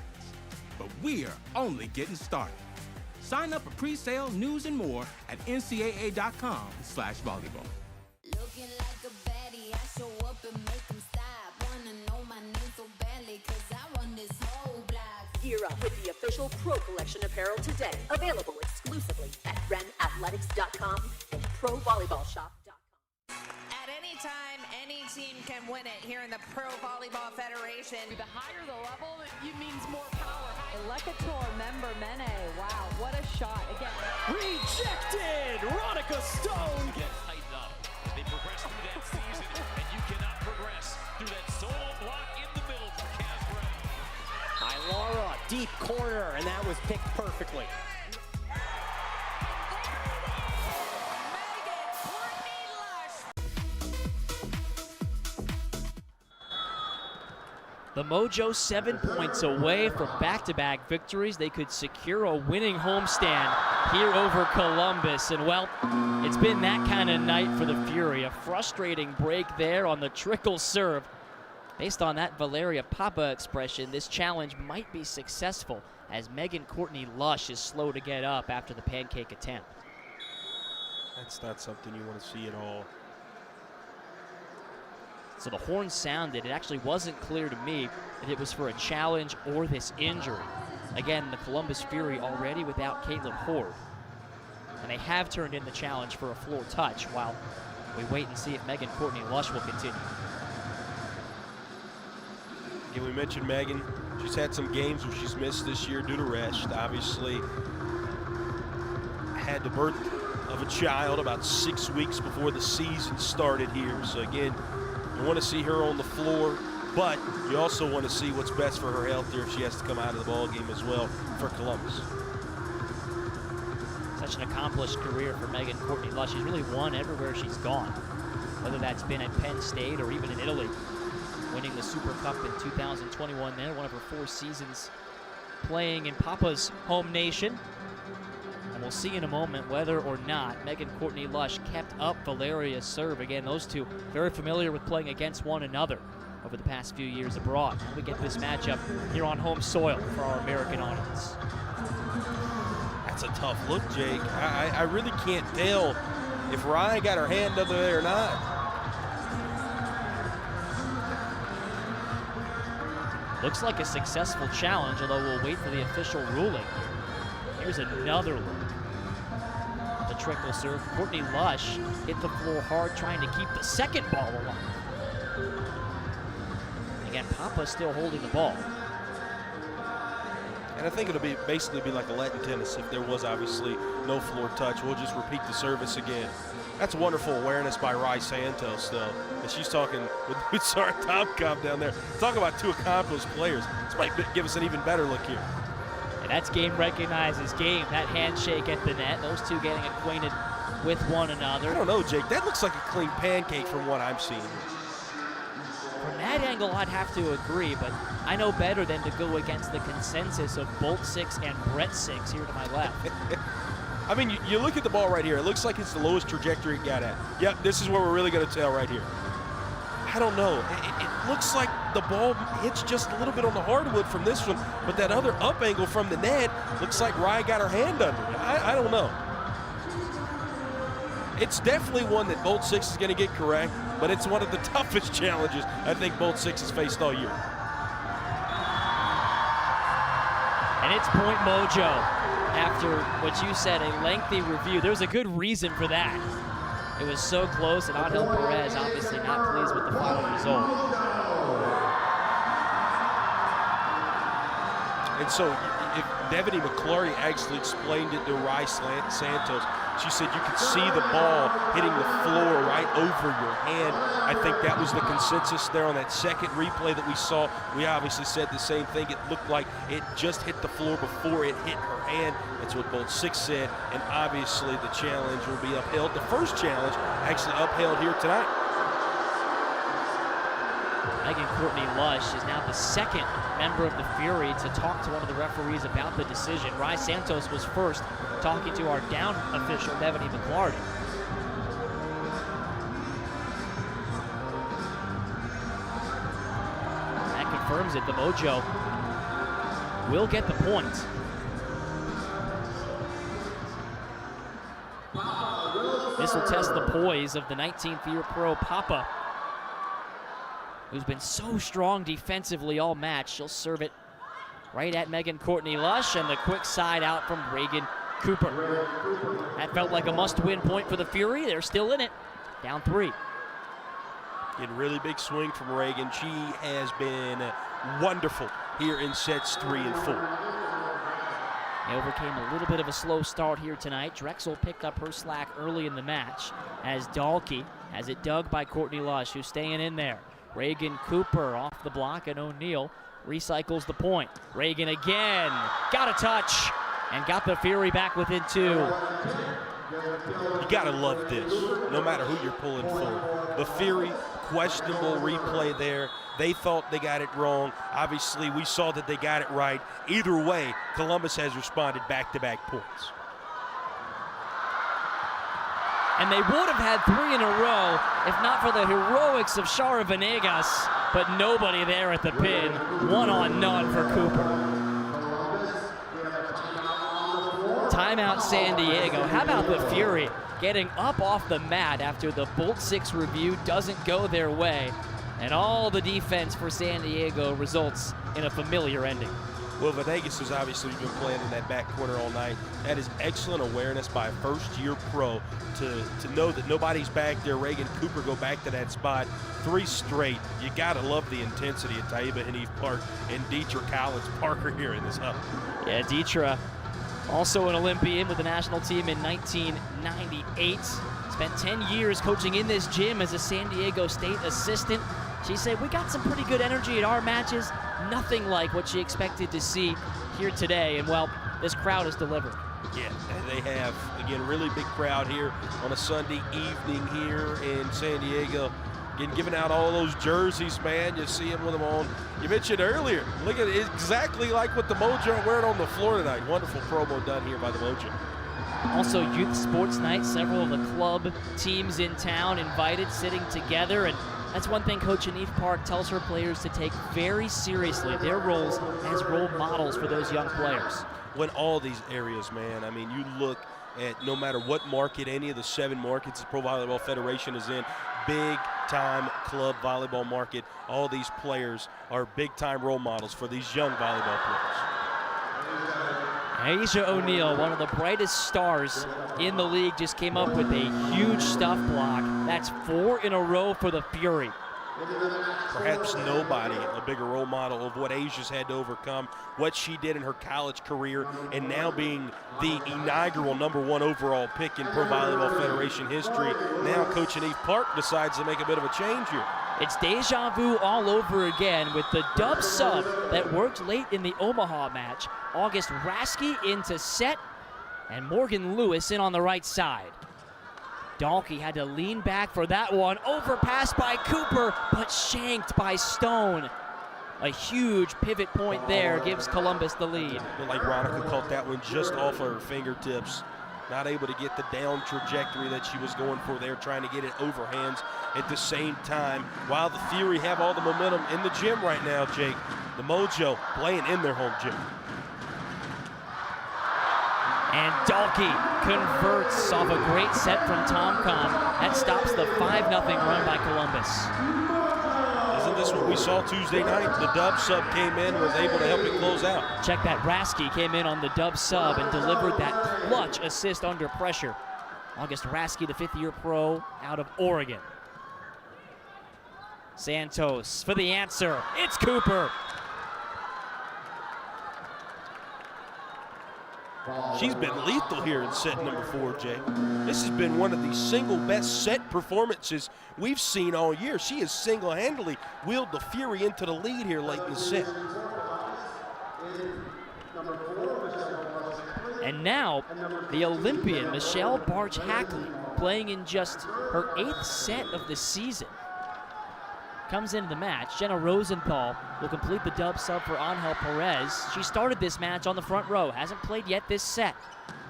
But we're only getting started. Sign up for pre-sale, news, and more at ncaa.com/volleyball. Looking like a baddie, I show up and make them stop. Wanna know my name so badly, cause I run this whole block. Gear up with the official Pro Collection apparel today. Available exclusively at realathletics.com and provolleyballshop.com. At any time, any team can win it here in the Pro Volleyball Federation. The higher the level, it means more power. Lekator member Mene, wow, what a shot. Again. Rejected! Ronica Stone! Get tightened up as they progress through that season, and you cannot progress through that solo block in the middle for Kaz Brown. Laura, deep corner, and that was picked perfectly. The Mojo 7 points away from back-to-back victories. They could secure a winning homestand here over Columbus. And well, it's been that kind of night for the Fury. A frustrating break there on the trickle serve. Based on that Valeria Papa expression, this challenge might be successful as Megan Courtney Lush is slow to get up after the pancake attempt. That's not something you want to see at all. So the horn sounded. It actually wasn't clear to me if it was for a challenge or this injury. Again, the Columbus Fury already without Caitlin Horde. And they have turned in the challenge for a floor touch while we wait and see if Megan Courtney Lush will continue. Again, we mentioned Megan. She's had some games where she's missed this year due to rest. Obviously, had the birth of a child about 6 weeks before the season started here. So again, You want to see her on the floor, but you also want to see what's best for her health here if she has to come out of the ball game as well for Columbus. Such an accomplished career for Megan Courtney Lush. She's really won everywhere she's gone, whether that's been at Penn State or even in Italy, winning the Super Cup in 2021 there, one of her 4 seasons playing in Papa's home nation. And we'll see in a moment whether or not Megan Courtney Lush kept up Valeria's serve. Again, those two very familiar with playing against one another over the past few years abroad. And we get this matchup here on home soil for our American audience. That's a tough look, Jake. I really can't tell if Ryan got her hand under there or not. Looks like a successful challenge, although we'll wait for the official ruling. Here's another look. The trickle serve. Courtney Lush hit the floor hard, trying to keep the second ball alive. Again, Papa still holding the ball. And I think it'll basically be like a Latin tennis if there was obviously no floor touch. We'll just repeat the service again. That's wonderful awareness by Rai Santos, though. And she's talking with Sarah Tomcom down there. Talk about 2 accomplished players. This might give us an even better look here. And that's game recognizes game. That handshake at the net. Those two getting acquainted with one another. I don't know, Jake. That looks like a clean pancake from what I'm seeing. From that angle, I'd have to agree, but I know better than to go against the consensus of Bolt 6 and Brett 6 here to my left. I mean, you look at the ball right here. It looks like it's the lowest trajectory it got at. Yep, this is where we're really going to tell right here. I don't know. It looks like the ball hits just a little bit on the hardwood from this one, but that other up angle from the net looks like Rye got her hand under it. I don't know. It's definitely one that Bolt 6 is going to get correct, but it's one of the toughest challenges I think Bolt 6 has faced all year. And it's point mojo. After what you said, a lengthy review. There's a good reason for that. It was so close, and Angel Perez obviously not pleased with the final result. And so if Devaney McClary actually explained it to Rai Santos, she said you could see the ball hitting the floor right over your hand. I think that was the consensus there on that second replay that we saw. We obviously said the same thing. It looked like it just hit the floor before it hit her hand. That's what Bolt 6 said, and obviously the challenge will be upheld. The first challenge actually upheld here tonight. Megan Courtney Lush is now the second member of the Fury to talk to one of the referees about the decision. Rai Santos was first, talking to our down official, Devaney McClarty. That confirms it. The Mojo will get the point. This will test the poise of the 19th year pro Papa, who's been so strong defensively all match. She'll serve it right at Megan Courtney Lush, and the quick side out from Reagan Cooper. That felt like a must-win point for the Fury. They're still in it, down 3. Getting really big swing from Reagan. She has been wonderful here in sets 3 and 4. They overcame a little bit of a slow start here tonight. Drexel picked up her slack early in the match as Dahlke has it dug by Courtney Lush, who's staying in there. Reagan Cooper off the block, and O'Neal recycles the point. Reagan again, got a touch, and got the Fury back within 2. You gotta love this, no matter who you're pulling for. The Fury, questionable replay there. They thought they got it wrong. Obviously, we saw that they got it right. Either way, Columbus has responded back-to-back points. And they would have had 3 in a row if not for the heroics of Shara Venegas, but nobody there at the pin. 1 on none for Cooper. Timeout San Diego. How about the Fury getting up off the mat after the Bolt 6 review doesn't go their way, and all the defense for San Diego results in a familiar ending. Well, Venegas has obviously been playing in that back corner all night. That is excellent awareness by a first-year pro to know that nobody's back there. Reagan Cooper go back to that spot. 3 straight. You got to love the intensity at Taiba Hanif Park and Deetra Collins Parker here in this hub. Yeah, Deetra, also an Olympian with the national team in 1998. Spent 10 years coaching in this gym as a San Diego State assistant. She said, we got some pretty good energy at our matches. Nothing like what she expected to see here today. And, well, this crowd has delivered. Yeah, and they have, again, really big crowd here on a Sunday evening here in San Diego. Again, giving out all those jerseys, man. You see them with them on. You mentioned earlier, look at it, exactly like what the Mojo are wearing on the floor tonight. Wonderful promo done here by the Mojo. Also, youth sports night, several of the club teams in town invited, sitting together, and that's one thing Coach Anif Park tells her players to take very seriously, their roles as role models for those young players. When all these areas, man, I mean, you look at no matter what market, any of the 7 markets the Pro Volleyball Federation is in, big-time club volleyball market, all these players are big-time role models for these young volleyball players. Asia O'Neal, one of the brightest stars in the league, just came up with a huge stuff block. That's 4 in a row for the Fury. Perhaps nobody a bigger role model of what Asia's had to overcome, what she did in her college career, and now being the inaugural #1 overall pick in Pro Volleyball Federation history. Now Coach Anif Park decides to make a bit of a change here. It's deja vu all over again with the dub sub that worked late in the Omaha match. August Raske into set, and Morgan Lewis in on the right side. Donkey had to lean back for that one. Overpass by Cooper, but shanked by Stone. A huge pivot point there gives Columbus the lead. Looked like Ronica caught that one just off of her fingertips. Not able to get the down trajectory that she was going for there, trying to get it overhands at the same time. While the Fury have all the momentum in the gym right now, Jake, the Mojo playing in their home gym. And Dalkey converts off a great set from Tomcom. That stops the 5-0 run by Columbus. Isn't this what we saw Tuesday night? The dub sub came in, was able to help it close out. Check that, Raske came in on the dub sub and delivered that clutch assist under pressure. August Raske, the 5th-year pro out of Oregon. Santos for the answer. It's Cooper. She's been lethal here in set #4, Jay. This has been one of the single best set performances we've seen all year. She has single-handedly wheeled the Fury into the lead here late in the set. And now, the Olympian Michelle Barch-Hackley, playing in just her 8th set of the season, comes into the match. Jenna Rosenthal will complete the dub sub for Angel Perez. She started this match on the front row, hasn't played yet this set.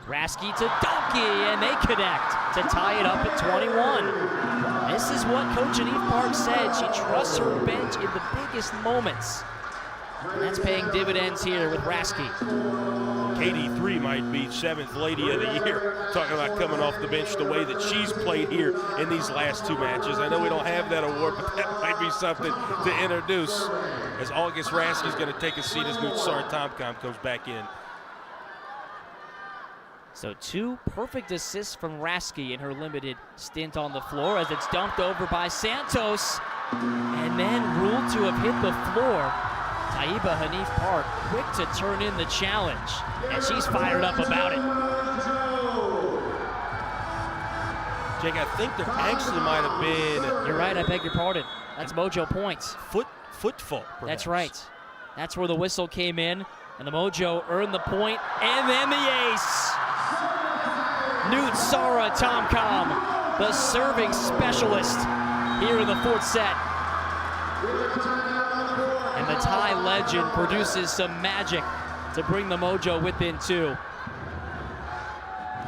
Raske to Donkey, and they connect to tie it up at 21. This is what Coach Anif Park said. She trusts her bench in the biggest moments. And that's paying dividends here with Raske. KD3 might be 7th Lady of the Year. Talking about coming off the bench the way that she's played here in these last 2 matches. I know we don't have that award, but that might be something to introduce as August Raske is going to take a seat as Nutsara Tomcom comes back in. So 2 perfect assists from Raske in her limited stint on the floor as it's dumped over by Santos and then ruled to have hit the floor. Taiba Hanif Park quick to turn in the challenge, and she's fired up about it. Jake, I think there actually might have been... You're right, I beg your pardon. That's Mojo points. Footfall, perhaps. That's right. That's where the whistle came in, and the Mojo earned the point, and then the ace. Nutsara Tomcom, the serving specialist here in the 4th set. And the Thai legend produces some magic to bring the Mojo within 2.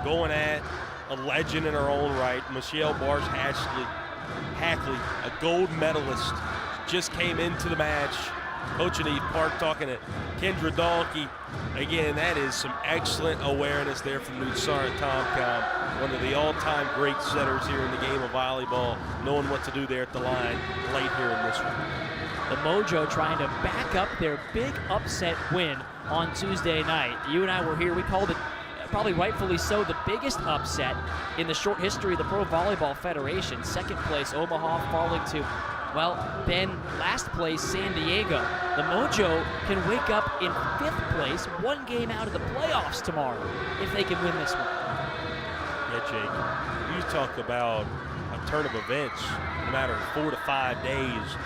Going at a legend in her own right, Michelle Barch-Hackley, a gold medalist, just came into the match. Coach Anif Park talking to Kendra Donkey. Again, that is some excellent awareness there from Nutsara Tomcom, one of the all-time great setters here in the game of volleyball, knowing what to do there at the line late here in this one. The Mojo trying to back up their big upset win on Tuesday night. You and I were here, we called it, probably rightfully so, the biggest upset in the short history of the Pro Volleyball Federation. 2nd place, Omaha falling to, well, then last place, San Diego. The Mojo can wake up in 5th place, 1 game out of the playoffs tomorrow, if they can win this one. Yeah, Jake, you talk about a turn of events in a matter of 4 to 5 days.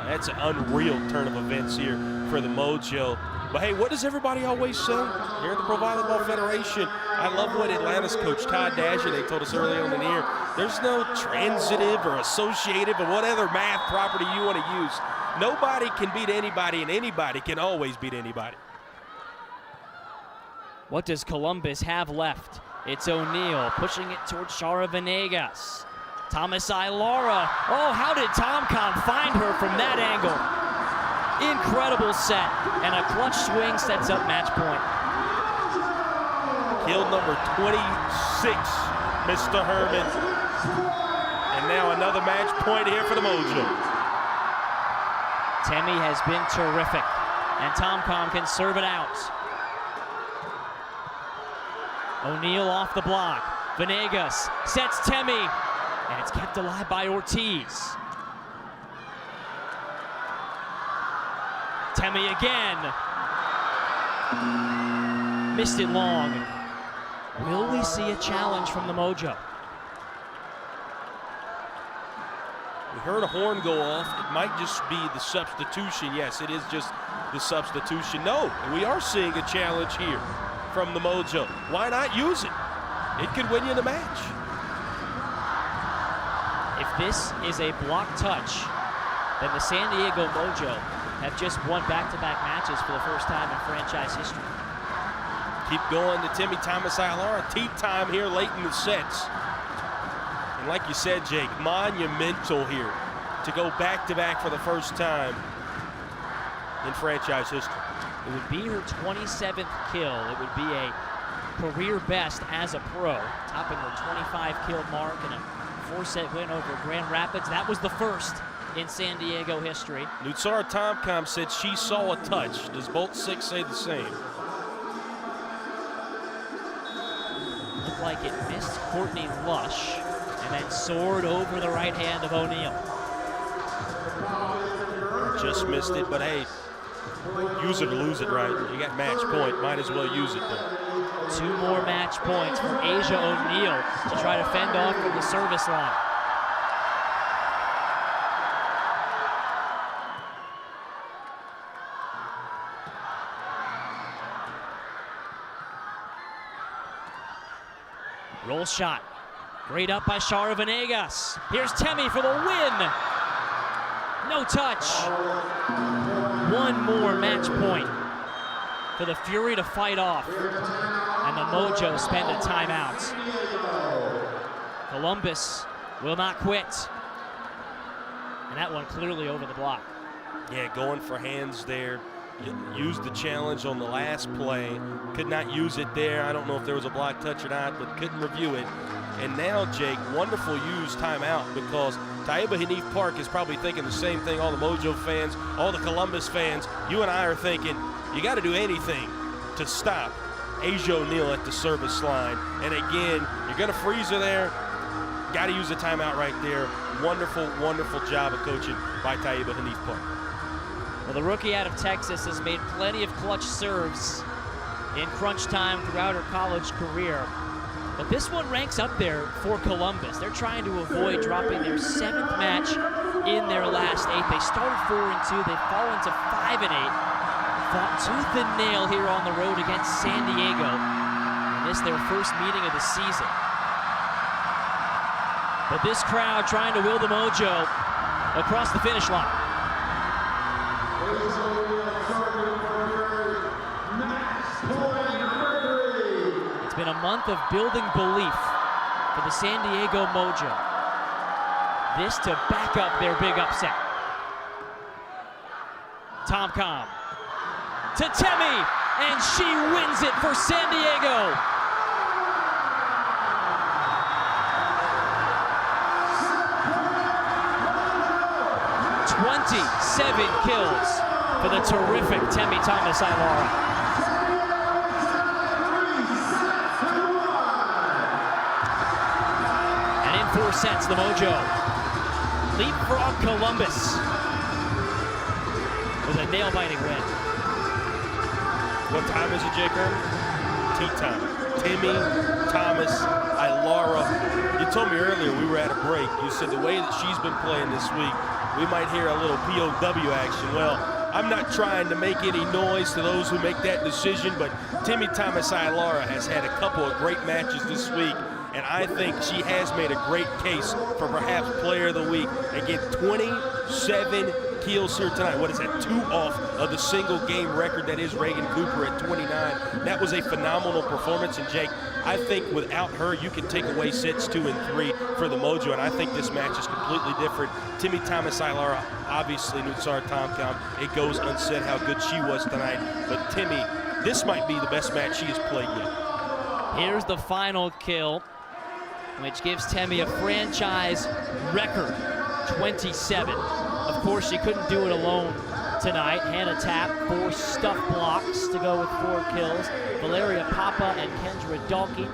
That's an unreal turn of events here for the Mojo. But hey, what does everybody always say here at the Pro Volleyball Federation? I love what Atlanta's coach Todd Dagenet told us early on in the year. There's no transitive or associative or whatever math property you want to use. Nobody can beat anybody, and anybody can always beat anybody. What does Columbus have left? It's O'Neal pushing it towards Shara Venegas. Thomas Ilara. Oh, how did Tomcom find her from that angle? Incredible set, and a clutch swing sets up match point. Kill number 26, Mr. Herman. And now another match point here for the Mojo. Temi has been terrific, and Tomcom can serve it out. O'Neal off the block. Venegas sets Temi, and it's kept alive by Ortiz. Temi again. Missed it long. Will we see a challenge from the Mojo? We heard a horn go off. It might just be the substitution. Yes, it is just the substitution. No, we are seeing a challenge here from the Mojo. Why not use it? It could win you the match. If this is a block touch, then the San Diego Mojo have just won back-to-back matches for the first time in franchise history. Keep going to Temi Thomas Ilara. Tea time here late in the sets. And like you said, Jake, monumental here to go back-to-back for the first time in franchise history. It would be her 27th kill. It would be a career best as a pro, topping her 25 kill mark in a 4-set win over Grand Rapids. That was the first in San Diego history. Nutsara Tomcom said she saw a touch. Does Bolt 6 say the same? Looked like it missed Courtney Lush and then soared over the right hand of O'Neal. Just missed it, but hey, use it or lose it, right? You got match point, might as well use it though. 2 more match points for Asia O'Neal to try to fend off from the service line. Roll shot. Great up by Shara Venegas. Here's Temi for the win. No touch. 1 more match point for the Fury to fight off. And the Mojo spend a timeout. Columbus will not quit. And that one clearly over the block. Yeah, going for hands there. Used the challenge on the last play. Could not use it there. I don't know if there was a block touch or not, but couldn't review it. And now, Jake, wonderful used timeout because Taiba Hanif Park is probably thinking the same thing. All the Mojo fans, all the Columbus fans, you and I are thinking, you got to do anything to stop Asia O'Neal at the service line. And again, you're going to freeze her there. Got to use a timeout right there. Wonderful, wonderful job of coaching by Taiba Hanif Park. Well, the rookie out of Texas has made plenty of clutch serves in crunch time throughout her college career. But this one ranks up there for Columbus. They're trying to avoid dropping their 7th match in their last 8. They started 4-2. They've fallen to 5-8. Fought tooth and nail here on the road against San Diego. And this their first meeting of the season. But this crowd trying to will the Mojo across the finish line. It's been a month of building belief for the San Diego Mojo. This to back up their big upset. Tomcom to Temi, and she wins it for San Diego. '27 kills for the terrific Temi Thomas Ilara. And in 4 sets, the Mojo leapfrog Columbus with a nail-biting win. What time is it, Jake Herman? tea time. Timmy, Thomas, Ilara. You told me earlier we were at a break. You said the way that she's been playing this week, we might hear a little POW action. Well, I'm not trying to make any noise to those who make that decision, but Timmy Thomas Ilara has had a couple of great matches this week, and I think she has made a great case for perhaps Player of the Week. Again, 27 kills here tonight. What is that? 2 off of the single game record that is Reagan Cooper at 29. That was a phenomenal performance, and Jake, I think without her, you can take away sets 2 and 3 for the Mojo, and I think this match is completely different. Timmy Thomas Ilara, obviously Nutsar Tomcom, it goes unsaid how good she was tonight, but Timmy, this might be the best match she has played yet. Here's the final kill, which gives Timmy a franchise record, 27. Of course, she couldn't do it alone tonight. Hannah Tapp, 4 stuff blocks to go with 4 kills. Valeria Papa and Kendra Dalkey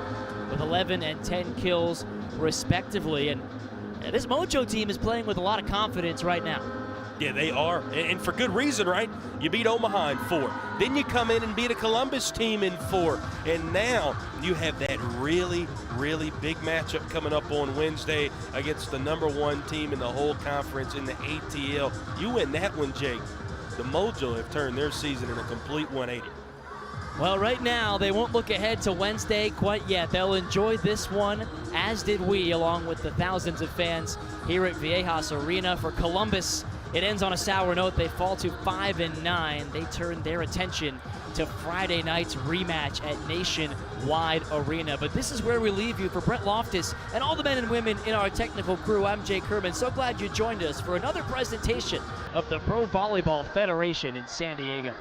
with 11 and 10 kills, respectively. And this Mojo team is playing with a lot of confidence right now. Yeah, they are, and for good reason, right? You beat Omaha in 4. Then you come in and beat a Columbus team in 4. And now you have that really, really big matchup coming up on Wednesday against the #1 team in the whole conference in the ATL. You win that one, Jake. The Mojo have turned their season in a complete 180. Well, right now, they won't look ahead to Wednesday quite yet. They'll enjoy this one, as did we, along with the thousands of fans here at Viejas Arena. For Columbus, it ends on a sour note. They fall to 5-9. They turn their attention to Friday night's rematch at Nationwide Arena. But this is where we leave you. For Brett Loftus and all the men and women in our technical crew, I'm Jake Kerman. So glad you joined us for another presentation of the Pro Volleyball Federation in San Diego.